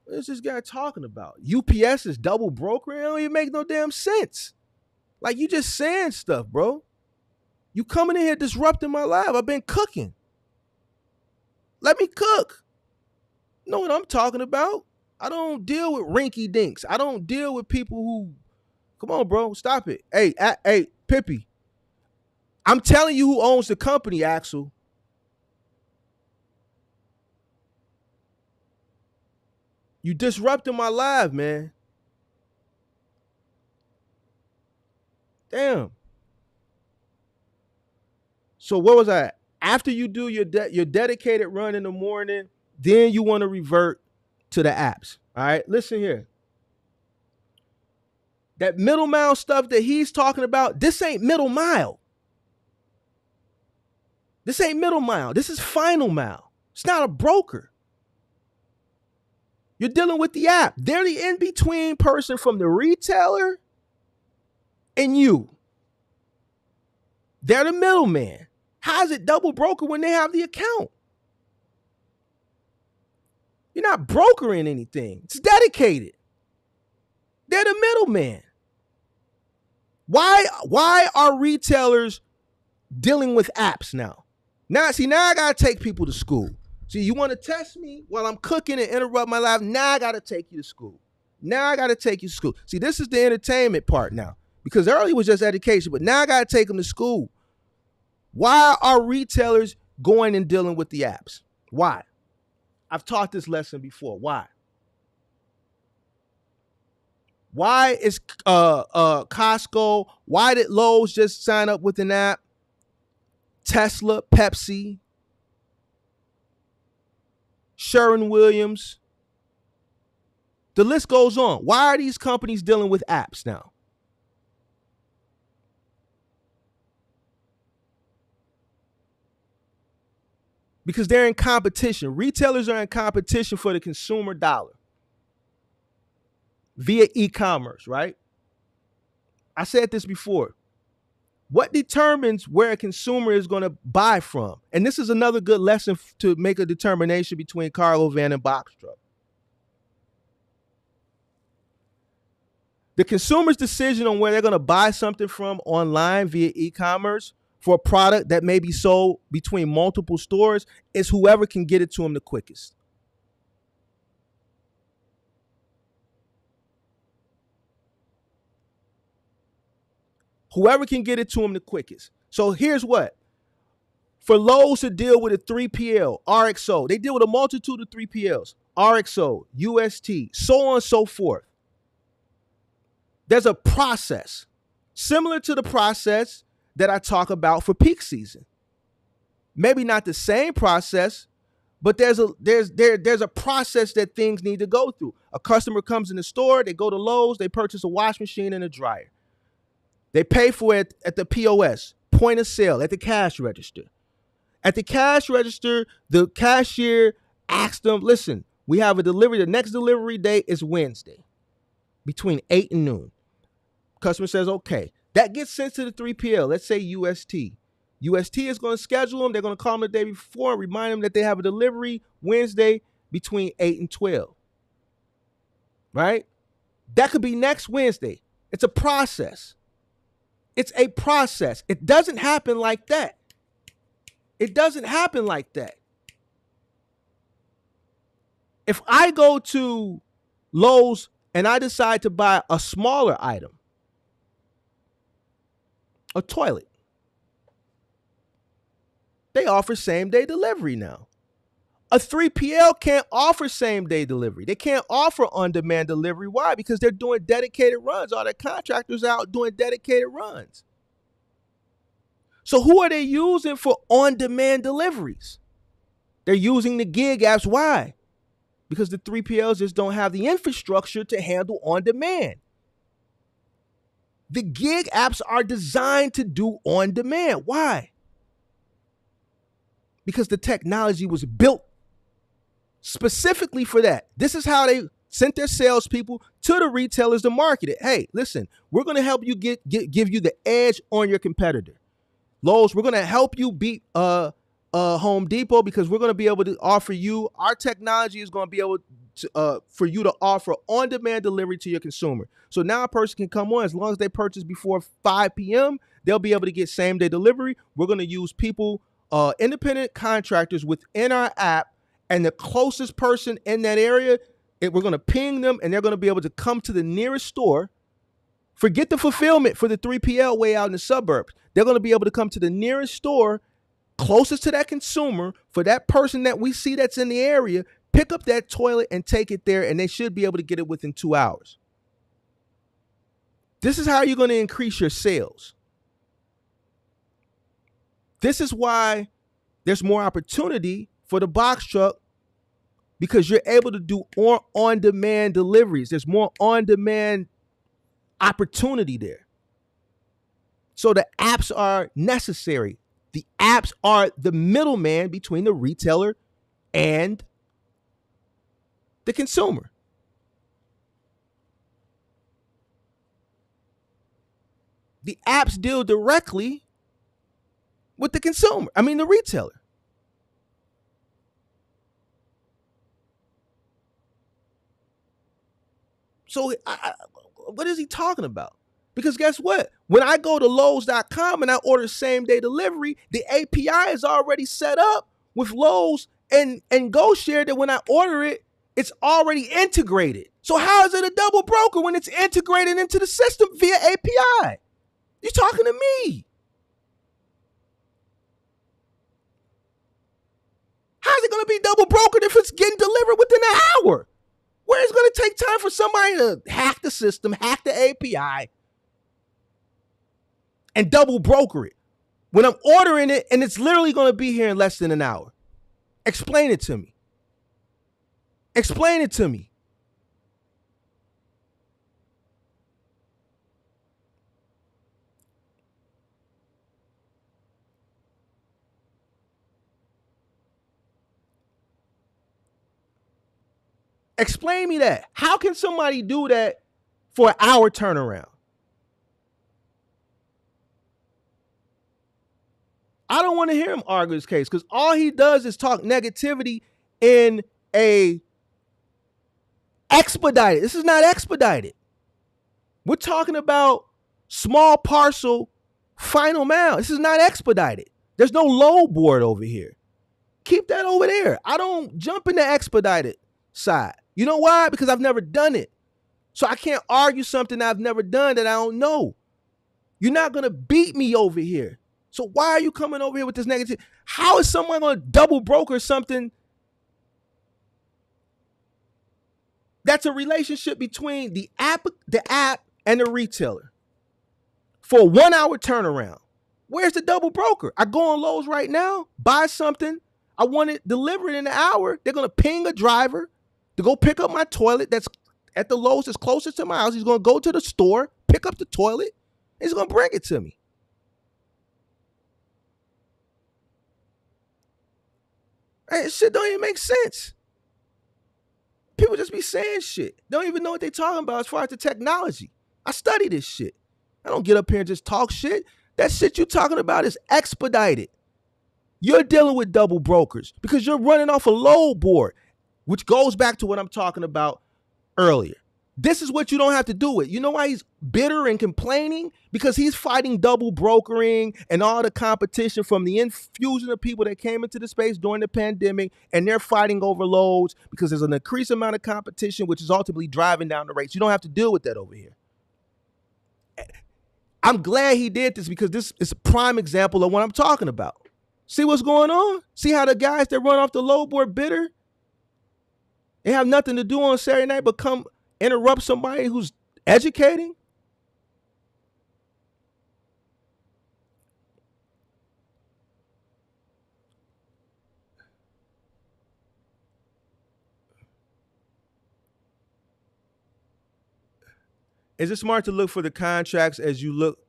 What is this guy talking about? UPS is double broker? It don't even make no damn sense. Like, you just saying stuff, bro. You coming in here disrupting my life. I've been cooking. Let me cook. You know what I'm talking about? I don't deal with rinky dinks. I don't deal with people who. Come on, bro. Stop it. Hey, Pippi. I'm telling you who owns the company, Axel. You disrupting my life, man. Damn. So what was I? After you do your dedicated run in the morning, then you want to revert to the apps. All right, listen here. That middle mile stuff that he's talking about, this ain't middle mile. This ain't middle mile. This is final mile. It's not a broker. You're dealing with the app. They're the in-between person from the retailer and you. They're the middleman. How is it double broker when they have the account? You're not brokering anything. It's dedicated. They're the middleman. Why are retailers dealing with apps now? Now I got to take people to school. See, you want to test me while I'm cooking and interrupt my life? Now I got to take you to school. See, this is the entertainment part now. Because earlier was just education, but now I got to take them to school. Why are retailers going and dealing with the apps? Why? I've taught this lesson before. Why? Why is Costco, why did Lowe's just sign up with an app? Tesla, Pepsi, Sherwin-Williams. The list goes on. Why are these companies dealing with apps now? Because they're in competition. Retailers are in competition for the consumer dollar via e-commerce, right? I said this before. What determines where a consumer is going to buy from? And this is another good lesson to make a determination between cargo van and box truck. The consumer's decision on where they're going to buy something from online via e-commerce for a product that may be sold between multiple stores is whoever can get it to them the quickest. Whoever can get it to them the quickest. So here's what. For Lowe's to deal with a 3PL, RXO, they deal with a multitude of 3PLs, RXO, UST, so on and so forth. There's a process similar to the process that I talk about for peak season. Maybe not the same process, but there's a process that things need to go through. A customer comes in the store, they go to Lowe's, they purchase a wash machine and a dryer. They pay for it at the POS, point of sale, at the cash register. At the cash register, the cashier asks them, listen, we have a delivery. The next delivery date is Wednesday between 8 and noon. Customer says, okay. That gets sent to the 3PL, let's say UST. UST is going to schedule them. They're going to call them the day before and remind them that they have a delivery Wednesday between 8 and 12. Right? That could be next Wednesday. It's a process. It's a process. It doesn't happen like that. It doesn't happen like that. If I go to Lowe's and I decide to buy a smaller item, a toilet, they offer same-day delivery now. A 3PL can't offer same-day delivery. They can't offer on-demand delivery. Why? Because they're doing dedicated runs. All their contractors out doing dedicated runs. So who are they using for on-demand deliveries? They're using the gig apps. Why? Because the 3PLs just don't have the infrastructure to handle on-demand. The gig apps are designed to do on-demand. Why? Because the technology was built specifically for that. This is how they sent their salespeople to the retailers to market it. Hey, listen, we're going to help you give you the edge on your competitor. Lowe's, we're going to help you beat Home Depot because we're going to be able to offer you, our technology is going to be able to, for you to offer on-demand delivery to your consumer. So now a person can come on, as long as they purchase before 5 p.m., they'll be able to get same-day delivery. We're going to use people, independent contractors within our app, and the closest person in that area, we're going to ping them, and they're going to be able to come to the nearest store. Forget the fulfillment for the 3PL way out in the suburbs. They're going to be able to come to the nearest store closest to that consumer for that person that we see that's in the area, pick up that toilet and take it there, and they should be able to get it within 2 hours. This is how you're going to increase your sales. This is why there's more opportunity for the box truck, because you're able to do more on-demand deliveries. There's more on-demand opportunity there. So the apps are necessary. The apps are the middleman between the retailer and the consumer. The apps deal directly with the consumer. The retailer. So what is he talking about? Because guess what? When I go to Lowe's.com and I order same-day delivery, the API is already set up with Lowe's and GoShare that when I order it, it's already integrated. So how is it a double broker when it's integrated into the system via API? You're talking to me. How's it going to be double brokered if it's getting delivered within an hour? Where it's going to take time for somebody to hack the system, hack the API, and double broker it when I'm ordering it and it's literally going to be here in less than an hour? Explain it to me. Explain it to me. Explain me that. How can somebody do that for an hour turnaround? I don't want to hear him argue his case, because all he does is talk negativity in a expedited. This is not expedited. We're talking about small parcel final mile. This is not expedited. There's no load board over here. Keep that over there. I don't jump in the expedited side. You know why? Because I've never done it. So I can't argue something I've never done that I don't know. You're not going to beat me over here. So why are you coming over here with this negative? How is someone going to double broker something that's a relationship between the app and the retailer for a 1 hour turnaround. Where's the double broker? I go on Lowe's right now, buy something. I want it delivered in an hour. They're going to ping a driver to go pick up my toilet that's at the Lowe's that's closest to my house. He's going to go to the store, pick up the toilet. He's going to bring it to me. Hey, shit don't even make sense. People just be saying shit. They don't even know what they're talking about as far as the technology. I study this shit. I don't get up here and just talk shit. That shit you're talking about is expedited. You're dealing with double brokers because you're running off a load board, which goes back to what I'm talking about earlier. This is what you don't have to do with. You know why he's bitter and complaining? Because he's fighting double brokering and all the competition from the infusion of people that came into the space during the pandemic, and they're fighting over loads because there's an increased amount of competition, which is ultimately driving down the rates. You don't have to deal with that over here. I'm glad he did this because this is a prime example of what I'm talking about. See what's going on? See how the guys that run off the load board bitter? They have nothing to do on Saturday night but come interrupt somebody who's educating? Is it smart to look for the contracts as you look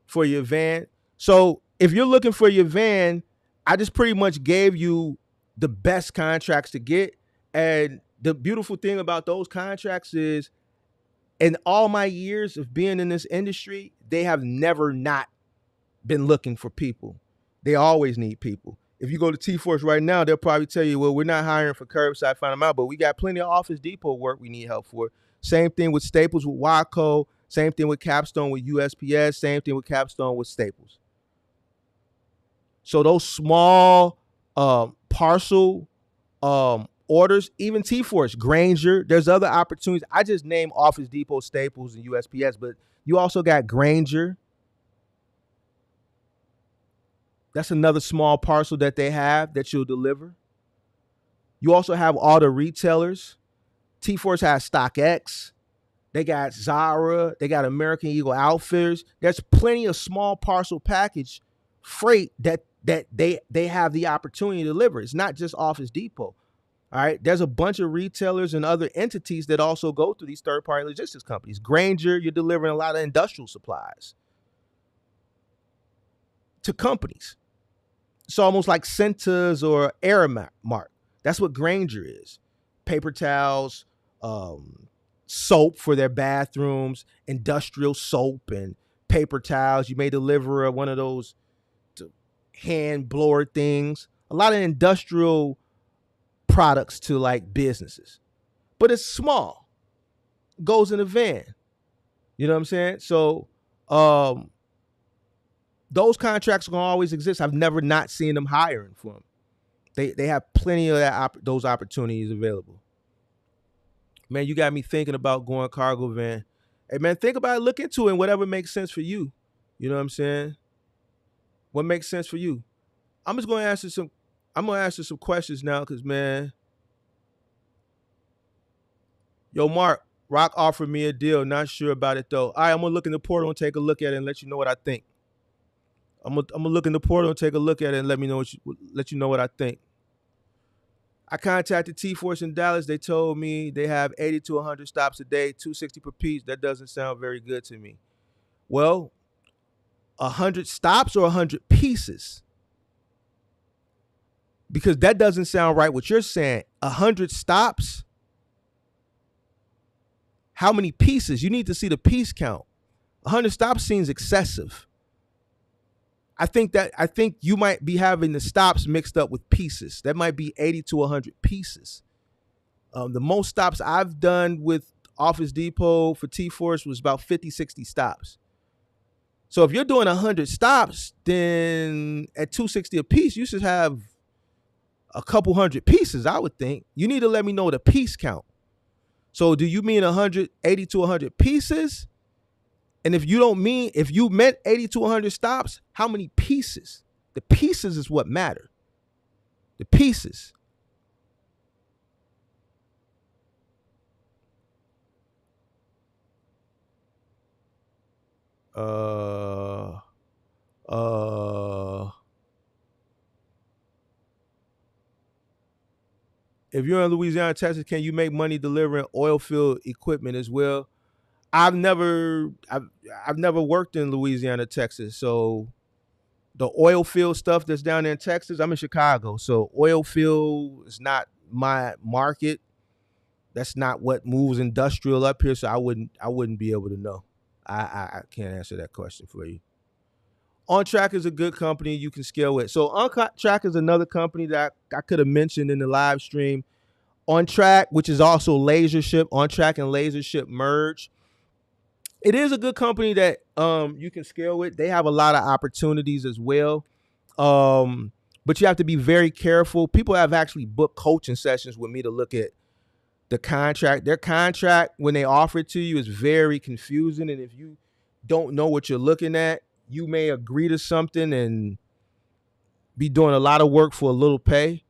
for your van? So if you're looking for your van, I just pretty much gave you the best contracts to get. And the beautiful thing about those contracts is in all my years of being in this industry, they have never not been looking for people. They always need people. If you go to T-Force right now, they'll probably tell you, well, we're not hiring for curbside find them out, but we got plenty of Office Depot work we need help for. Same thing with Staples with Waco. Same thing with Capstone with USPS. Same thing with Capstone with Staples. So those small parcel orders, even T-Force, Granger, there's other opportunities. I just named Office Depot, Staples, and USPS, but you also got Granger. That's another small parcel that they have that you'll deliver. You also have all the retailers. T-Force has StockX. They got Zara. They got American Eagle Outfitters. There's plenty of small parcel package freight that they have the opportunity to deliver. It's not just Office Depot. All right. There's a bunch of retailers and other entities that also go through these third-party logistics companies. Granger, you're delivering a lot of industrial supplies to companies. It's almost like Centas or Aramark. That's what Granger is. Paper towels, soap for their bathrooms, industrial soap and paper towels. You may deliver one of those hand blower things. A lot of industrial products to like businesses. But it's small. Goes in a van. You know what I'm saying? So those contracts are going to always exist. I've never not seen them hiring for them. They have plenty of those opportunities available. Man, you got me thinking about going cargo van. Hey, man, think about it. Look into it and whatever makes sense for you. You know what I'm saying? What makes sense for you? I'm just going to answer some questions now because, man, yo, Mark, Rock offered me a deal. Not sure about it, though. All right, I'm going to look in the portal and take a look at it and let you know what I think. I'm gonna look in the portal and take a look at it and let you know what I think. I contacted T-Force in Dallas. They told me they have 80 to 100 stops a day, 260 per piece. That doesn't sound very good to me. Well, 100 stops or 100 pieces? Because that doesn't sound right what you're saying. 100 stops? How many pieces? You need to see the piece count. 100 stops seems excessive. I think you might be having the stops mixed up with pieces. That might be 80 to 100 pieces. The most stops I've done with Office Depot for T-Force was about 50, 60 stops. So if you're doing 100 stops, then at 260 a piece, you should have a couple hundred pieces, I would think. You need to let me know the piece count. So do you mean 80 to 100 pieces? And if you meant 80 to 100 stops, how many pieces? The pieces is what matter. The pieces. Uh, uh, if you're in Louisiana, Texas, can you make money delivering oil field equipment as well? I've never, I've, I've never worked in Louisiana, Texas, so the oil field stuff that's down there in Texas. I'm in Chicago, so oil field is not my market. That's not what moves industrial up here. So I wouldn't be able to know. I can't answer that question for you. On Track is a good company you can scale with. So On Track is another company that I could have mentioned in the live stream. On Track, which is also Lasership. On Track and Lasership merge. It is a good company that you can scale with. They have a lot of opportunities as well. But you have to be very careful. People have actually booked coaching sessions with me to look at the contract. Their contract, when they offer it to you, is very confusing. And if you don't know what you're looking at, you may agree to something and be doing a lot of work for a little pay,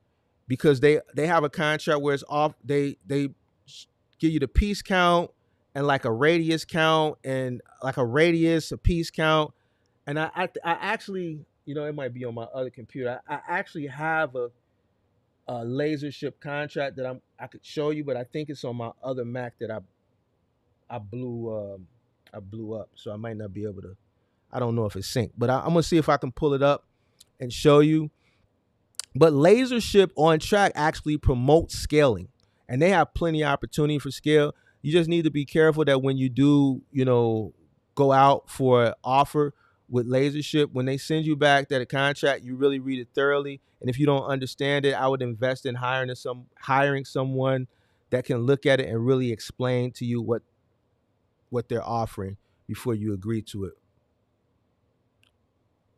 because they have a contract where it's off. They give you the piece count and like a radius count and like a radius, a piece count. And I actually, it might be on my other computer. I actually have a Lasership contract that I could show you, but I think it's on my other Mac that I blew up, so I might not be able to. I don't know if it's synced, but I'm gonna see if I can pull it up and show you. But Lasership On Track actually promotes scaling, and they have plenty of opportunity for scale. You just need to be careful that when you do, go out for an offer with Lasership, when they send you back that a contract, you really read it thoroughly. And if you don't understand it, I would invest in hiring someone that can look at it and really explain to you what they're offering before you agree to it.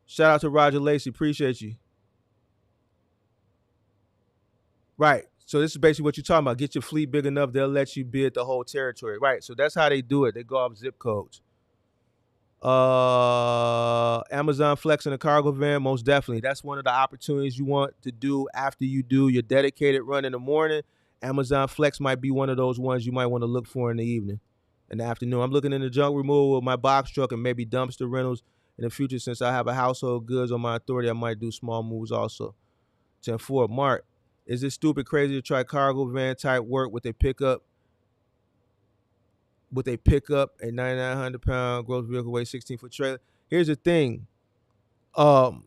Shout out to Roger Lacey, appreciate you. Right. So this is basically what you're talking about. Get your fleet big enough, they'll let you bid the whole territory. Right. So that's how they do it. They go off zip codes. Amazon Flex in a cargo van, most definitely. That's one of the opportunities you want to do after you do your dedicated run in the morning. Amazon Flex might be one of those ones you might want to look for in the evening, in the afternoon. I'm looking into junk removal with my box truck and maybe dumpster rentals in the future. Since I have a household goods on my authority, I might do small moves also. 10-4. Mark, is it stupid crazy to try cargo van type work with a pickup a 9,900-pound gross vehicle weight 16-foot trailer? Here's the thing. The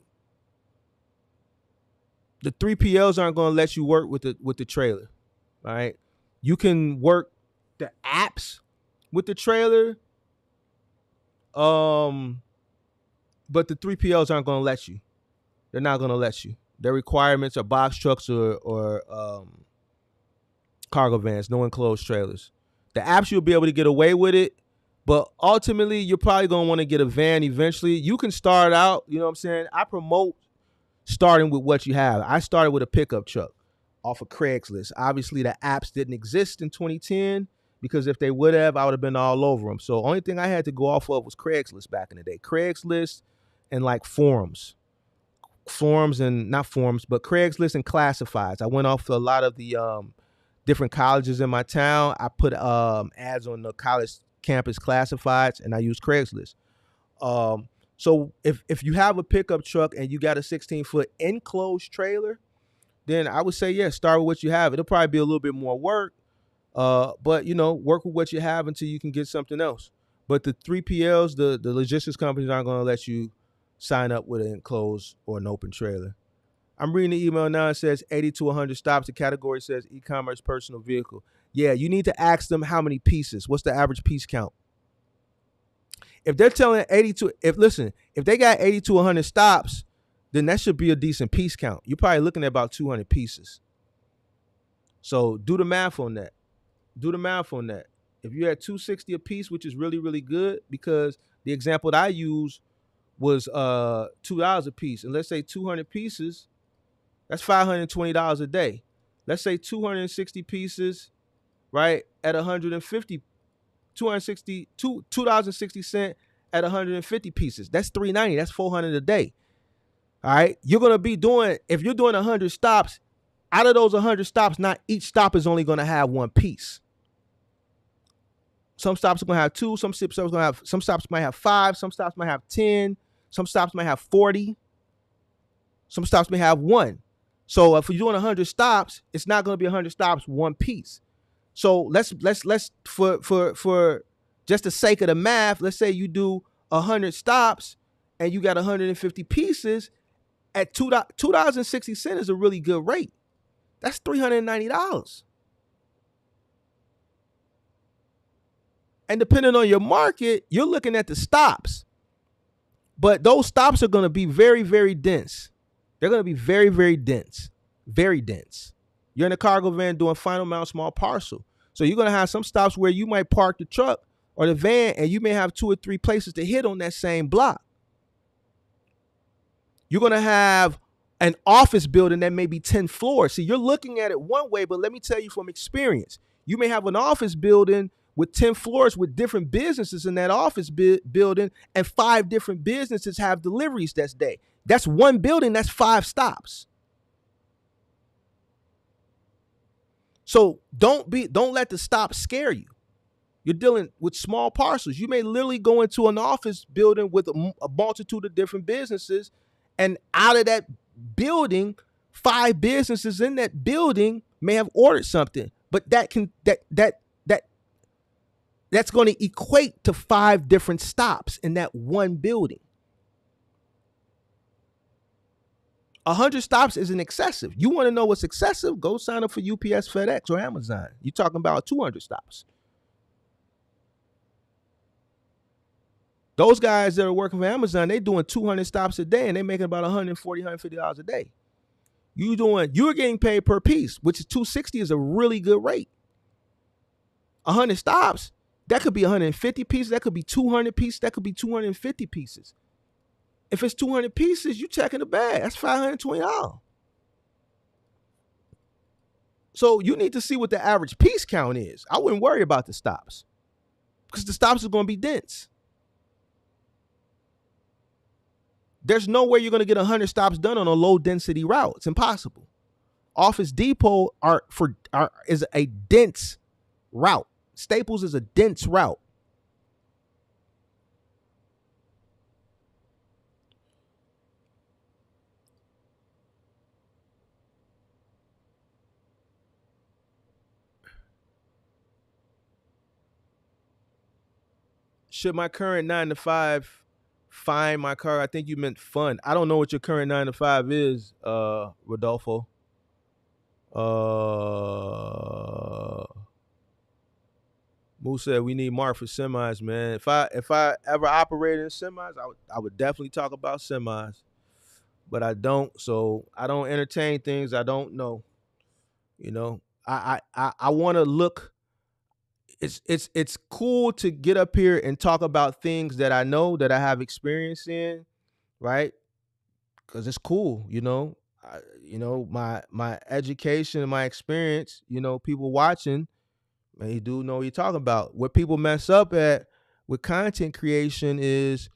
3PLs aren't going to let you work with the trailer. All right. You can work the apps with the trailer. But the 3PLs aren't going to let you. They're not going to let you. Their requirements are box trucks or cargo vans, no enclosed trailers. The apps, you'll be able to get away with it, but ultimately you're probably going to want to get a van eventually. You can start out, you know what I'm saying? I promote starting with what you have. I started with a pickup truck off of Craigslist. Obviously, the apps didn't exist in 2010, because if they would have, I would have been all over them. So only thing I had to go off of was Craigslist back in the day. Craigslist and like forums and not forums, but Craigslist and classifieds. I went off to a lot of the different colleges in my town. I put ads on the college campus classifieds, and I use Craigslist. So if you have a pickup truck and you got a 16-foot enclosed trailer, then I would say, yeah, start with what you have. It'll probably be a little bit more work, but work with what you have until you can get something else. But the 3PLs, the logistics companies, aren't going to let you sign up with an enclosed or an open trailer. I'm reading the email now. It says 80 to 100 stops. The category says e-commerce personal vehicle. Yeah, you need to ask them how many pieces. What's the average piece count? If they're telling if they got 80 to 100 stops, then that should be a decent piece count. You're probably looking at about 200 pieces. So do the math on that. If you had 260 a piece, which is really, really good, because the example that I use was $2 a piece. And let's say 200 pieces, that's $520 a day. Let's say 260 pieces, right, at 150, $2.60 at 150 pieces. That's $390. That's $400 a day. All right. You're going to be doing, if you're doing 100 stops, out of those 100 stops, not each stop is only going to have one piece. Some stops are gonna have 2. Some stops might have 5. Some stops might have 10. Some stops might have 40. Some stops may have 1. So if you're doing 100 stops, it's not gonna be 100 stops one piece. So let's for just the sake of the math, let's say you do 100 stops and you got 150 pieces at $2.60 is a really good rate. That's $390. And depending on your market, you're looking at the stops. But those stops are going to be very, very dense. They're going to be very, very dense. Very dense. You're in a cargo van doing final mount small parcel. So you're going to have some stops where you might park the truck or the van and you may have 2 or 3 places to hit on that same block. You're going to have an office building that may be 10 floors. See, you're looking at it one way, but let me tell you from experience, you may have an office building with 10 floors with different businesses in that office building, and 5 different businesses have deliveries that day. That's one building, that's 5 stops. So don't let the stop scare you. You're dealing with small parcels. You may literally go into an office building with a multitude of different businesses, and out of that building, 5 businesses in that building may have ordered something, but that's going to equate to 5 different stops in that one building. 100 stops isn't excessive. You want to know what's excessive? Go sign up for UPS, FedEx, or Amazon. You're talking about 200 stops. Those guys that are working for Amazon, they're doing 200 stops a day, and they're making about $140, $150 a day. You're getting paid per piece, which is $260 is a really good rate. 100 stops, that could be 150 pieces, that could be 200 pieces, that could be 250 pieces. If it's 200 pieces, you checking the bag. That's $520. So you need to see what the average piece count is. I wouldn't worry about the stops because the stops are going to be dense. There's no way you're going to get 100 stops done on a low density route. It's impossible. Office Depot is a dense route. Staples is a dense route. Should my current 9-to-5 find my car? I think you meant fun. I don't know what your current 9-to-5 is, Rodolfo. Moose said we need Mark for semis, man. If I ever operated in semis, I would definitely talk about semis. But I don't, so I don't entertain things I don't know. You know, I want to look. It's cool to get up here and talk about things that I know, that I have experience in, right? Because it's cool, you know. My education and my experience, you know, people watching, man, you do know what you're talking about. What people mess up at with content creation is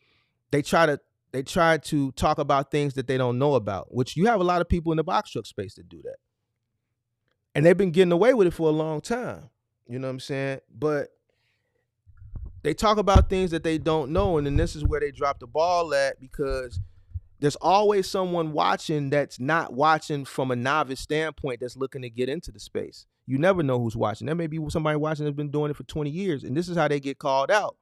they try to talk about things that they don't know about, which you have a lot of people in the box truck space that do that. And they've been getting away with it for a long time. You know what I'm saying? But they talk about things that they don't know, and then this is where they drop the ball at, because there's always someone watching that's not watching from a novice standpoint, that's looking to get into the space. You never know who's watching. There may be somebody watching that's been doing it for 20 years, and this is how they get called out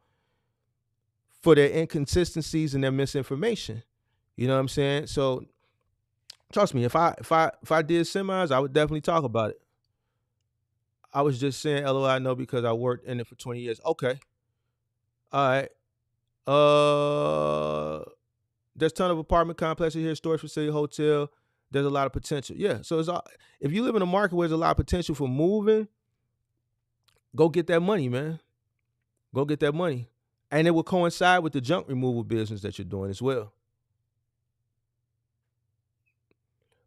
for their inconsistencies and their misinformation. You know what I'm saying? So trust me, if I did semis, I would definitely talk about it. I was just saying LOL, I know because I worked in it for 20 years. Okay. All right. There's a ton of apartment complexes here, storage facility, hotel. There's a lot of potential. Yeah. So if you live in a market where there's a lot of potential for moving, go get that money, man. Go get that money. And it will coincide with the junk removal business that you're doing as well.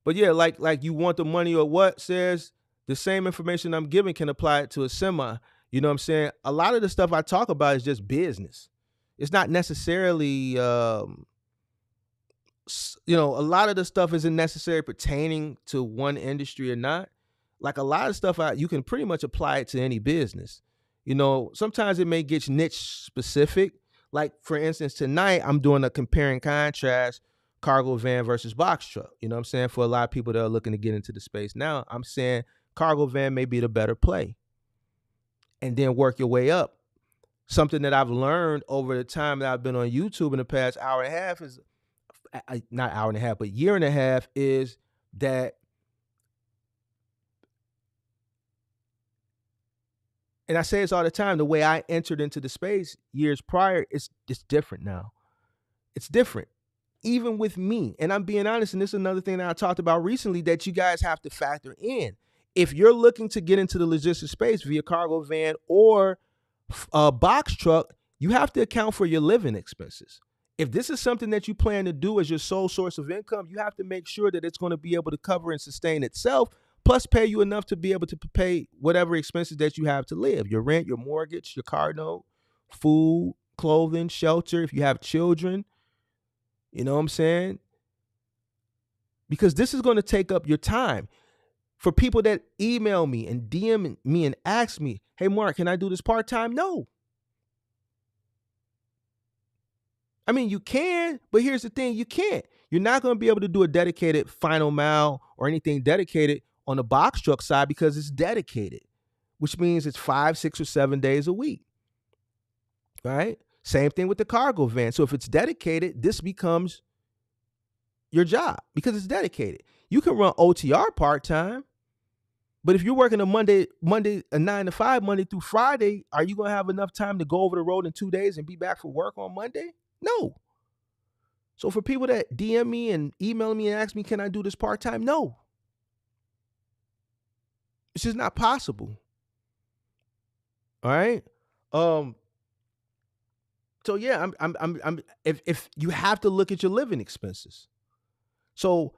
But yeah, like you want the money or what, says the same information I'm giving can apply to a semi. You know what I'm saying? A lot of the stuff I talk about is just business. It's not necessarily, a lot of the stuff isn't necessarily pertaining to one industry or not. Like a lot of stuff, you can pretty much apply it to any business. Sometimes it may get niche specific. Like, for instance, tonight I'm doing a compare and contrast cargo van versus box truck. You know what I'm saying? For a lot of people that are looking to get into the space now, I'm saying cargo van may be the better play. And then work your way up. Something that I've learned over the time that I've been on YouTube in the past hour and a half is, not hour and a half, but year and a half, is that, and I say this all the time, the way I entered into the space years prior, it's different now. It's different. Even with me, and I'm being honest, and this is another thing that I talked about recently that you guys have to factor in. If you're looking to get into the logistics space via cargo van or a box truck, you have to account for your living expenses. If this is something that you plan to do as your sole source of income, you have to make sure that it's going to be able to cover and sustain itself, plus pay you enough to be able to pay whatever expenses that you have to live: your rent, your mortgage, your car note, food, clothing, shelter, if you have children. You know what I'm saying? Because this is going to take up your time. For people that email me and DM me and ask me, hey, Mark, can I do this part-time? No. I mean, you can, but here's the thing, you can't. You're not going to be able to do a dedicated final mile or anything dedicated on the box truck side because it's dedicated, which means it's 5, 6, or 7 days a week. Right? Same thing with the cargo van. So if it's dedicated, this becomes your job because it's dedicated. You can run OTR part-time, but if you're working a Monday, a 9 to 5, Monday through Friday, are you going to have enough time to go over the road in 2 days and be back for work on Monday? No. So for people that DM me and email me and ask me, can I do this part-time? No. It's just not possible. All right. So yeah, if you have to look at your living expenses. So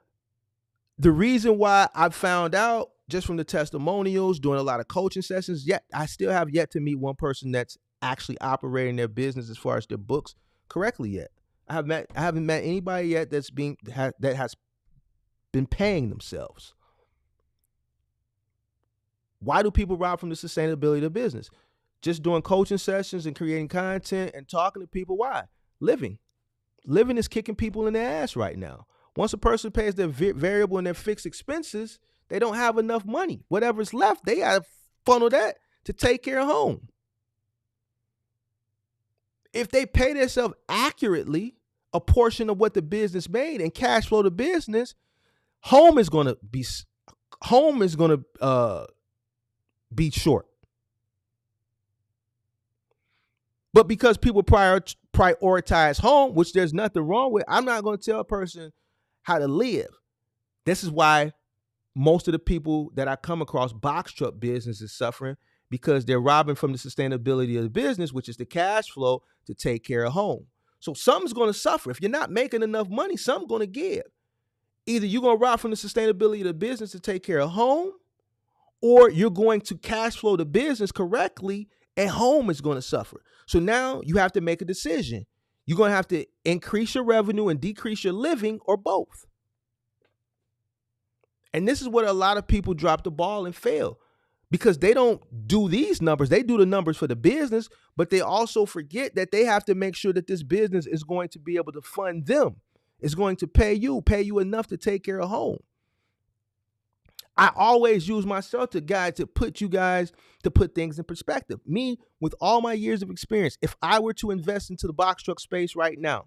the reason why I found out just from the testimonials, doing a lot of coaching sessions, yet I still have yet to meet one person that's actually operating their business as far as their books correctly yet. I haven't met anybody yet that has been paying themselves. Why do people rob from the sustainability of the business? Just doing coaching sessions and creating content and talking to people. Why? Living is kicking people in the ass right now. Once a person pays their variable and their fixed expenses, they don't have enough money. Whatever's left, they got to funnel that to take care of home. If they pay themselves accurately a portion of what the business made and cash flow the business, home is going to be short. But because people prioritize home, which there's nothing wrong with, I'm not going to tell a person how to live. This is why most of the people that I come across, box truck business, is suffering, because they're robbing from the sustainability of the business, which is the cash flow to take care of home. So something's going to suffer. If you're not making enough money, something's going to give. Either you're going to rob from the sustainability of the business to take care of home, or you're going to cash flow the business correctly and home is going to suffer. So now you have to make a decision. You're going to have to increase your revenue and decrease your living, or both. And this is what a lot of people drop the ball and fail, because they don't do these numbers. They do the numbers for the business, but they also forget that they have to make sure that this business is going to be able to fund them. It's going to pay you enough to take care of home. I always use myself to put things in perspective. Me, with all my years of experience, if I were to invest into the box truck space right now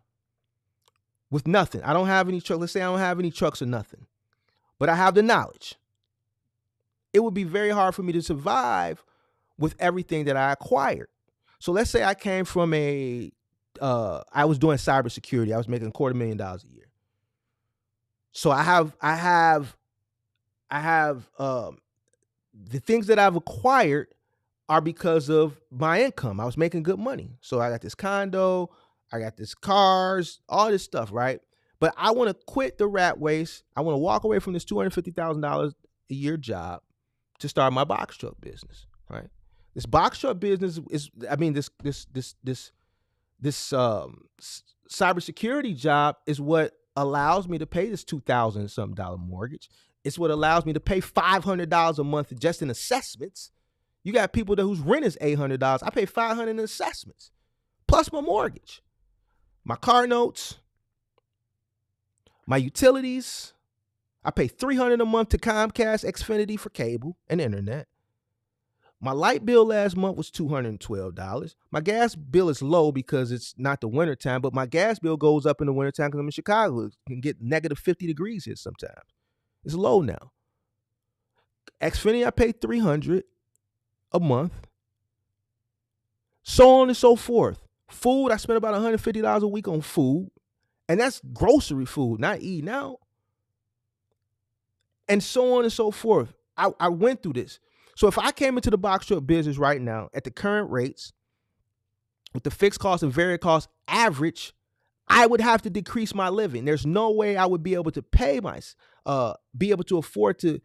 with nothing, I don't have any trucks. Let's say I don't have any trucks or nothing, but I have the knowledge. It would be very hard for me to survive with everything that I acquired. So let's say I came from I was doing cybersecurity. I was making $250,000 a year. So I have the things that I've acquired are because of my income. I was making good money. So I got this condo, I got this cars, all this stuff, right? But I want to quit the rat race. I want to walk away from this $250,000 a year job to start my box truck business, right? This box truck business is, this cybersecurity job is what allows me to pay this $2,000 something mortgage. It's what allows me to pay $500 a month just in assessments. You got people whose rent is $800. I pay $500 in assessments, plus my mortgage, my car notes, my utilities. I pay $300 a month to Comcast Xfinity for cable and internet. My light bill last month was $212. My gas bill is low because it's not the winter time, but my gas bill goes up in the winter time because I'm in Chicago. It can get negative 50 degrees here sometimes. It's low now. Xfinity, I pay $300 a month. So on and so forth. Food, I spend about $150 a week on food. And that's grocery food, not eating out. And so on and so forth. I went through this. So if I came into the box truck business right now at the current rates, with the fixed cost and variable cost average, I would have to decrease my living. There's no way I would be able to be able to afford to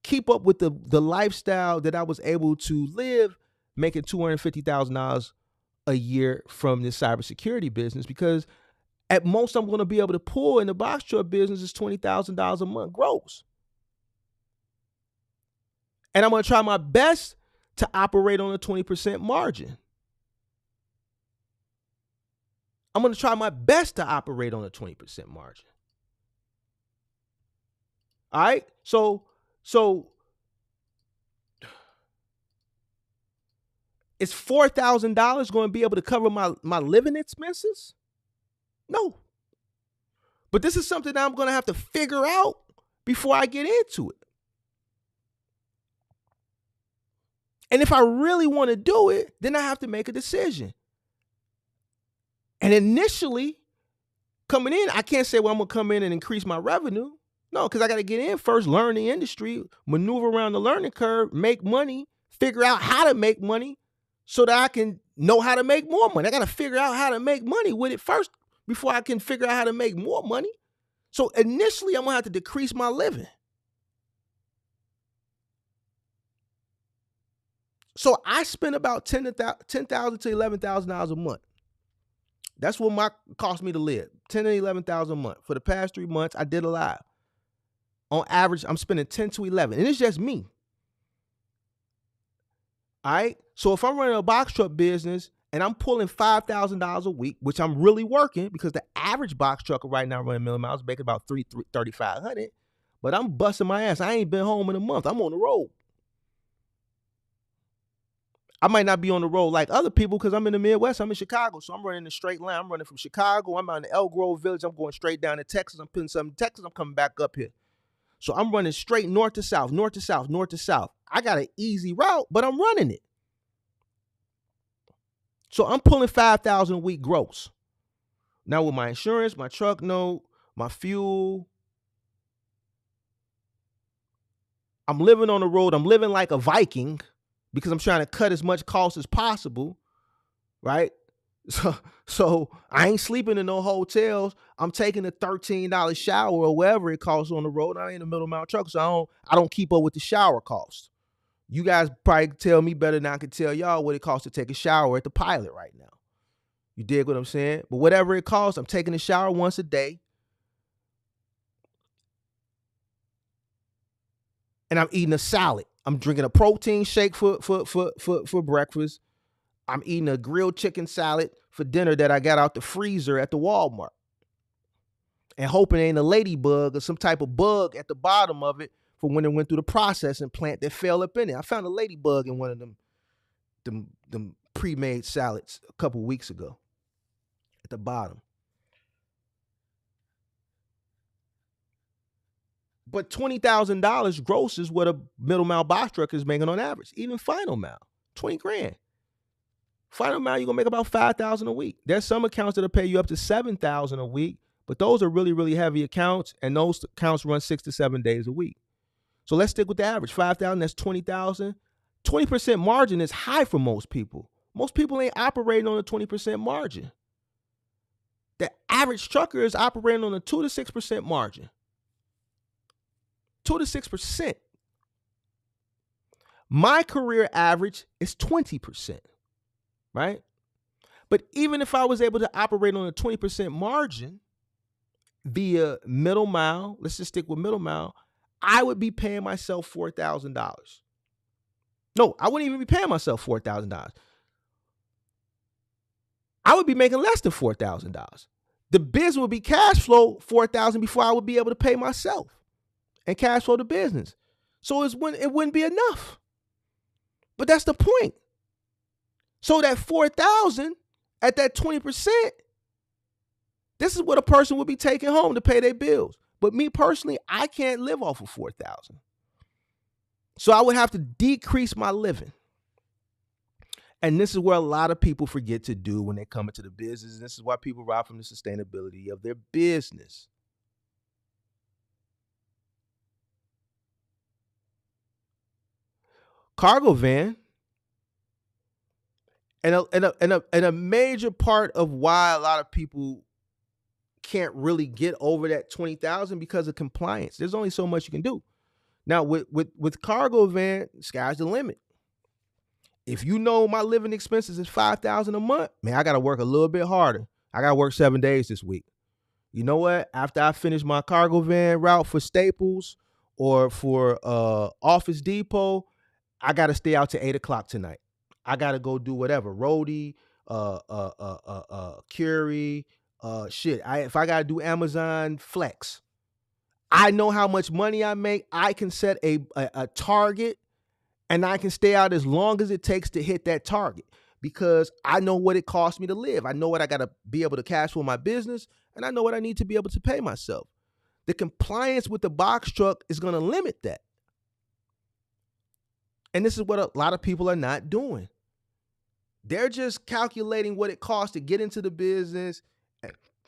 keep up with the lifestyle that I was able to live, making $250,000 a year from this cybersecurity business, because at most I'm going to be able to pull in the box truck business is $20,000 a month gross. And I'm going to try my best to operate on a 20% margin. I'm going to try my best to operate on a 20% margin. All right? So is $4,000 going to be able to cover my living expenses? No. But this is something that I'm going to have to figure out before I get into it. And if I really want to do it, then I have to make a decision. And initially, coming in, I can't say, well, I'm going to come in and increase my revenue. No, because I got to get in first, learn the industry, maneuver around the learning curve, make money, figure out how to make money so that I can know how to make more money. I got to figure out how to make money with it first before I can figure out how to make more money. So initially, I'm going to have to decrease my living. So I spend about $10,000 to $11,000 a month. That's what cost me to live, $10,000 to $11,000 a month. For the past 3 months, I did a live. On average, I'm spending $10,000 to $11,000, and it's just me. All right. So if I'm running a box truck business and I'm pulling $5,000 a week, which I'm really working, because the average box trucker right now running million miles making about $3,500, but I'm busting my ass. I ain't been home in a month. I'm on the road. I might not be on the road like other people because I'm in the Midwest. I'm in Chicago, so I'm running a straight line. I'm running from Chicago. I'm out in the Elk Grove Village. I'm going straight down to Texas. I'm putting something in Texas. I'm coming back up here. So I'm running straight north to south, north to south, north to south. I got an easy route, but I'm running it. So I'm pulling $5,000 a week gross. Now with my insurance, my truck note, my fuel, I'm living on the road. I'm living like a Viking, because I'm trying to cut as much cost as possible, right? So I ain't sleeping in no hotels. I'm taking a $13 shower or whatever it costs on the road. I ain't a middle mile trucker, so I don't keep up with the shower costs. You guys probably tell me better than I can tell y'all what it costs to take a shower at the Pilot right now. You dig what I'm saying? But whatever it costs, I'm taking a shower once a day. And I'm eating a salad. I'm drinking a protein shake for breakfast. I'm eating a grilled chicken salad for dinner that I got out the freezer at the Walmart. And hoping it ain't a ladybug or some type of bug at the bottom of it for when it went through the processing plant that fell up in it. I found a ladybug in one of them pre-made salads a couple weeks ago at the bottom. But $20,000 gross is what a middle mile box truck is making on average. Even final mile, $20,000. Final mile, you're gonna make about $5,000 a week. There's some accounts that'll pay you up to $7,000 a week, but those are really, really heavy accounts, and those accounts run 6 to 7 days a week. So let's stick with the average. 5,000, that's 20,000. 20% margin is high for most people. Most people ain't operating on a 20% margin. The average trucker is operating on a 2 to 6% margin. 2 to 6%. My career average is 20%, right? But even if I was able to operate on a 20% margin via middle mile, let's just stick with middle mile, I would be paying myself $4,000. No, I wouldn't even be paying myself $4,000. I would be making less than $4,000. The business would be cash flow $4,000 before I would be able to pay myself and cash flow the business. So it wouldn't be enough. But that's the point. So that $4,000 at that 20%, this is what a person would be taking home to pay their bills. But me personally, I can't live off of $4,000. So I would have to decrease my living. And this is where a lot of people forget to do when they come into the business. And this is why people rob from the sustainability of their business. Cargo van, and a major part of why a lot of people can't really get over that 20,000 because of compliance. There's only so much you can do. Now with cargo van, sky's the limit. If you know my living expenses is $5,000 a month, man, I got to work a little bit harder. I got to work 7 days this week. You know what? After I finish my cargo van route for Staples or for Office Depot, I got to stay out to 8 o'clock tonight. I got to go do whatever, roadie, Curie, if I got to do Amazon Flex, I know how much money I make. I can set a target. And I can stay out as long as it takes to hit that target because I know what it costs me to live. I know what I got to be able to cash for my business, and I know what I need to be able to pay myself. The compliance with the box truck is going to limit that. And this is what a lot of people are not doing. They're just calculating what it costs to get into the business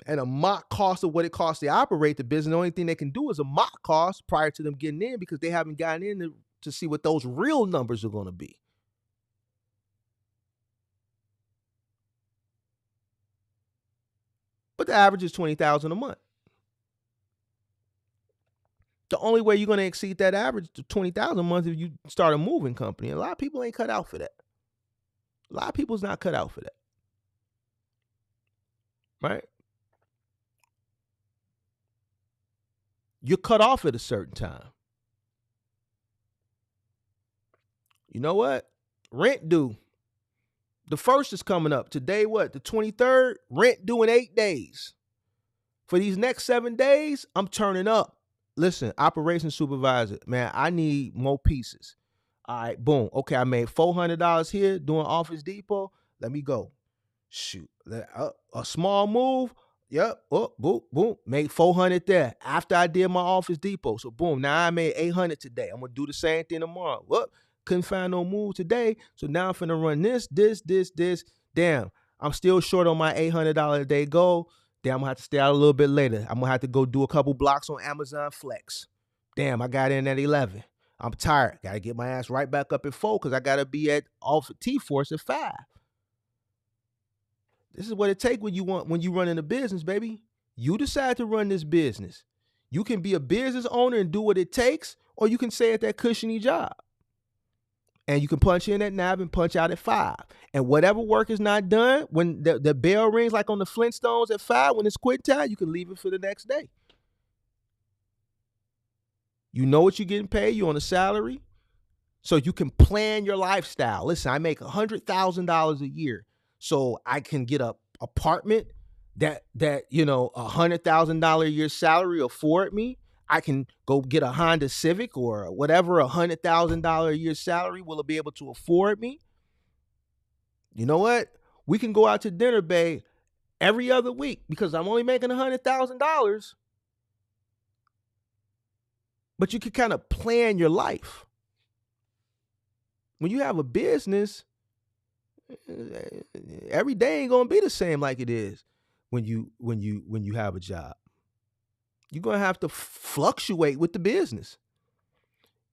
and a mock cost of what it costs to operate the business. The only thing they can do is a mock cost prior to them getting in because they haven't gotten in to see what those real numbers are going to be. But the average is $20,000 a month. The only way you're going to exceed that average to $20,000 a month if you start a moving company. And a lot of people ain't cut out for that. A lot of people's not cut out for that. Right? You're cut off at a certain time. You know what? Rent due. The 1st is coming up. Today, what? The 23rd? Rent due in 8 days. For these next 7 days, I'm turning up. Listen, operations supervisor, man, I need more pieces. All right, boom. Okay, I made $400 here doing Office Depot. Let me go. Shoot. A small move. Yep. Oh, boom, boom. Made $400 there after I did my Office Depot. So, boom. Now I made $800 today. I'm going to do the same thing tomorrow. Whoop. Couldn't find no move today. So now I'm finna run this. Damn. I'm still short on my $800 a day goal. Damn, I'm gonna have to stay out a little bit later. I'm gonna have to go do a couple blocks on Amazon Flex. Damn, I got in at 11. I'm tired. Gotta get my ass right back up at 4 because I gotta be at T-Force at 5. This is what it takes when you run in a business, baby. You decide to run this business. You can be a business owner and do what it takes, or you can stay at that cushiony job. And you can punch in at 9 and punch out at 5. And whatever work is not done, when the bell rings like on the Flintstones at 5, when it's quit time, you can leave it for the next day. You know what you're getting paid. You're on a salary. So you can plan your lifestyle. Listen, I make $100,000 a year. So I can get an apartment that $100,000 a year salary afford me. I can go get a Honda Civic or whatever $100,000 a year salary will be able to afford me. You know what? We can go out to dinner, babe, every other week because I'm only making $100,000. But you can kind of plan your life. When you have a business, every day ain't gonna be the same like it is when you have a job. You're going to have to fluctuate with the business.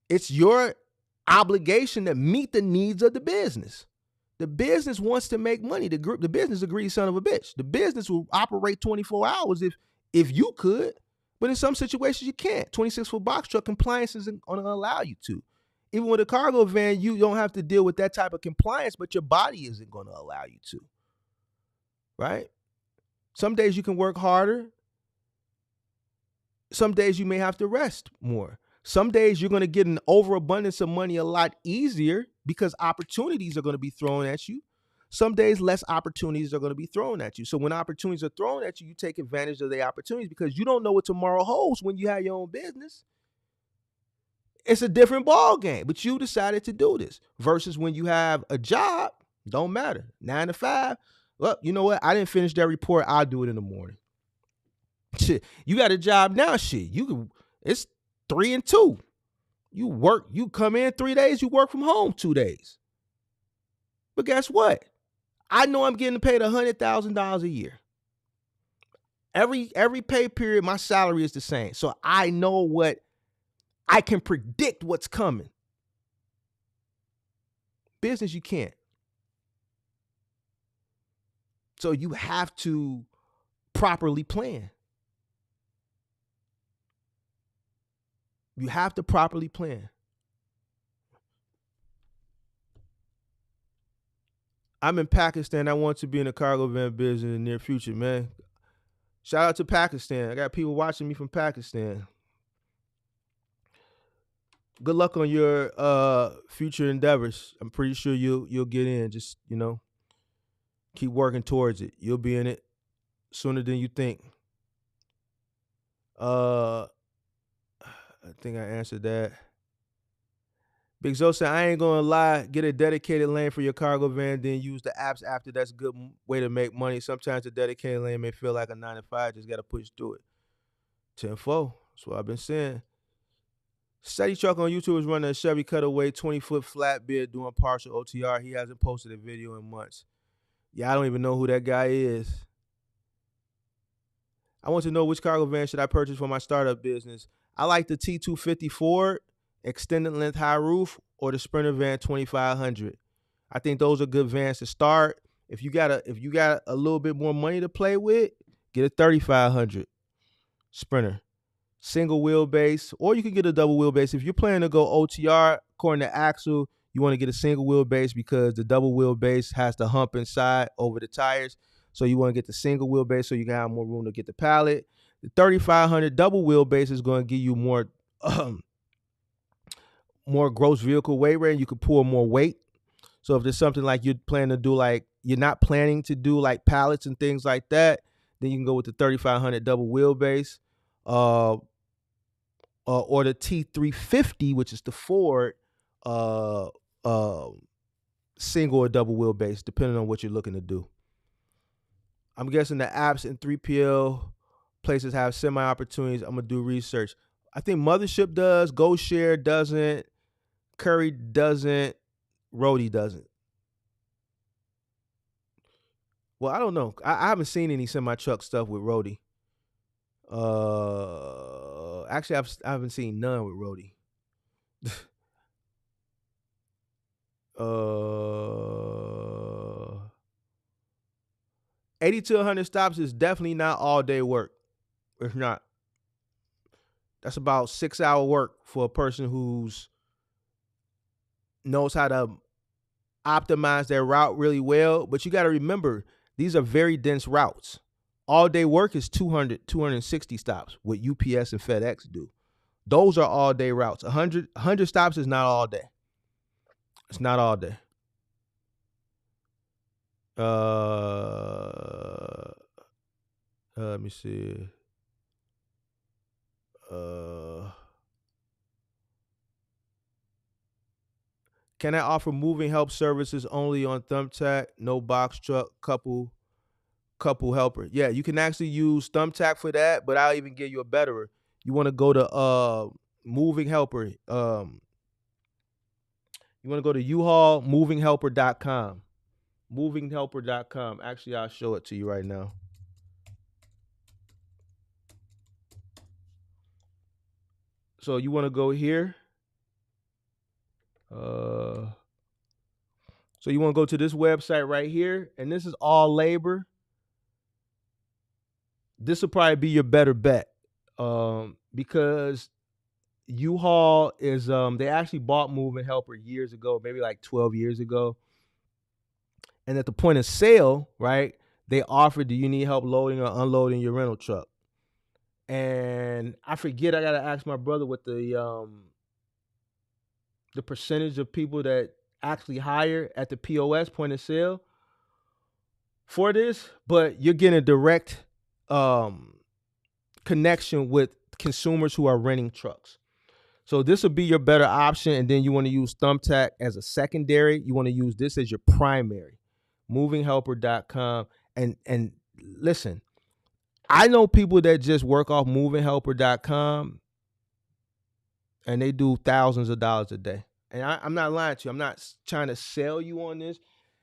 It's your obligation to meet the needs of the business. The business wants to make money. The business is a greedy son of a bitch. The business will operate 24 hours if you could, but in some situations you can't. 26-foot box truck compliance isn't going to allow you to. Even with a cargo van, you don't have to deal with that type of compliance, but your body isn't going to allow you to. Right? Some days you can work harder. Some days you may have to rest more. Some days you're going to get an overabundance of money a lot easier because opportunities are going to be thrown at you. Some days less opportunities are going to be thrown at you. So when opportunities are thrown at you, you take advantage of the opportunities because you don't know what tomorrow holds when you have your own business. It's a different ball game, but you decided to do this versus when you have a job, don't matter. 9 to 5. Well, you know what? I didn't finish that report. I'll do it in the morning. Shit, you got a job now. Shit, you can. It's 3 and 2. You work. You come in 3 days. You work from home 2 days. But guess what? I know I'm getting paid $100,000 a year. Every pay period, my salary is the same. So I know what I can predict what's coming. Business, you can't. So you have to properly plan. You have to properly plan. I'm in Pakistan. I want to be in the cargo van business in the near future, man. Shout out to Pakistan. I got people watching me from Pakistan. Good luck on your future endeavors. I'm pretty sure you'll get in. Just, keep working towards it. You'll be in it sooner than you think. I think I answered that. Big Zo said, I ain't gonna lie, get a dedicated lane for your cargo van, then use the apps after. That's a good way to make money. Sometimes a dedicated lane may feel like a 9 to 5, just gotta push through it. 10-4. That's what I've been saying. Steady Truck on YouTube is running a Chevy Cutaway 20-foot flatbed doing partial OTR. He hasn't posted a video in months. Yeah, I don't even know who that guy is. I want to know which cargo van should I purchase for my startup business. I like the T250 Ford, extended length high roof, or the Sprinter van 2500. I think those are good vans to start. If you got a little bit more money to play with, get a 3500 Sprinter. Single wheelbase, or you can get a double wheelbase. If you're planning to go OTR, according to Axle, you want to get a single wheelbase because the double wheelbase has the hump inside over the tires. So you want to get the single wheelbase so you can have more room to get the pallet. The 3500 double wheelbase is going to give you more gross vehicle weight rate. You can pull more weight. So if there's something like you're planning to do, like you're not planning to do like pallets and things like that, then you can go with the 3500 double wheelbase. Or the T350, which is the Ford single or double wheelbase, depending on what you're looking to do. I'm guessing the apps and 3PL places have semi opportunities. I'm gonna do research. I think Mothership does, GoShare doesn't, Curry doesn't, Roadie doesn't. Well, I don't know. I haven't seen any semi truck stuff with Roadie. Actually, I haven't seen none with Roadie. 80 to 100 stops is definitely not all day work. It's not. That's about 6-hour work for a person who's knows how to optimize their route really well. But you got to remember, these are very dense routes. All day work is 260 stops, what UPS and FedEx do. Those are all day routes. 100 stops is not all day. It's not all day. Let me see. Can I offer moving help services only on Thumbtack? No box truck, couple helper. Yeah, you can actually use Thumbtack for that, but I'll even give you a betterer. You want to go to moving helper. You want to go to U-Haul movinghelper.com. Movinghelper.com. Actually, I'll show it to you right now. So you want to go here. So you want to go to this website right here, and this is all labor. This will probably be your better bet, because U-Haul is they actually bought Moving Helper years ago, maybe like 12 years ago. And at the point of sale, right, they offered, do you need help loading or unloading your rental truck? And I forget, I gotta ask my brother what the percentage of people that actually hire at the POS point of sale for this, but you're getting a direct connection with consumers who are renting trucks. So this will be your better option, and then you want to use Thumbtack as a secondary. You want to use this as your primary. Movinghelper.com. And listen, I know people that just work off movinghelper.com and they do thousands of dollars a day. And I'm not lying to you. I'm not trying to sell you on this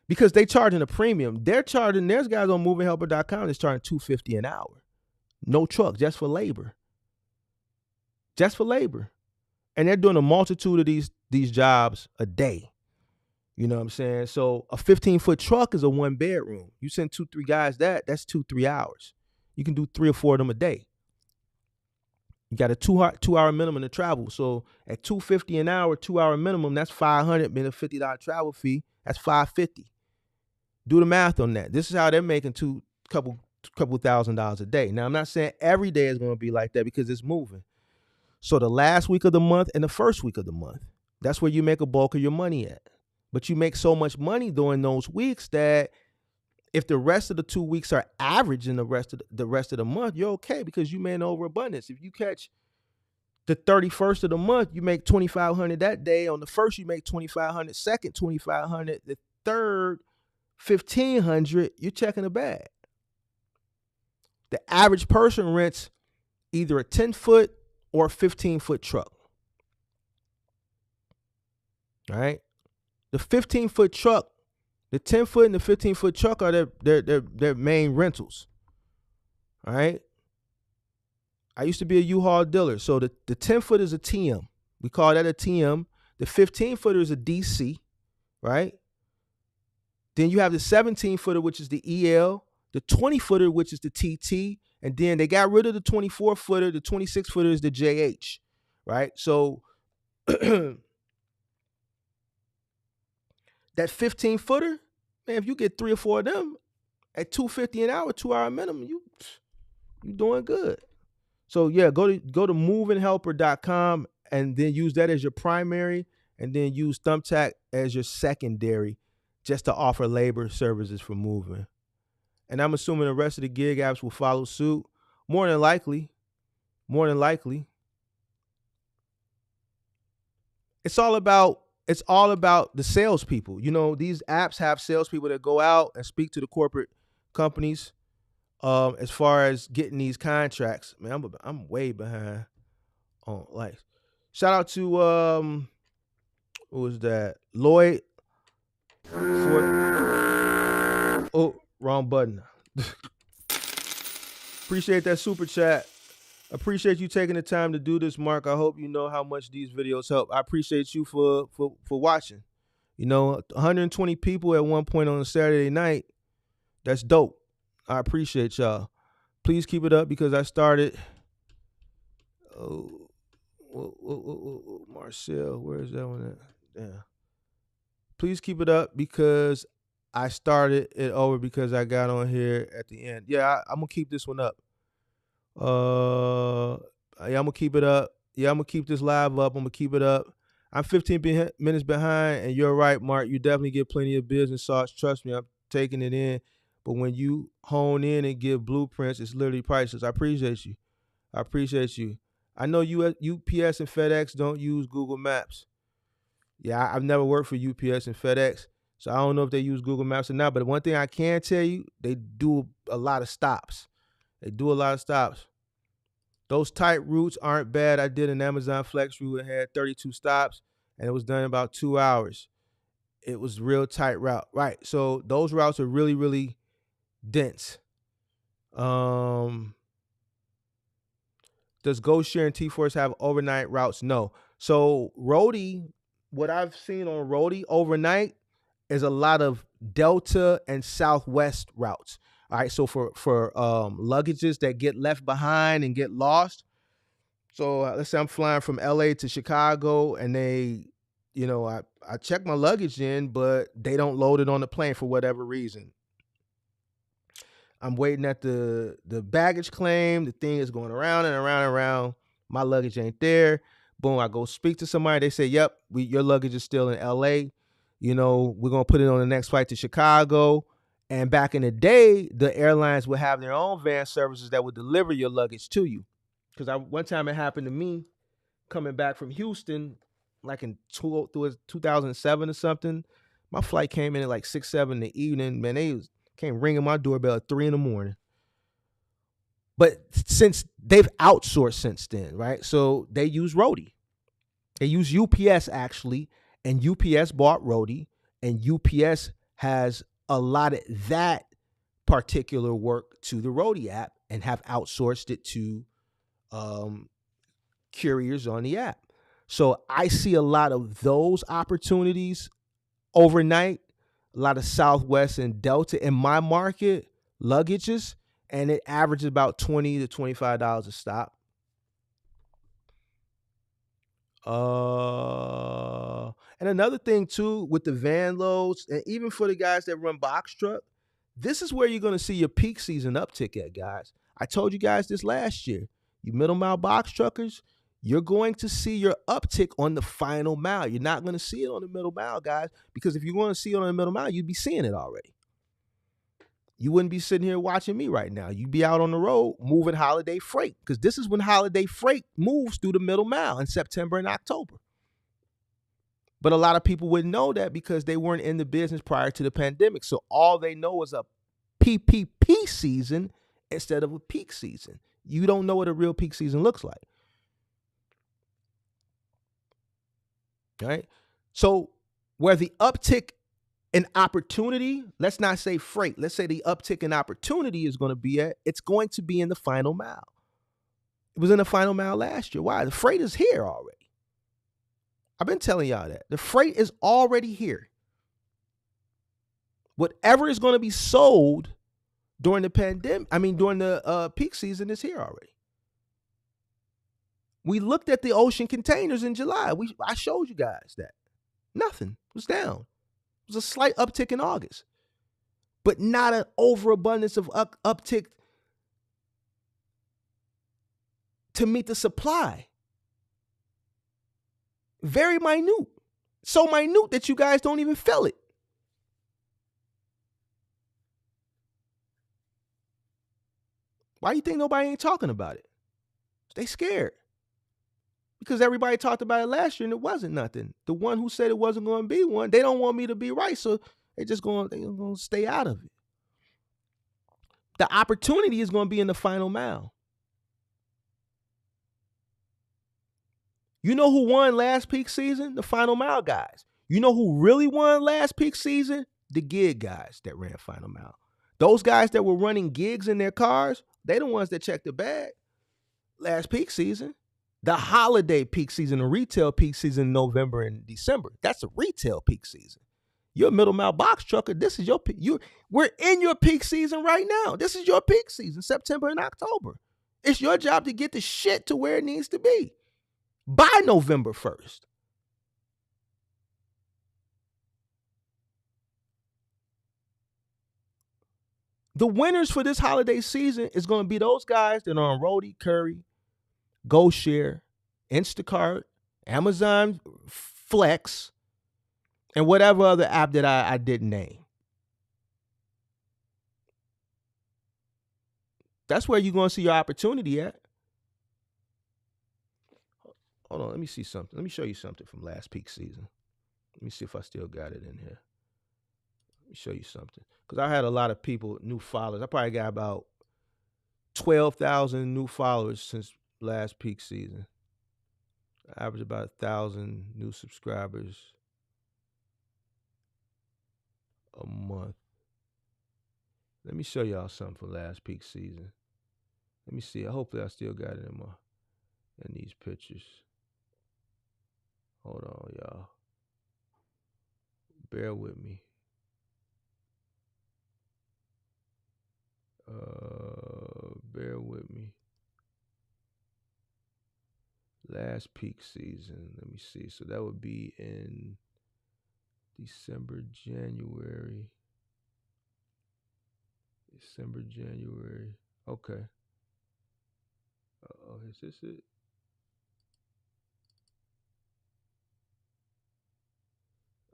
because they charging a premium. There's guys on movinghelper.com that's charging $250 an hour. No truck, just for labor. Just for labor. And they're doing a multitude of these jobs a day. You know what I'm saying? So a 15-foot truck is a 1-bedroom. You send 2-3 guys that's 2-3 hours. You can do 3 or 4 of them a day. You got a 2-hour minimum to travel. So at $250 an hour, 2-hour minimum, that's $500, been a $50 travel fee. That's $550. Do the math on that. This is how they're making couple $1,000s a day. Now I'm not saying every day is going to be like that because it's moving. So the last week of the month and the first week of the month, that's where you make a bulk of your money at. But you make so much money during those weeks that if the rest of the 2 weeks are average in the rest of the month, you're okay because you made an overabundance. If you catch the 31st of the month, you make $2,500 that day. On the first, you make $2,500. Second, $2,500. The third, $1,500. You're checking a bag. The average person rents either a 10-foot or a 15-foot truck. All right. The 15-foot truck, the 10-foot and the 15-foot truck are their main rentals. All right. I used to be a U-Haul dealer. So the 10-foot is a TM. We call that a TM. The 15-footer is a DC, right? Then you have the 17-footer, which is the EL, the 20-footer, which is the TT, and then they got rid of the 24-footer. The 26-footer is the JH, right? So that 15-footer, man, if you get 3 or 4 of them at $250 an hour, 2-hour minimum, you doing good. So yeah, go to movinghelper.com and then use that as your primary, and then use Thumbtack as your secondary, just to offer labor services for moving. And I'm assuming the rest of the gig apps will follow suit. More than likely. It's all about the salespeople. You know, these apps have salespeople that go out and speak to the corporate companies as far as getting these contracts. Man, I'm way behind on like. Shout out to who was that? Lloyd. Oh, wrong button. Appreciate that super chat. Appreciate you taking the time to do this, Mark. I hope you know how much these videos help. I appreciate you for watching. You know, 120 people at one point on a Saturday night. That's dope. I appreciate y'all. Please keep it up because I started. Marcel, where is that one at? Yeah. Please keep it up because I started it over because I got on here at the end. Yeah, I'm gonna keep this one up. Yeah, I'm gonna keep it up. Yeah, I'm gonna keep this live up. I'm gonna keep it up. I'm 15 minutes behind, and you're right, Mark. You definitely get plenty of business thoughts. Trust me, I'm taking it in. But when you hone in and give blueprints, it's literally priceless. I appreciate you. I know UPS and FedEx don't use Google Maps. Yeah, I've never worked for UPS and FedEx, so I don't know if they use Google Maps or not. But one thing I can tell you, they do a lot of stops. Those tight routes aren't bad. I did an Amazon Flex route and had 32 stops, and it was done in about 2 hours. It was a real tight route. Right, so those routes are really, really dense. Does GoShare and T-Force have overnight routes? No. So Roadie, what I've seen on Roadie overnight is a lot of Delta and Southwest routes. All right, so for luggages that get left behind and get lost. So let's say I'm flying from LA to Chicago, and they, you know, I check my luggage in, but they don't load it on the plane for whatever reason. I'm waiting at the baggage claim. The thing is going around and around and around. My luggage ain't there. Boom, I go speak to somebody. They say, yep, your luggage is still in LA. We're going to put it on the next flight to Chicago. And back in the day, the airlines would have their own van services that would deliver your luggage to you. Because one time it happened to me coming back from Houston, like in 2007 or something. My flight came in at like 6, 7 in the evening. Man, they came ringing my doorbell at 3 in the morning. But since they've outsourced since then, right? So they use Roadie. They use UPS actually, and UPS bought Roadie, and UPS has allotted that particular work to the Roadie app and have outsourced it to couriers on the app. So I see a lot of those opportunities overnight, a lot of Southwest and Delta in my market luggages, and it averages about $20 to $25 a stop. And another thing too with the van loads, and even for the guys that run box truck, this is where you're going to see your peak season uptick at, guys. I told you guys this last year. You middle mile box truckers, you're going to see your uptick on the final mile. You're not going to see it on the middle mile, guys, because if you're going to see it on the middle mile, you'd be seeing it already. You wouldn't be sitting here watching me right now. You'd be out on the road moving holiday freight, because this is when holiday freight moves through the middle mile in September and October. But a lot of people wouldn't know that because they weren't in the business prior to the pandemic. So all they know is a PPP season instead of a peak season. You don't know what a real peak season looks like. All right. So where the uptick in opportunity, let's not say freight, let's say the uptick in opportunity is going to be at, it's going to be in the final mile. It was in the final mile last year. Why? The freight is here already. I've been telling y'all that. The freight is already here. Whatever is going to be sold during the pandemic, during the peak season is here already. We looked at the ocean containers in July. I showed you guys that. Nothing. It was down. It was a slight uptick in August, but not an overabundance of uptick to meet the supply. Very minute. So minute that you guys don't even feel it. Why do you think nobody ain't talking about it? They scared. Because everybody talked about it last year and it wasn't nothing. The one who said it wasn't going to be one, they don't want me to be right, so they're going to stay out of it. The opportunity is going to be in the final mile. You know who won last peak season? The final mile guys. You know who really won last peak season? The gig guys that ran final mile. Those guys that were running gigs in their cars, they the ones that checked the bag last peak season. The holiday peak season, the retail peak season, November and December. That's a retail peak season. You're a middle mile box trucker. This is your peak. We're in your peak season right now. This is your peak season, September and October. It's your job to get the shit to where it needs to be by November 1st. The winners for this holiday season is going to be those guys that are on Roadie, Curry, GoShare, Instacart, Amazon Flex, and whatever other app that I didn't name. That's where you're going to see your opportunity at. Hold on, let me see something. Let me show you something from last peak season. Let me see if I still got it in here. Let me show you something. Because I had a lot of people, new followers. I probably got about 12,000 new followers since last peak season. I average about 1,000 new subscribers a month. Let me show y'all something for last peak season. Let me see. Hopefully I still got it in these pictures. Hold on, y'all. Bear with me. Bear with me. Last peak season. Let me see. So that would be in December, January. Okay. Is this it?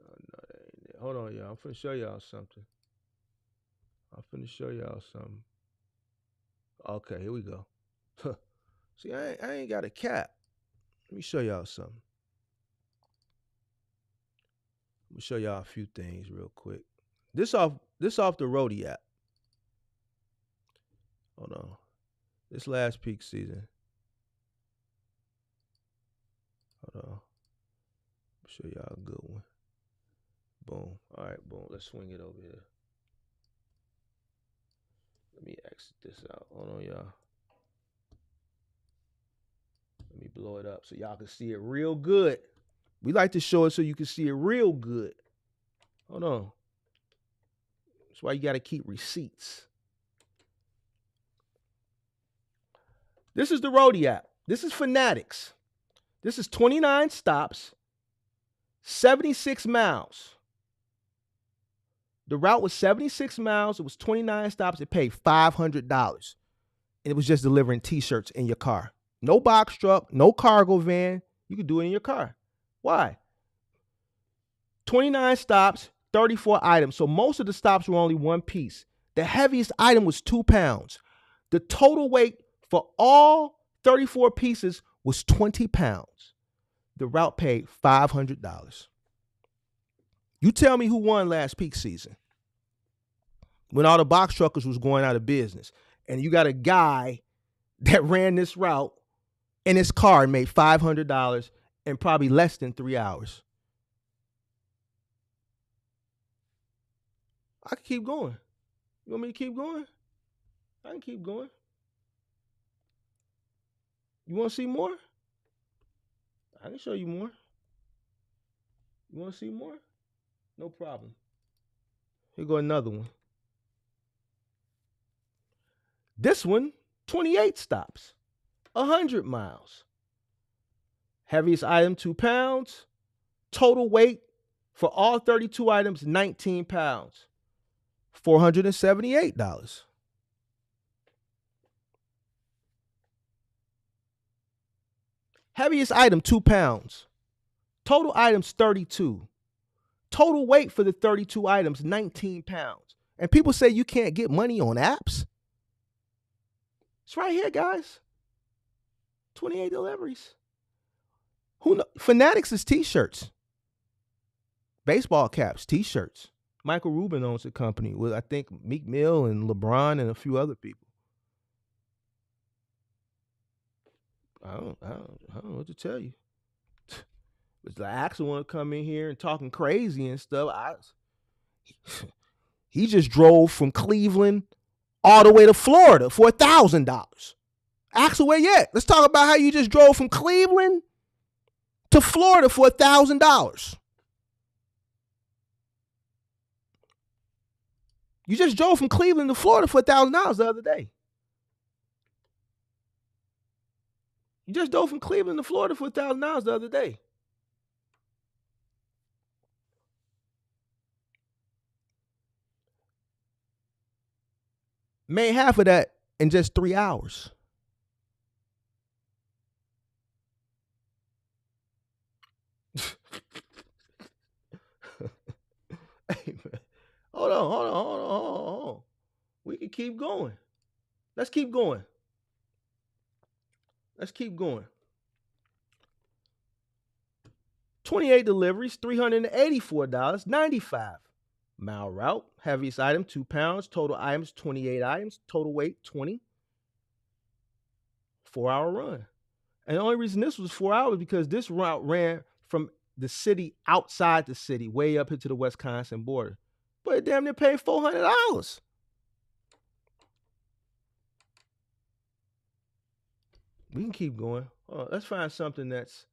Oh, no, that ain't hold on, y'all. I'm finna show y'all something. Okay, here we go. See, I ain't got a cap. Let me show y'all something. Let me show y'all a few things real quick. This off the Roadie app. Hold on. This last peak season. Hold on. Show y'all a good one. Boom. All right, boom. Let's swing it over here. Let me exit this out. Hold on, y'all. Let me blow it up so y'all can see it real good. We like to show it so you can see it real good. Hold on. That's why you got to keep receipts. This is the Roadie app. This is Fanatics. This is 29 stops, 76 miles. The route was 76 miles. It was 29 stops. It paid $500. And it was just delivering T-shirts in your car. No box truck, no cargo van. You could do it in your car. Why? 29 stops, 34 items. So most of the stops were only one piece. The heaviest item was 2 pounds. The total weight for all 34 pieces was 20 pounds. The route paid $500. You tell me who won last peak season when all the box truckers was going out of business, and you got a guy that ran this route in his car and made $500 in probably less than 3 hours. I can keep going. You want me to keep going? I can keep going. You want to see more? I can show you more. You want to see more? No problem. Here go another one. This one, 28 stops, 100 miles. Heaviest item, 2 pounds. Total weight for all 32 items, 19 pounds. $478. Heaviest item, 2 pounds. Total items, 32. Total weight for the 32 items, 19 pounds. And people say you can't get money on apps. It's right here, guys. 28 deliveries. Fanatics is T-shirts. Baseball caps, T-shirts. Michael Rubin owns the company with, I think, Meek Mill and LeBron and a few other people. I don't know what to tell you. But the Axel want to come in here and talking crazy and stuff. He just drove from Cleveland all the way to Florida for $1,000. Axel, where you at? Let's talk about how you just drove from Cleveland to Florida for $1,000. You just drove from Cleveland to Florida for $1,000 the other day. You just drove from Cleveland to Florida for $1,000 the other day. Made half of that in just 3 hours. Hey, man. Hold on. We can keep going. Let's keep going. 28 deliveries, $384, 95 mile route. Heaviest item, 2 pounds. Total items, 28 items. Total weight, 20. 4-hour run. And the only reason this was 4 hours because this route ran from the city outside the city, way up into the Wisconsin border. But it damn near paid $400. We can keep going. Let's find something that's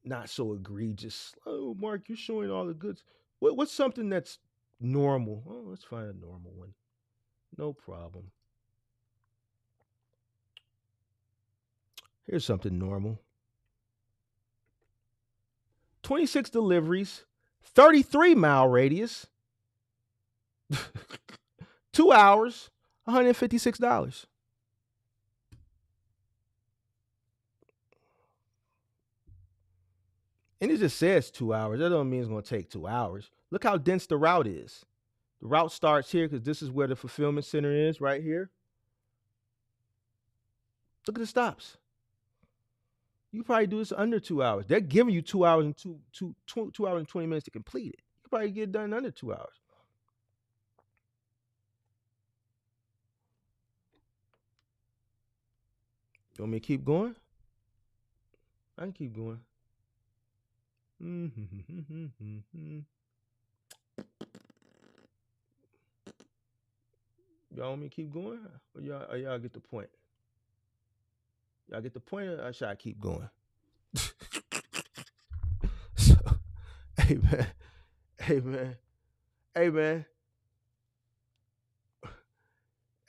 not so egregious. Oh, Mark, you're showing all the goods. What's something that's normal? Oh, let's find a normal one. No problem. Here's something normal. 26 deliveries, 33-mile radius, 2 hours, $156. And it just says 2 hours. That don't mean it's going to take 2 hours. Look how dense the route is. The route starts here because this is where the fulfillment center is, right here. Look at the stops. You probably do this under 2 hours. They're giving you 2 hours and 2 hours and 20 minutes to complete it. You can probably get it done in under 2 hours. You want me to keep going? I can keep going. Y'all want me to keep going? Or y'all get the point? Y'all get the point, or should I keep going? So, hey man.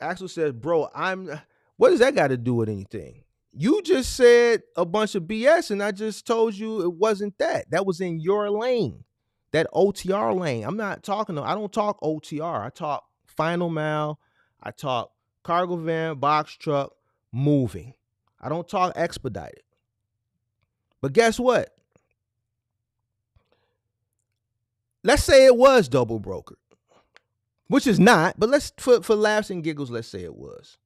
Axel says, bro, what does that got to do with anything? You just said a bunch of BS and I just told you it wasn't that. That was in your lane, that OTR lane. I don't talk OTR. I talk final mile. I talk cargo van, box truck, moving. I don't talk expedited. But guess what? Let's say it was double brokered, which is not, but let's, for laughs and giggles, let's say it was.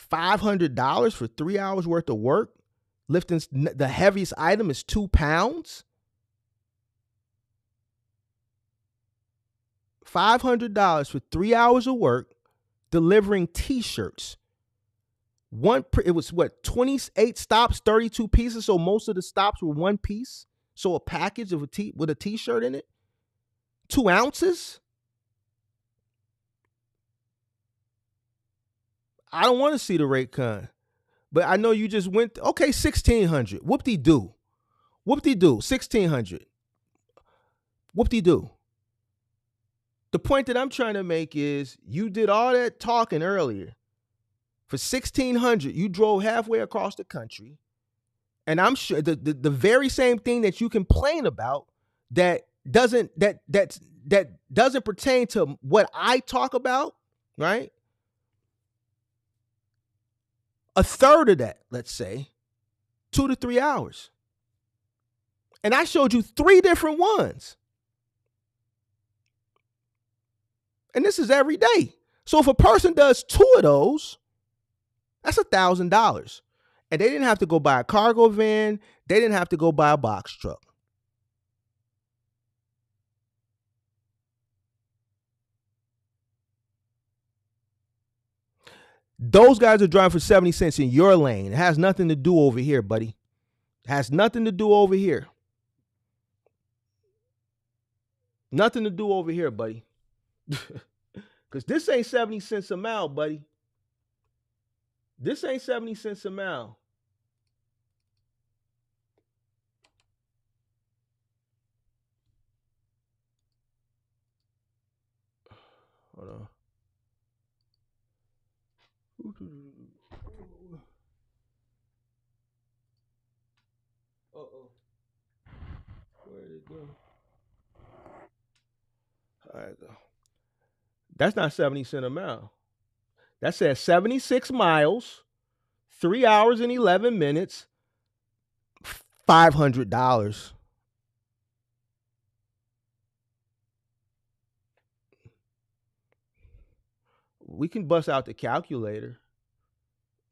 $500 for 3 hours worth of work, lifting the heaviest item is 2 pounds. $500 for 3 hours of work, delivering t-shirts. It was 28 stops, 32 pieces. So most of the stops were one piece. So a package of with a t-shirt in it, 2 ounces. I don't want to see the rate con, but I know you just went. Okay, 1,600. Whoop-de-doo. 1,600. Whoop-de-doo. The point that I'm trying to make is you did all that talking earlier. For 1,600, you drove halfway across the country. And I'm sure the very same thing that you complain about that doesn't pertain to what I talk about, right? A third of that, let's say, 2 to 3 hours. And I showed you 3 different ones. And this is every day. So if a person does 2 of those, that's $1,000. And they didn't have to go buy a cargo van. They didn't have to go buy a box truck. Those guys are driving for 70 cents in your lane. It has nothing to do over here, buddy. It has nothing to do over here. Nothing to do over here, buddy. Because this ain't 70 cents a mile, buddy. This ain't 70 cents a mile. Hold on. Uh-oh. Where did it go? All right, go. That's not 70 cents a mile. That says 76 miles, 3 hours and 11 minutes, $500. We can bust out the calculator.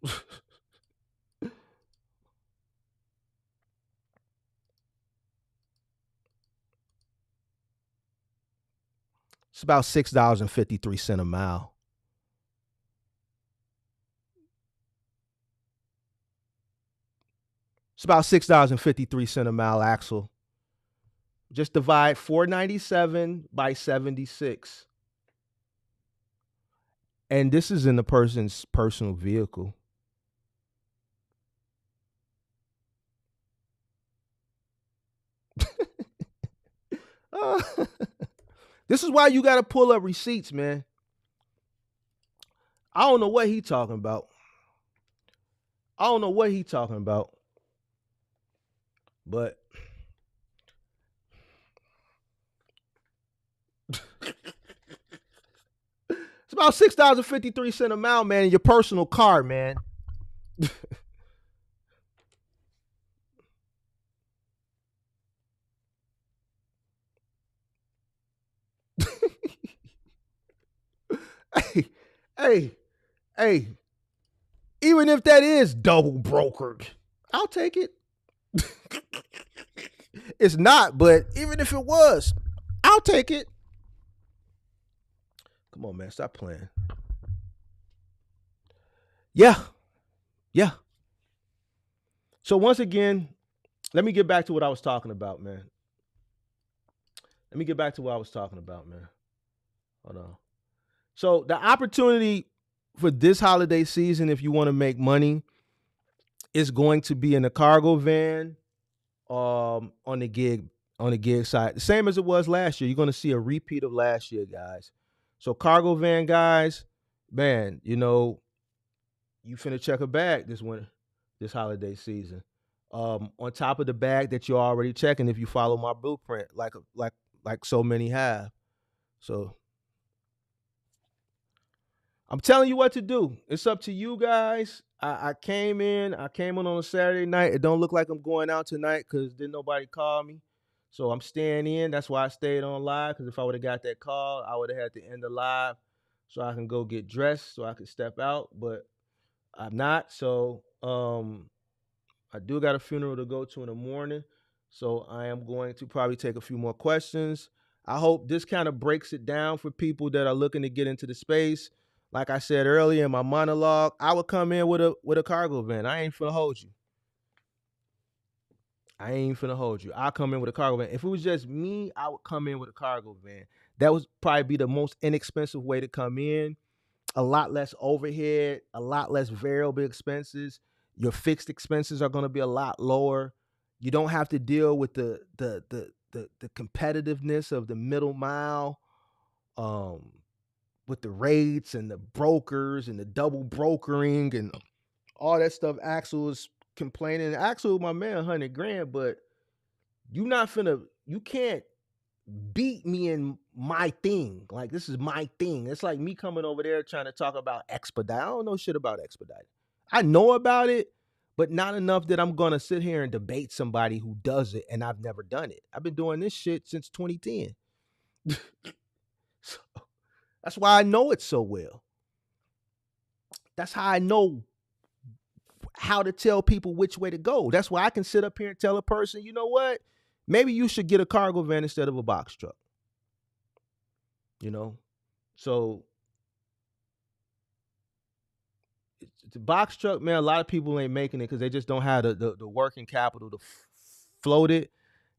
It's about $6.53 a mile. It's about $6.53 a mile, Axel. Just divide 497 by 76. And this is in the person's personal vehicle. This is why you got to pull up receipts, man. I don't know what he talking about. But it's about $6.53 a mile, man, in your personal car, man. hey, even if that is double brokered, I'll take it. It's not, but even if it was, I'll take it. Come on, man, stop playing. Yeah, yeah. So once again, let me get back to what I was talking about, man. Hold on. So the opportunity for this holiday season, if you want to make money, is going to be in the cargo van, on the gig side, the same as it was last year. You're going to see a repeat of last year, guys. So cargo van guys, man, you finna check a bag this holiday season. On top of the bag that you're already checking, if you follow my blueprint, like so many have. So I'm telling you what to do. It's up to you guys. I came on a Saturday night. It don't look like I'm going out tonight because didn't nobody call me. So I'm staying in. That's why I stayed on live, because if I would have got that call, I would have had to end the live so I can go get dressed so I could step out. But I'm not. So I do got a funeral to go to in the morning. So I am going to probably take a few more questions. I hope this kind of breaks it down for people that are looking to get into the space. Like I said earlier in my monologue, I would come in with a cargo van. I ain't finna hold you. I'll come in with a cargo van. If it was just me, I would come in with a cargo van. That would probably be the most inexpensive way to come in. A lot less overhead, a lot less variable expenses. Your fixed expenses are going to be a lot lower. You don't have to deal with the competitiveness of the middle mile, with the rates and the brokers and the double brokering and all that stuff. Axel is complaining. Axel, my man, $100,000, but you can't beat me in my thing. Like, this is my thing. It's like me coming over there trying to talk about expedite. I don't know shit about expedite. I know about it, but not enough that I'm gonna sit here and debate somebody who does it and I've never done it. I've been doing this shit since 2010. So that's why I know it so well. That's how I know how to tell people which way to go. That's why I can sit up here and tell a person, you know what? Maybe you should get a cargo van instead of a box truck. So the box truck, man, a lot of people ain't making it because they just don't have the working capital to float it,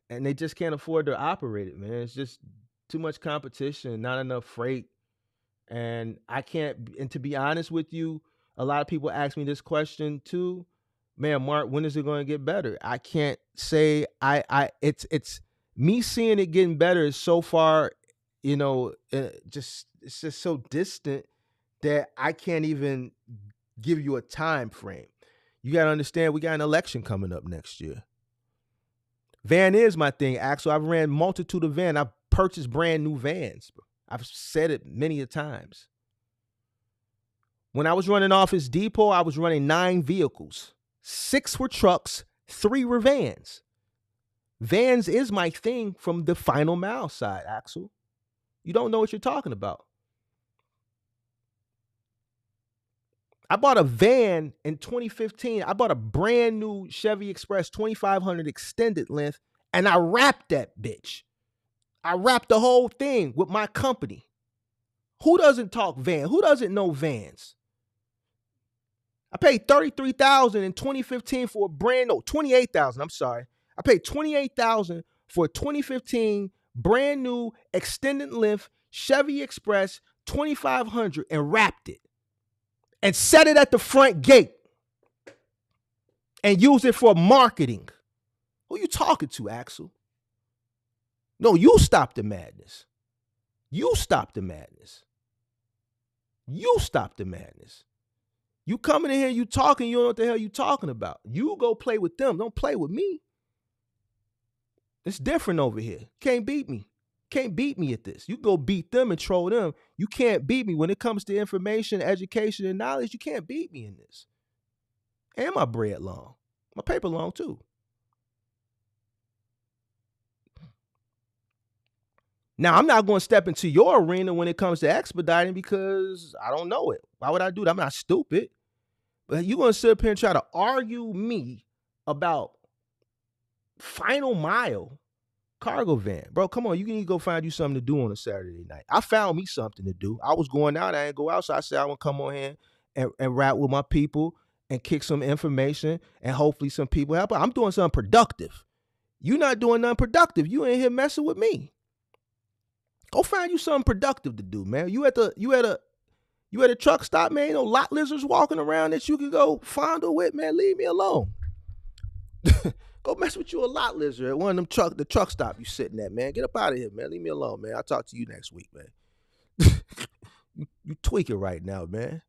and they just can't afford to operate it, man. It's just too much competition, not enough freight. And to be honest with you, a lot of people ask me this question too. Man, Mark, when is it going to get better? I can't say it's me seeing it getting better is so far, it's just so distant that I can't even give you a time frame. You got to understand, we got an election coming up next year. Van is my thing, Axel. I've ran multitude of vans. I've purchased brand new vans. I've said it many a times. When I was running Office Depot, I was running 9 vehicles. 6 were trucks, 3 were vans. Vans is my thing from the final mile side, Axel. You don't know what you're talking about. I bought a van in 2015. I bought a brand new Chevy Express 2500 extended length, and I wrapped that bitch. I wrapped the whole thing with my company. Who doesn't talk van? Who doesn't know vans? I paid $33,000 in 2015 for a brand new, $28,000. I'm sorry. I paid $28,000 for a 2015 brand new extended length Chevy Express 2500 and wrapped it and set it at the front gate and used it for marketing. Who you talking to, Axel? No, you stop the madness. You stop the madness. You stop the madness. You coming in here, you talking, you don't know what the hell you talking about. You go play with them. Don't play with me. It's different over here. Can't beat me. Can't beat me at this. You go beat them and troll them. You can't beat me when it comes to information, education, and knowledge. You can't beat me in this. And my bread long. My paper long too. Now, I'm not going to step into your arena when it comes to expediting because I don't know it. Why would I do that? I'm not stupid. But you're going to sit up here and try to argue me about final mile cargo van. Bro, come on. You need to go find you something to do on a Saturday night. I found me something to do. I was going out. I didn't go out. So I said I want to come on here and rap with my people and kick some information and hopefully some people help. I'm doing something productive. You not doing nothing productive. You ain't here messing with me. Go find you something productive to do, man. You at a truck stop, man. No lot lizards walking around that you can go fondle with, man. Leave me alone. Go mess with you a lot lizard at one of them the truck stop you sitting at, man. Get up out of here, man. Leave me alone, man. I'll talk to you next week, man. you tweaking right now, man.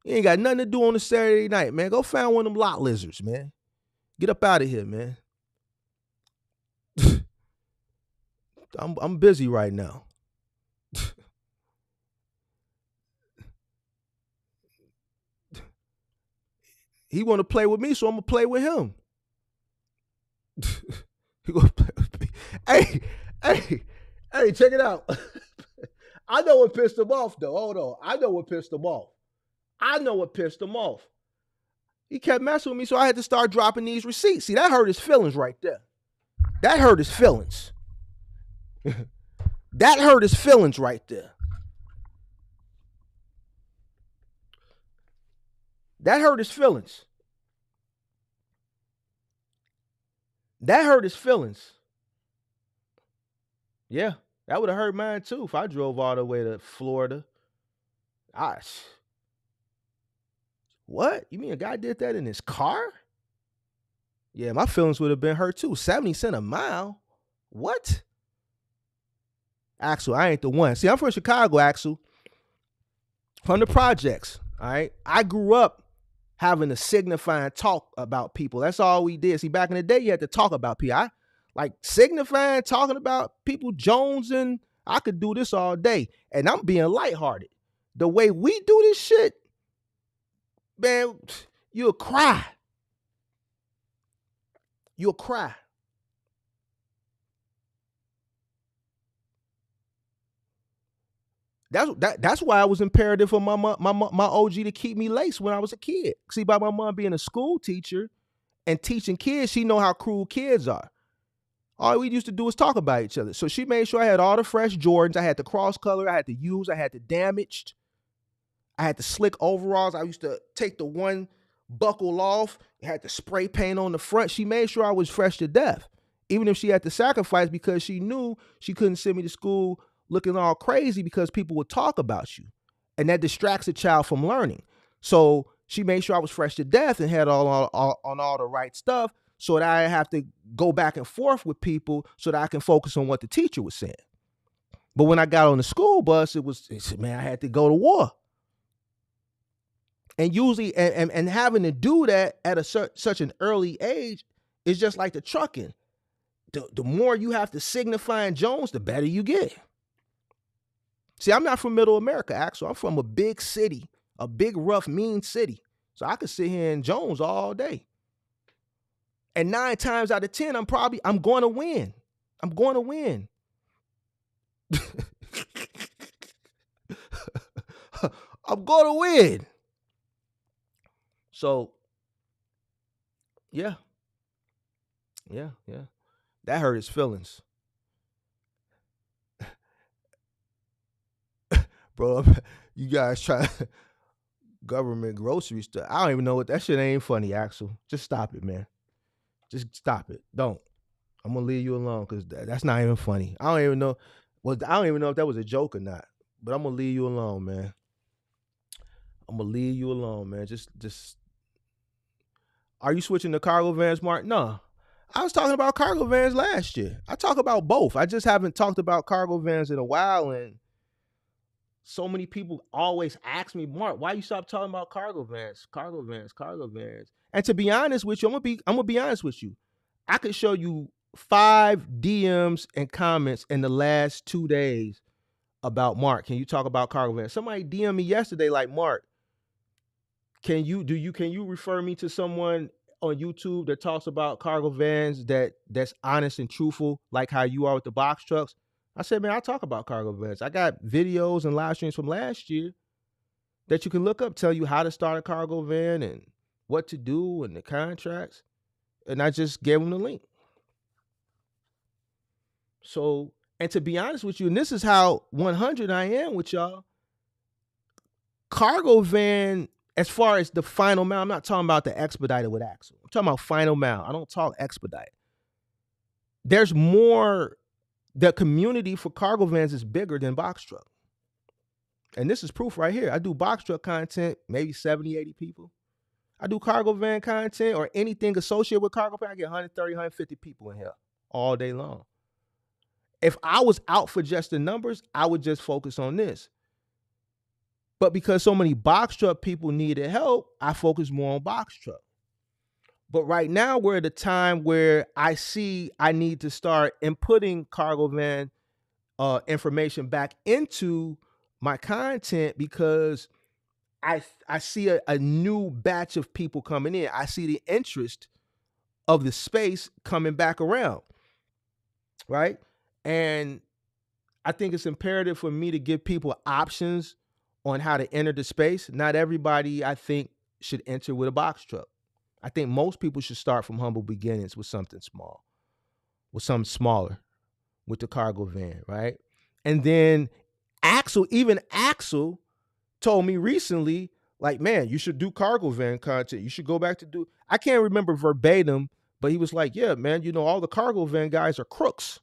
You ain't got nothing to do on a Saturday night, man. Go find one of them lot lizards, man. Get up out of here, man. I'm busy right now. He want to play with me, so I'm gonna play with him. He gonna play with me. Hey, check it out. I know what pissed him off, though. Hold on. I know what pissed him off. He kept messing with me, so I had to start dropping these receipts. See, that hurt his feelings right there. That hurt his feelings. That hurt his feelings right there. That hurt his feelings. Yeah, that would have hurt mine too if I drove all the way to Florida. What? You mean a guy did that in his car? Yeah, my feelings would have been hurt too. 70 cents a mile? What? Axel, I ain't the one. See, I'm from Chicago, Axel. From the projects, all right? I grew up having a signifying talk about people. That's all we did. See, back in the day, you had to talk about people. I like signifying, talking about people, Jones, and I could do this all day. And I'm being lighthearted. The way we do this shit, man, you'll cry. You'll cry. That's why it was imperative for my OG to keep me laced when I was a kid. See, by my mom being a school teacher and teaching kids, she know how cruel kids are. All we used to do was talk about each other. So she made sure I had all the fresh Jordans. I had the cross color. I had the used. I had the damaged. I had the slick overalls. I used to take the one buckle off. I had the spray paint on the front. She made sure I was fresh to death, even if she had to sacrifice because she knew she couldn't send me to school looking all crazy because people would talk about you. And that distracts a child from learning. So she made sure I was fresh to death and had all the right stuff so that I have to go back and forth with people so that I can focus on what the teacher was saying. But when I got on the school bus, man, I had to go to war. And usually, and having to do that at such an early age is just like the trucking. The more you have to signify in Jones, the better you get. See, I'm not from Middle America, Axel. I'm from a big city, a big, rough, mean city. So I could sit here in Jones all day. And 9 times out of 10, I'm going to win. I'm going to win. I'm going to win. So, yeah. That hurt his feelings. Bro, you guys try government grocery stuff. I don't even know what that shit ain't funny, Axel. Just stop it, man. Just stop it. Don't. I'm gonna leave you alone because that's not even funny. I don't even know. Well, I don't even know if that was a joke or not. But I'm gonna leave you alone, man. Just. Are you switching to cargo vans, Mark? No. I was talking about cargo vans last year. I talk about both. I just haven't talked about cargo vans in a while, and so many people always ask me, Mark, why you stop talking about cargo vans? And to be honest with you, I'm gonna be honest with you. I could show you 5 DMs and comments in the last 2 days about Mark. Can you talk about cargo vans? Somebody DM me yesterday like, Mark, can you refer me to someone on YouTube that talks about cargo vans that's honest and truthful, like how you are with the box trucks? I said, man, I talk about cargo vans. I got videos and live streams from last year that you can look up, tell you how to start a cargo van and what to do and the contracts. And I just gave them the link. So, and to be honest with you, and this is how 100 I am with y'all, cargo van, as far as the final mount, I'm not talking about the expedited with axle. I'm talking about final mount. I don't talk expedite. There's more, the community for cargo vans is bigger than box truck. And this is proof right here. I do box truck content, maybe 70, 80 people. I do cargo van content or anything associated with cargo van, I get 130, 150 people in here all day long. If I was out for just the numbers, I would just focus on this. But because so many box truck people needed help, I focus more on box truck. But right now, we're at a time where I see I need to start inputting cargo van information back into my content because I see a new batch of people coming in. I see the interest of the space coming back around, right? And I think it's imperative for me to give people options on how to enter the space. Not everybody, I think, should enter with a box truck. I think most people should start from humble beginnings with something small, with something smaller, with the cargo van, right? And then Axel told me recently, like, man, you should do cargo van content. You should go back to do, I can't remember verbatim, but he was like, yeah, man, you know, all the cargo van guys are crooks.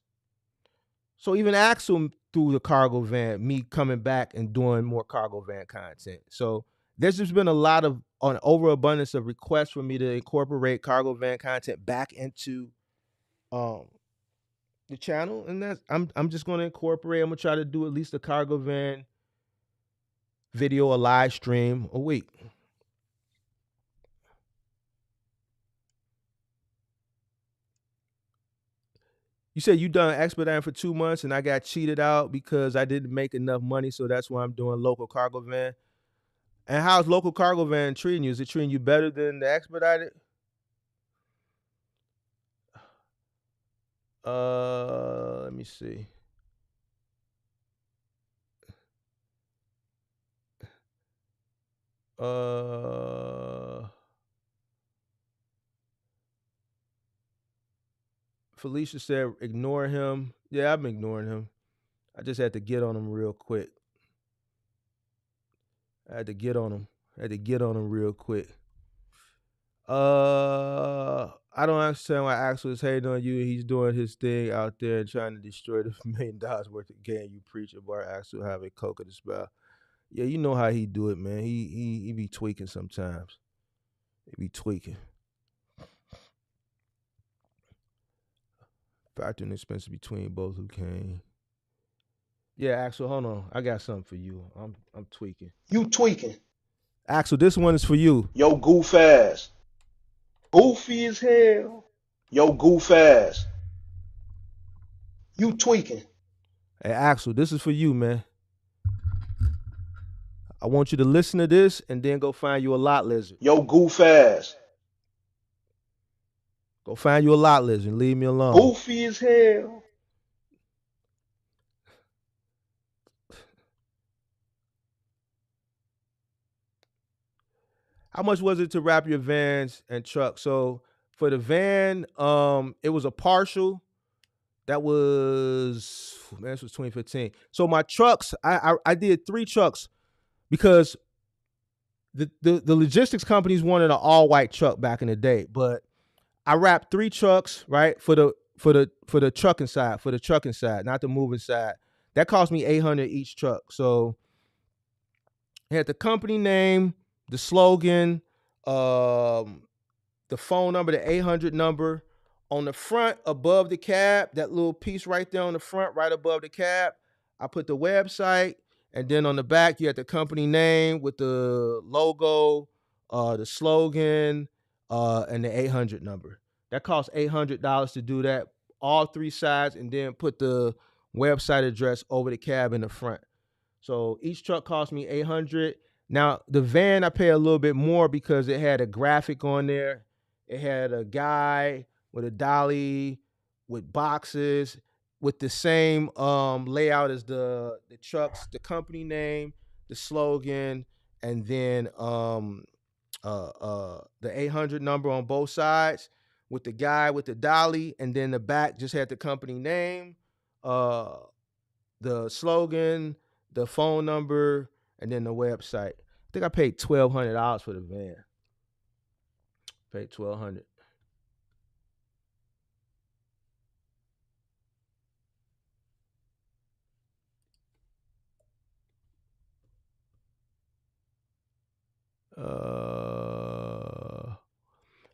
So even Axel through the cargo van, me coming back and doing more cargo van content. So there's just been a lot of an overabundance of requests for me to incorporate cargo van content back into the channel, and that's I'm just going to incorporate. I'm gonna try to do at least a cargo van video, a live stream a week. You said you done expediting for 2 months and I got cheated out because I didn't make enough money, so that's why I'm doing local cargo van. And how's local cargo van treating you? Is it treating you better than the expedited? Let me see. Felicia said, ignore him. Yeah, I'm ignoring him. I just had to get on him real quick. I had to get on him real quick. I don't understand why Axel is hating on you. He's doing his thing out there and trying to destroy the $1 million worth of game you preach about Axel having coke in the spell. Yeah, you know how he do it, man. He be tweaking sometimes. He be tweaking. Factoring expenses between both who came. Yeah, Axel, hold on. I got something for you. I'm tweaking. You tweaking. Axel, this one is for you. Yo, goof ass. Goofy as hell. Yo, goof ass. You tweaking. Hey, Axel, this is for you, man. I want you to listen to this and then go find you a lot lizard. Yo, goof ass. Go find you a lot lizard and leave me alone. Goofy as hell. How much was it to wrap your vans and truck? So for the van, it was a partial. That was, man, this was 2015. So my trucks, I did 3 trucks because the logistics companies wanted an all white truck back in the day, but I wrapped 3 trucks, right, for the trucking side, not the moving side. That cost me $800 each truck. So I had the company name, the slogan, the phone number, the 800 number. On the front, above the cab, that little piece right there on the front, right above the cab, I put the website. And then on the back, you had the company name with the logo, the slogan, and the 800 number. That cost $800 to do that, all 3 sides, and then put the website address over the cab in the front. So each truck cost me $800. Now, the van, I pay a little bit more because it had a graphic on there. It had a guy with a dolly, with boxes, with the same layout as the trucks, the company name, the slogan, and then the 800 number on both sides with the guy with the dolly, and then the back just had the company name, the slogan, the phone number, and then the website. I think I paid $1,200 for the van. Paid $1,200.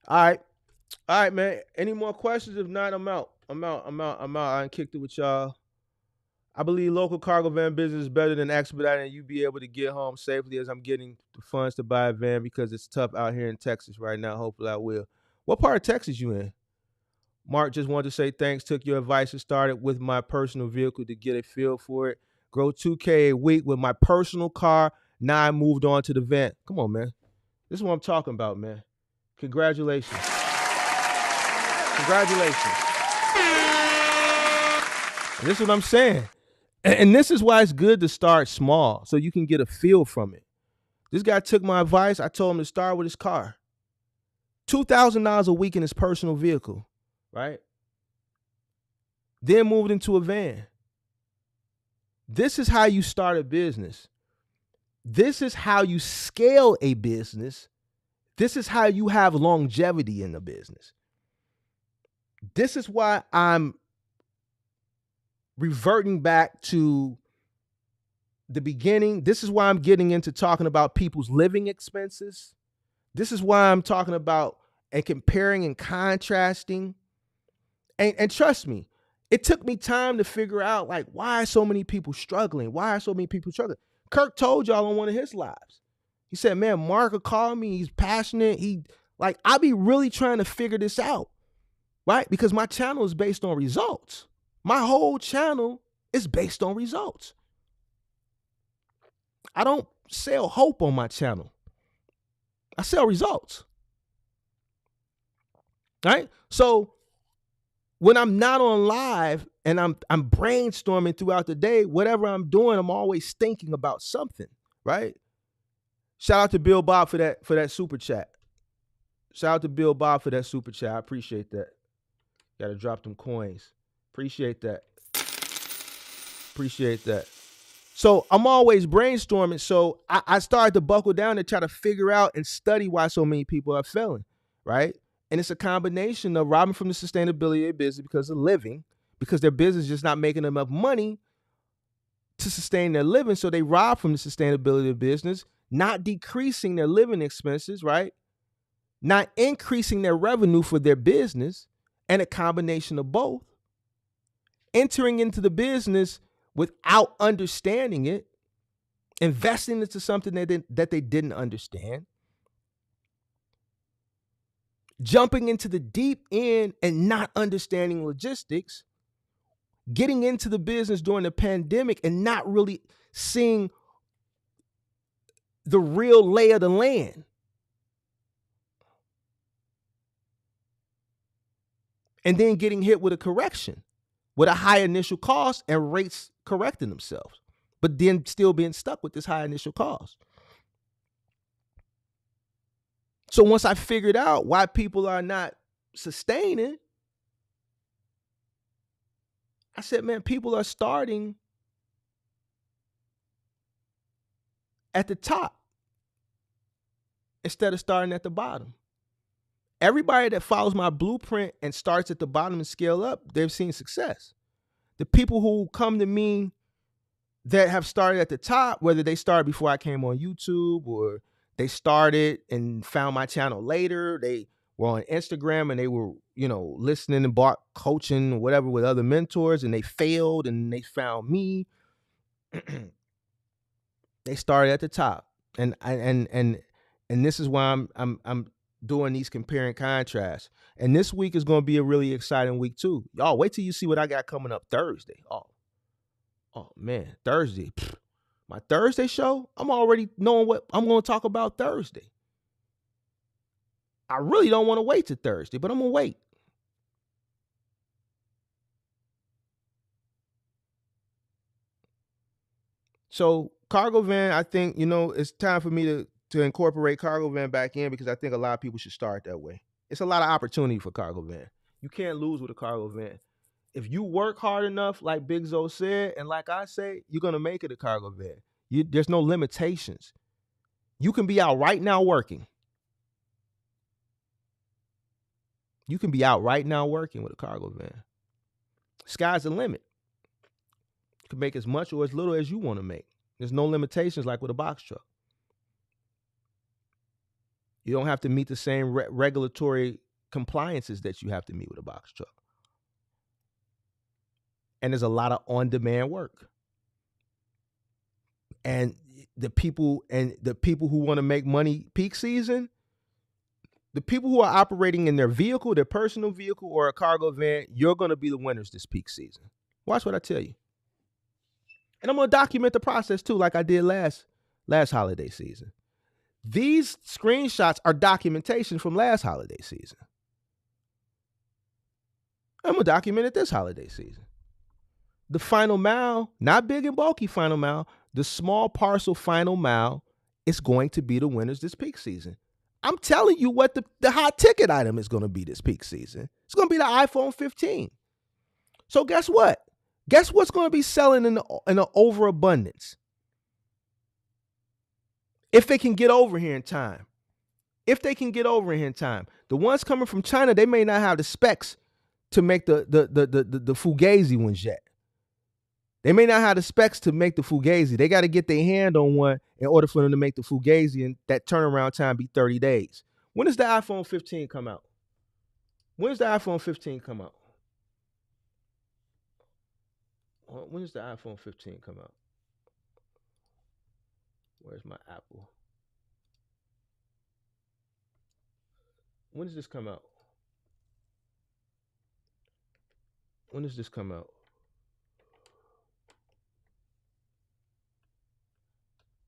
All right, man. Any more questions? If not, I'm out. I kicked it with y'all. I believe local cargo van business is better than expediting, and you be able to get home safely as I'm getting the funds to buy a van because it's tough out here in Texas right now. Hopefully I will. What part of Texas you in? Mark just wanted to say thanks. Took your advice and started with my personal vehicle to get a feel for it. Grow 2K a week with my personal car. Now I moved on to the van. Come on, man. This is what I'm talking about, man. Congratulations. Congratulations. And this is what I'm saying. And this is why it's good to start small so you can get a feel from it. This guy took my advice. I told him to start with his car. $2,000 a week in his personal vehicle, right? Then moved into a van. This is how you start a business. This is how you scale a business. This is how you have longevity in the business. This is why I'm reverting back to the beginning. This is why I'm getting into talking about people's living expenses. This is why I'm talking about and comparing and contrasting. And trust me, it took me time to figure out, like, why are so many people struggling? Why are so many people struggling? Kirk told y'all on one of his lives. He said, man, Mark will call me. He's passionate. I be really trying to figure this out, right? Because my channel is based on results. My whole channel is based on results. I don't sell hope on my channel. I sell results. Right? So when I'm not on live and I'm brainstorming throughout the day, whatever I'm doing, I'm always thinking about something, right? Shout out to Bill Bob for that super chat. Shout out to Bill Bob for that super chat. I appreciate that. Got to drop them coins. Appreciate that. Appreciate that. So I'm always brainstorming. So I started to buckle down and try to figure out and study why so many people are failing, right? And it's a combination of robbing from the sustainability of their business because of living, because their business is just not making enough money to sustain their living. So they rob from the sustainability of business, not decreasing their living expenses, right? Not increasing their revenue for their business, and a combination of both. Entering into the business without understanding it, investing into something that they didn't understand, jumping into the deep end and not understanding logistics, getting into the business during the pandemic and not really seeing the real lay of the land. And then getting hit with a correction, with a high initial cost and rates correcting themselves, but then still being stuck with this high initial cost. So once I figured out why people are not sustaining, I said, man, people are starting at the top instead of starting at the bottom. Everybody that follows my blueprint and starts at the bottom and scale up, they've seen success. The people who come to me that have started at the top, whether they started before I came on YouTube or they started and found my channel later, they were on Instagram and they were, listening and bought coaching or whatever with other mentors, and they failed and they found me. They started at the top. And this is why I'm doing these compare and contrasts. And this week is going to be a really exciting week too. Y'all wait till you see what I got coming up Thursday. Oh man, Thursday. My Thursday show, I'm already knowing what I'm going to talk about Thursday. I really don't want to wait till Thursday, but I'm going to wait. So cargo van, I think, it's time for me to incorporate cargo van back in because I think a lot of people should start that way. It's a lot of opportunity for cargo van. You can't lose with a cargo van. If you work hard enough, like Big Zo said, and like I say, you're gonna make it a cargo van. There's no limitations. You can be out right now working. You can be out right now working with a cargo van. Sky's the limit. You can make as much or as little as you want to make. There's no limitations like with a box truck. You don't have to meet the same regulatory compliances that you have to meet with a box truck. And there's a lot of on-demand work. And the people who want to make money peak season, the people who are operating in their vehicle, their personal vehicle or a cargo van, you're going to be the winners this peak season. Watch what I tell you. And I'm going to document the process too, like I did last holiday season. These screenshots are documentation from last holiday season. I'm going to document it this holiday season. The final mile, not big and bulky final mile, the small parcel final mile is going to be the winners this peak season. I'm telling you what the hot ticket item is going to be this peak season. It's going to be the iPhone 15. So guess what? Guess what's going to be selling in an overabundance? If they can get over here in time. The ones coming from China, they may not have the specs to make the Fugazi ones yet. They may not have the specs to make the Fugazi. They got to get their hand on one in order for them to make the Fugazi, and that turnaround time be 30 days. When does the iPhone 15 come out? When does the iPhone 15 come out? When does the iPhone 15 come out? Where's my Apple? When does this come out? When does this come out?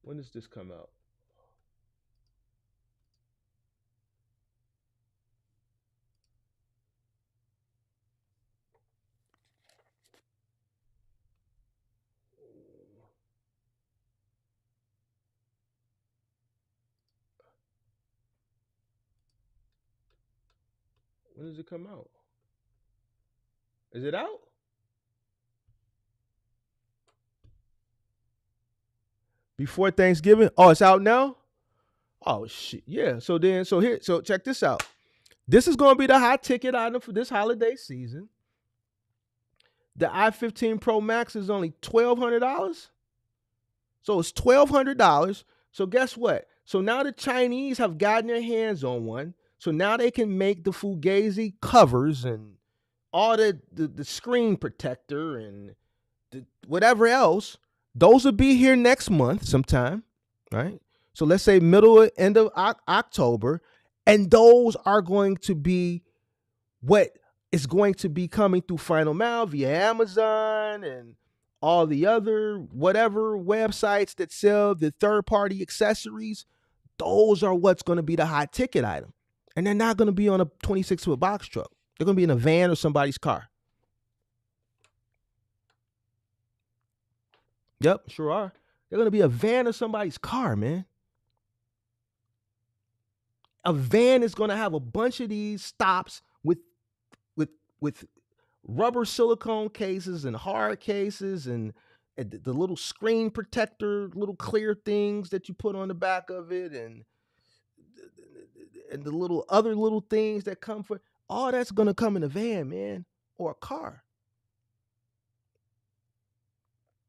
When does this come out? When does it come out? Is it out? Before Thanksgiving? Oh, it's out now? Oh shit. Yeah. So check this out. This is gonna be the hot ticket item for this holiday season. The i15 Pro Max is only $1,200. So it's $1,200. So guess what? So now the Chinese have gotten their hands on one. So now they can make the Fugazi covers and all the screen protector and whatever else. Those will be here next month sometime, right? So let's say end of October. And those are going to be what is going to be coming through Final Mile via Amazon and all the other whatever websites that sell the third-party accessories. Those are what's going to be the hot ticket item. And they're not going to be on a 26-foot box truck. They're going to be in a van or somebody's car. Yep, sure are. They're going to be a van or somebody's car, man. A van is going to have a bunch of these stops with rubber silicone cases and hard cases and the little screen protector, little clear things that you put on the back of it and the other little things that come for all that's going to come in a van, man, or a car.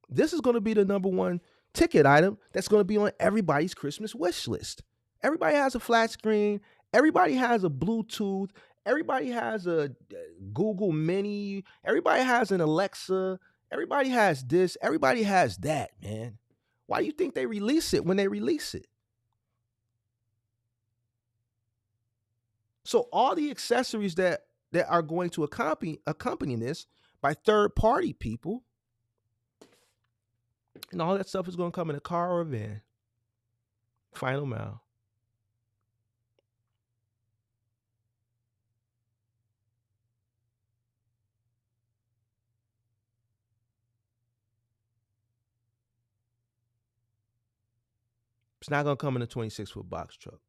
This is going to be the number one ticket item that's going to be on everybody's Christmas wish list. Everybody has a flat screen. Everybody has a Bluetooth. Everybody has a Google Mini. Everybody has an Alexa. Everybody has this. Everybody has that, man. Why do you think they release it when they release it? So all the accessories that are going to accompany this by third-party people, and all that stuff is going to come in a car or a van. Final mile. It's not gonna come in a 26-foot box truck.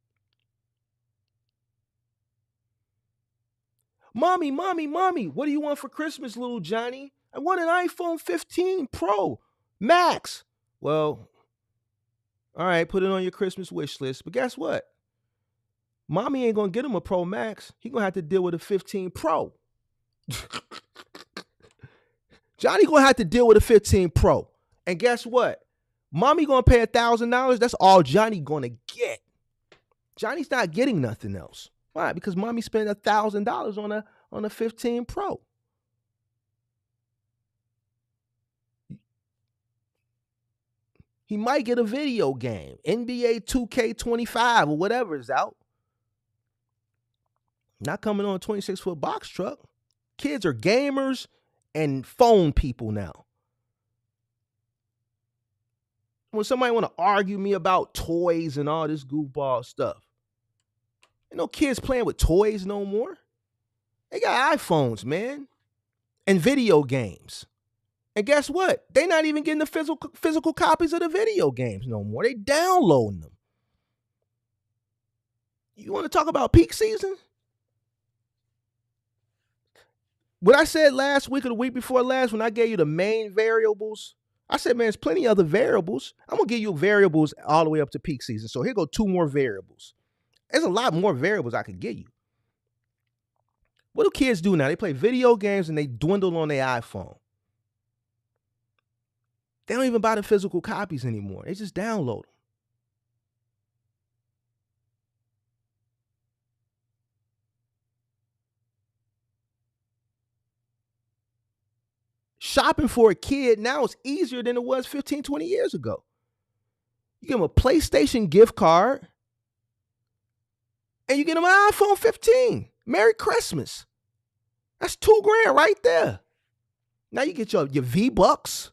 Mommy, what do you want for Christmas, little Johnny? I want an iPhone 15 Pro Max. Well, all right, put it on your Christmas wish list. But guess what? Mommy ain't gonna get him a Pro Max. He gonna have to deal with a 15 Pro. Johnny gonna have to deal with a 15 Pro. And guess what? Mommy gonna pay $1,000. That's all Johnny gonna get. Johnny's not getting nothing else. Why? Because mommy spent $1,000 on a 15 Pro. He might get a video game, NBA 2K25 or whatever is out. Not coming on a 26-foot box truck. Kids are gamers and phone people now. When somebody want to argue me about toys and all this goofball stuff, ain't no kids playing with toys no more. They got iPhones, man, and video games. And guess what? They not even getting the physical copies of the video games no more. They downloading them. You want to talk about peak season? What I said last week or the week before last when I gave you the main variables, I said, man, there's plenty of other variables. I'm going to give you variables all the way up to peak season. So here go 2 more variables. There's a lot more variables I could give you. What do kids do now? They play video games and they dwindle on their iPhone. They don't even buy the physical copies anymore. They just download them. Shopping for a kid now is easier than it was 15, 20 years ago. You give them a PlayStation gift card and you get them an iPhone 15. Merry Christmas. That's $2,000 right there. Now you get your V-Bucks.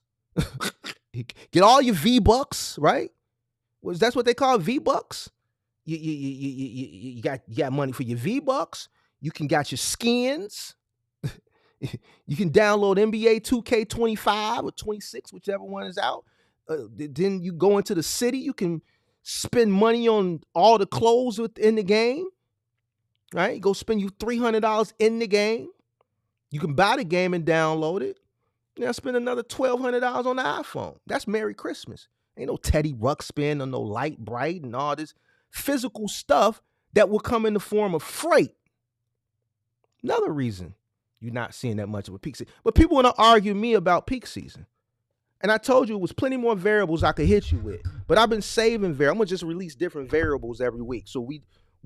Get all your V-Bucks, right? That's what they call V-Bucks. You got money for your V-Bucks. You can got your skins. You can download NBA 2K25 or 26, whichever one is out. Then you go into the city. You can spend money on all the clothes within the game. Right? Go spend you $300 in the game. You can buy the game and download it. Now spend another $1,200 on the iPhone. That's Merry Christmas. Ain't no Teddy Ruxpin or no Light Bright and all this physical stuff that will come in the form of freight. Another reason you're not seeing that much of a peak season. But people want to argue me about peak season. And I told you it was plenty more variables I could hit you with. But I've been saving variables. I'm going to just release different variables every week. So we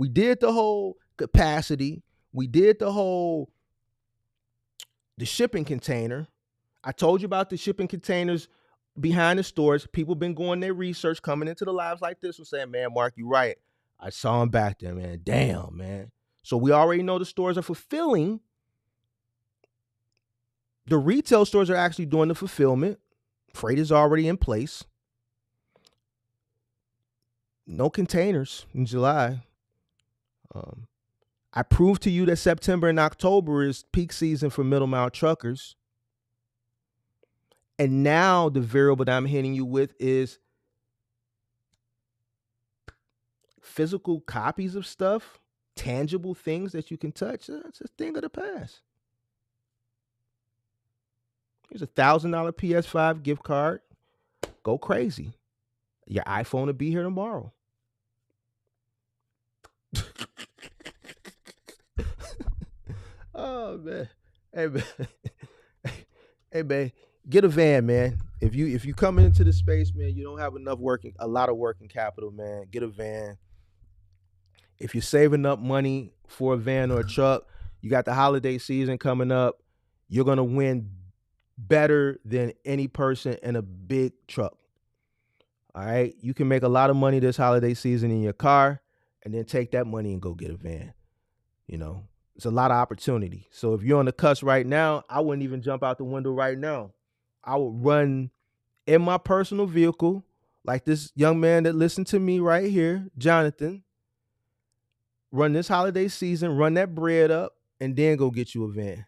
did the whole capacity. We did the shipping container. I told you about the shipping containers behind the stores. People been going their research, coming into the lives like this and saying, man, Mark, you're right. I saw them back there, man. Damn, man. So we already know the stores are fulfilling. The retail stores are actually doing the fulfillment. Freight is already in place. No containers in July. I proved to you that September and October is peak season for middle mile truckers. And now the variable that I'm hitting you with is physical copies of stuff, tangible things that you can touch. That's a thing of the past. Here's a $1,000 PS5 gift card. Go crazy. Your iPhone will be here tomorrow. Oh man. Hey man. Hey man. Get a van, man. If you come into the space, man, you don't have a lot of working capital, man. Get a van. If you're saving up money for a van or a truck, you got the holiday season coming up. You're gonna win better than any person in a big truck. All right. You can make a lot of money this holiday season in your car and then take that money and go get a van. You know, it's a lot of opportunity. So if you're on the cusp right now, I wouldn't even jump out the window right now. I would run in my personal vehicle, like this young man that listened to me right here, Jonathan. Run this holiday season, run that bread up, and then go get you a van.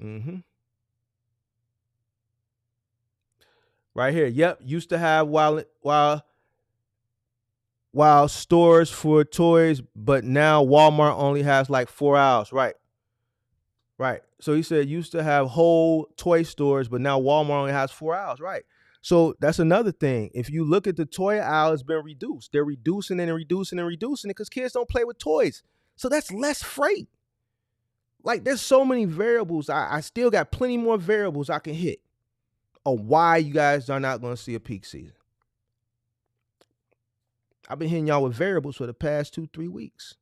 Mm-hmm. Right here. Yep. Used to have while stores for toys, but now Walmart only has like 4 aisles. Right. Right. So he said used to have whole toy stores, but now Walmart only has 4 aisles. Right. So that's another thing. If you look at the toy aisle, it's been reduced. They're reducing it and reducing and reducing it because kids don't play with toys. So that's less freight. Like there's so many variables. I still got plenty more variables I can hit on why you guys are not going to see a peak season. I've been hitting y'all with variables for the past 2-3 weeks.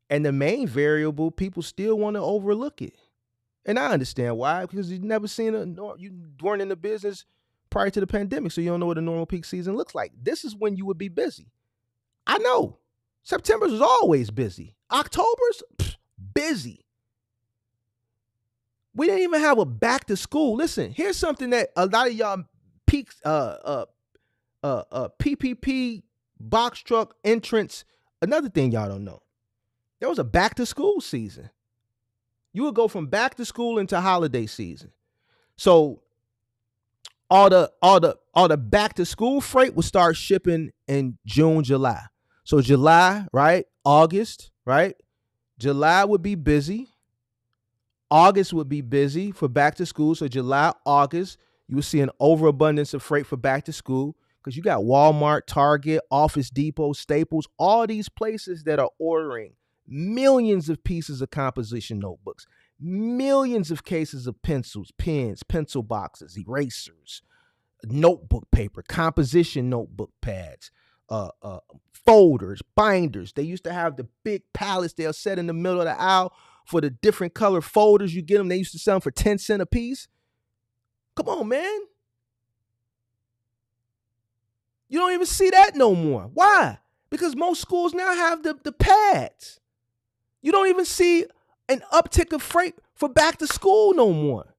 And the main variable, people still want to overlook it. And I understand why, because you've never seen you weren't in the business prior to the pandemic, so you don't know what a normal peak season looks like. This is when you would be busy. I know. September's was always busy. October's busy. We didn't even have a back to school. Listen, here's something that a lot of y'all peaks PPP box truck entrance. Another thing y'all don't know. There was a back to school season. You would go from back to school into holiday season. So all the back to school freight would start shipping in June, July. So July, right? August, right? July would be busy. August would be busy for back to school. So July, August, you will see an overabundance of freight for back to school because you got Walmart, Target, Office Depot, Staples, all these places that are ordering millions of pieces of composition notebooks, millions of cases of pencils, pens, pencil boxes, erasers, notebook paper, composition notebook pads, folders, binders. They used to have the big pallets they'll set in the middle of the aisle for the different color folders. You get them. They used to sell them for 10 cents a piece. Come on, man. You don't even see that no more. Why? Because most schools now have the pads. You don't even see an uptick of freight for back to school no more.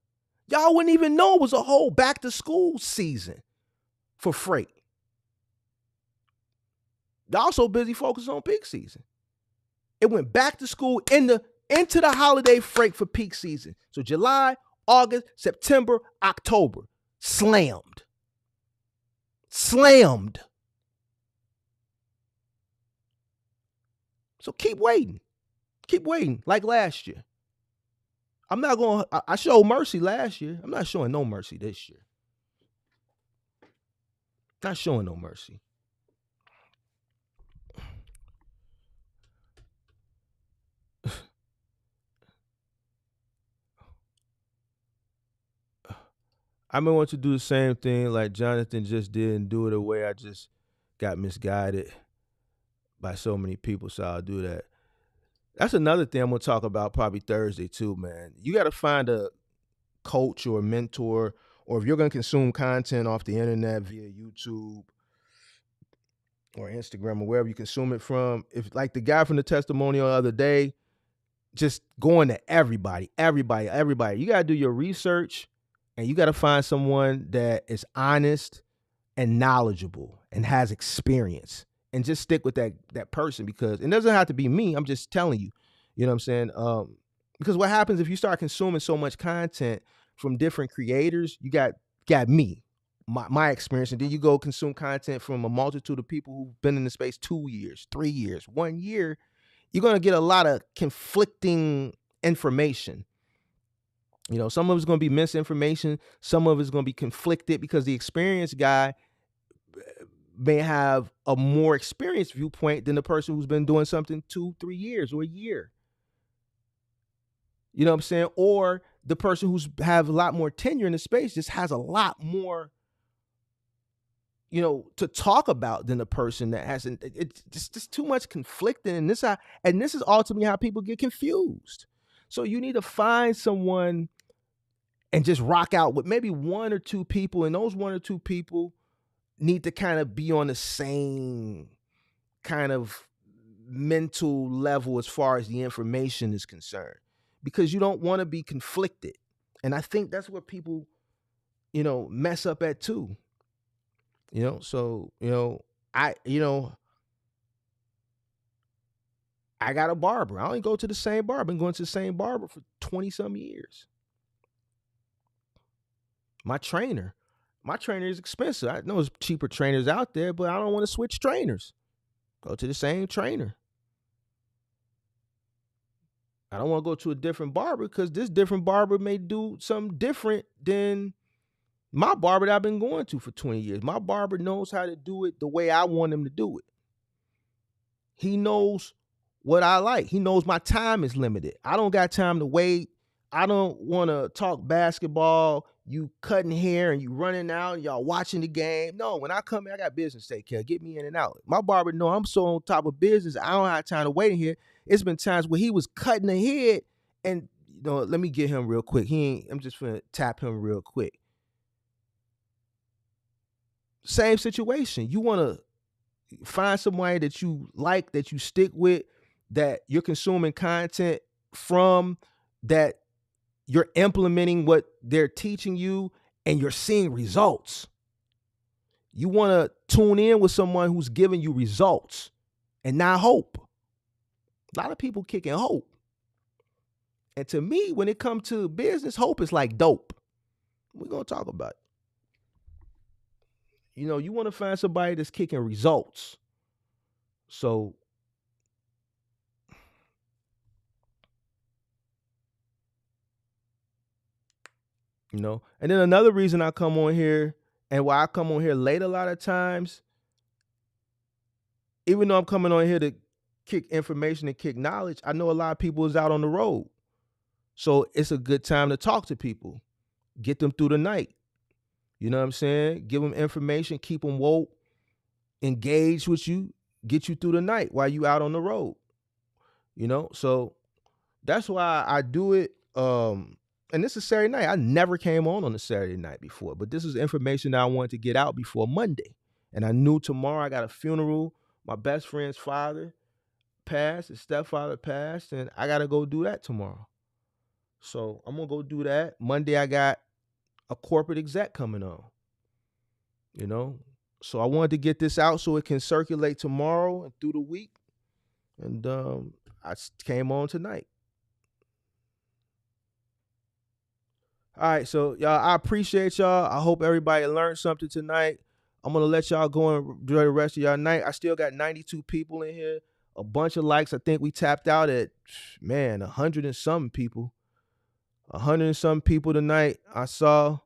Y'all wouldn't even know it was a whole back to school season for freight. Y'all so busy focusing on peak season. It went back to school into the holiday freight for peak season. So July, August, September, October, slammed. Slammed. So keep waiting. Keep waiting like last year. I'm not going to, I showed mercy last year. I'm not showing no mercy this year. Not showing no mercy. I may want to do the same thing like Jonathan just did and do it the way I just got misguided by so many people, so I'll do that. That's another thing I'm going to talk about probably Thursday too, man. You got to find a coach or a mentor, or if you're going to consume content off the internet via YouTube or Instagram or wherever you consume it from, if like the guy from the testimonial the other day, just going to everybody. You got to do your research and you got to find someone that is honest and knowledgeable and has experience, and just stick with that person, because it doesn't have to be me. I'm just telling you, you know what I'm saying? Because what happens if you start consuming so much content from different creators, you got me, my experience, and then you go consume content from a multitude of people who've been in the space 2 years, 3 years, 1 year, you're going to get a lot of conflicting information. You know, some of it's going to be misinformation. Some of it's going to be conflicted because the experienced guy may have a more experienced viewpoint than the person who's been doing something 2-3 years or a year. You know what I'm saying? Or the person who's have a lot more tenure in the space just has a lot more, you know, to talk about than the person that hasn't. It's just too much conflicting, and this is ultimately how people get confused. So you need to find someone and just rock out with maybe 1 or 2 people, and those 1 or 2 people need to kind of be on the same kind of mental level as far as the information is concerned, because you don't want to be conflicted. And I think that's where people, you know, mess up at too. You know, so, you know, I got a barber. I only go to the same barber. I've been going to the same barber for 20-some years. My trainer is expensive. I know there's cheaper trainers out there, but I don't want to switch trainers. Go to the same trainer. I don't want to go to a different barber because this different barber may do something different than my barber that I've been going to for 20 years. My barber knows how to do it the way I want him to do it. He knows what I like. He knows my time is limited. I don't got time to wait. I don't want to talk basketball. You cutting hair and you running out and y'all watching the game. No, when I come in, I got business to take care of. Get me in and out. My barber know I'm so on top of business. I don't have time to wait in here. It's been times where he was cutting the head and, let me get him real quick. I'm just going to tap him real quick. Same situation. You want to find somebody that you like, that you stick with, that you're consuming content from, that you're implementing what they're teaching you, and you're seeing results. You want to tune in with someone who's giving you results and not hope. A lot of people kicking hope. And to me, when it comes to business, hope is like dope. We're going to talk about it. You want to find somebody that's kicking results. So, and then another reason I come on here, and why I come on here late a lot of times, even though I'm coming on here to kick information and kick knowledge, I know a lot of people is out on the road. So it's a good time to talk to people, get them through the night. You know what I'm saying? Give them information, keep them woke, engage with you, get you through the night while you out on the road. So that's why I do it. And this is Saturday night. I never came on a Saturday night before, but this is information that I wanted to get out before Monday. And I knew tomorrow I got a funeral. My best friend's father passed, his stepfather passed, and I got to go do that tomorrow. So I'm going to go do that. Monday, I got a corporate exec coming on, So I wanted to get this out so it can circulate tomorrow and through the week. And I came on tonight. All right, so y'all, I appreciate y'all. I hope everybody learned something tonight. I'm going to let y'all go and enjoy the rest of y'all night. I still got 92 people in here, a bunch of likes. I think we tapped out at, 100 and something people. 100 and something people tonight I saw,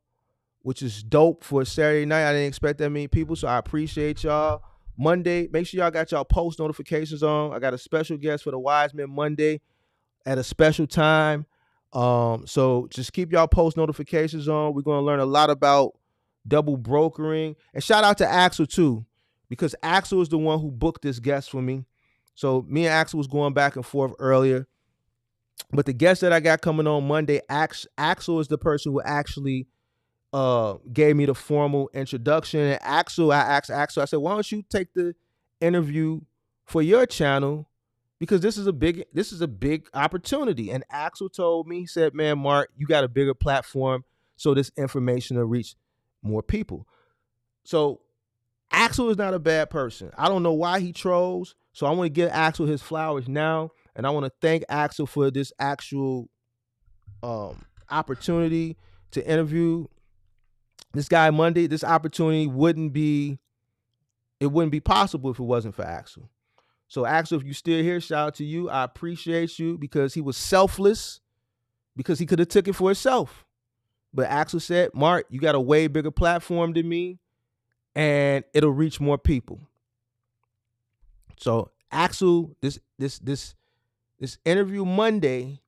which is dope for a Saturday night. I didn't expect that many people, so I appreciate y'all. Monday, make sure y'all got y'all post notifications on. I got a special guest for the Wise Men Monday at a special time. So just keep y'all post notifications on. We're going to learn a lot about double brokering. And shout out to Axel too, because Axel is the one who booked this guest for me. So me and Axel was going back and forth earlier. But the guest that I got coming on Monday, Axel is the person who actually gave me the formal introduction. And I asked Axel, I said, why don't you take the interview for your channel? Because this is a big opportunity. And Axel told me, he said, man, Mark, you got a bigger platform, so this information will reach more people. So Axel is not a bad person. I don't know why he trolls. So I want to give Axel his flowers now. And I want to thank Axel for this actual opportunity to interview this guy Monday. This opportunity wouldn't be possible if it wasn't for Axel. So Axel, if you still here, shout out to you. I appreciate you because he was selfless, because he could have took it for himself. But Axel said, Mark, you got a way bigger platform than me, and it'll reach more people. So Axel, this interview Monday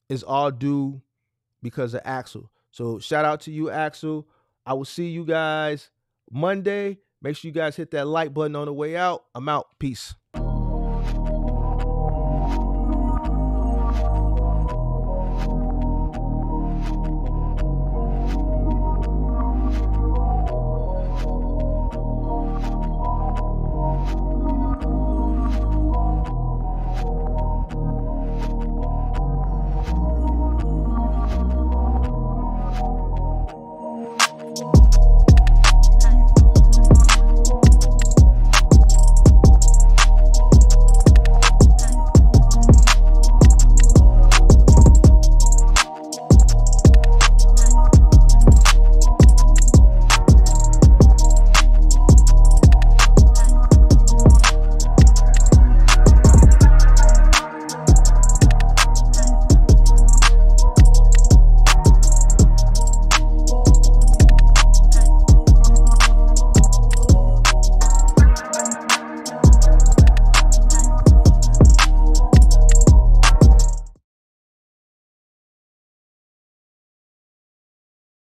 is all due because of Axel. So shout out to you, Axel. I will see you guys Monday. Make sure you guys hit that like button on the way out. I'm out. Peace.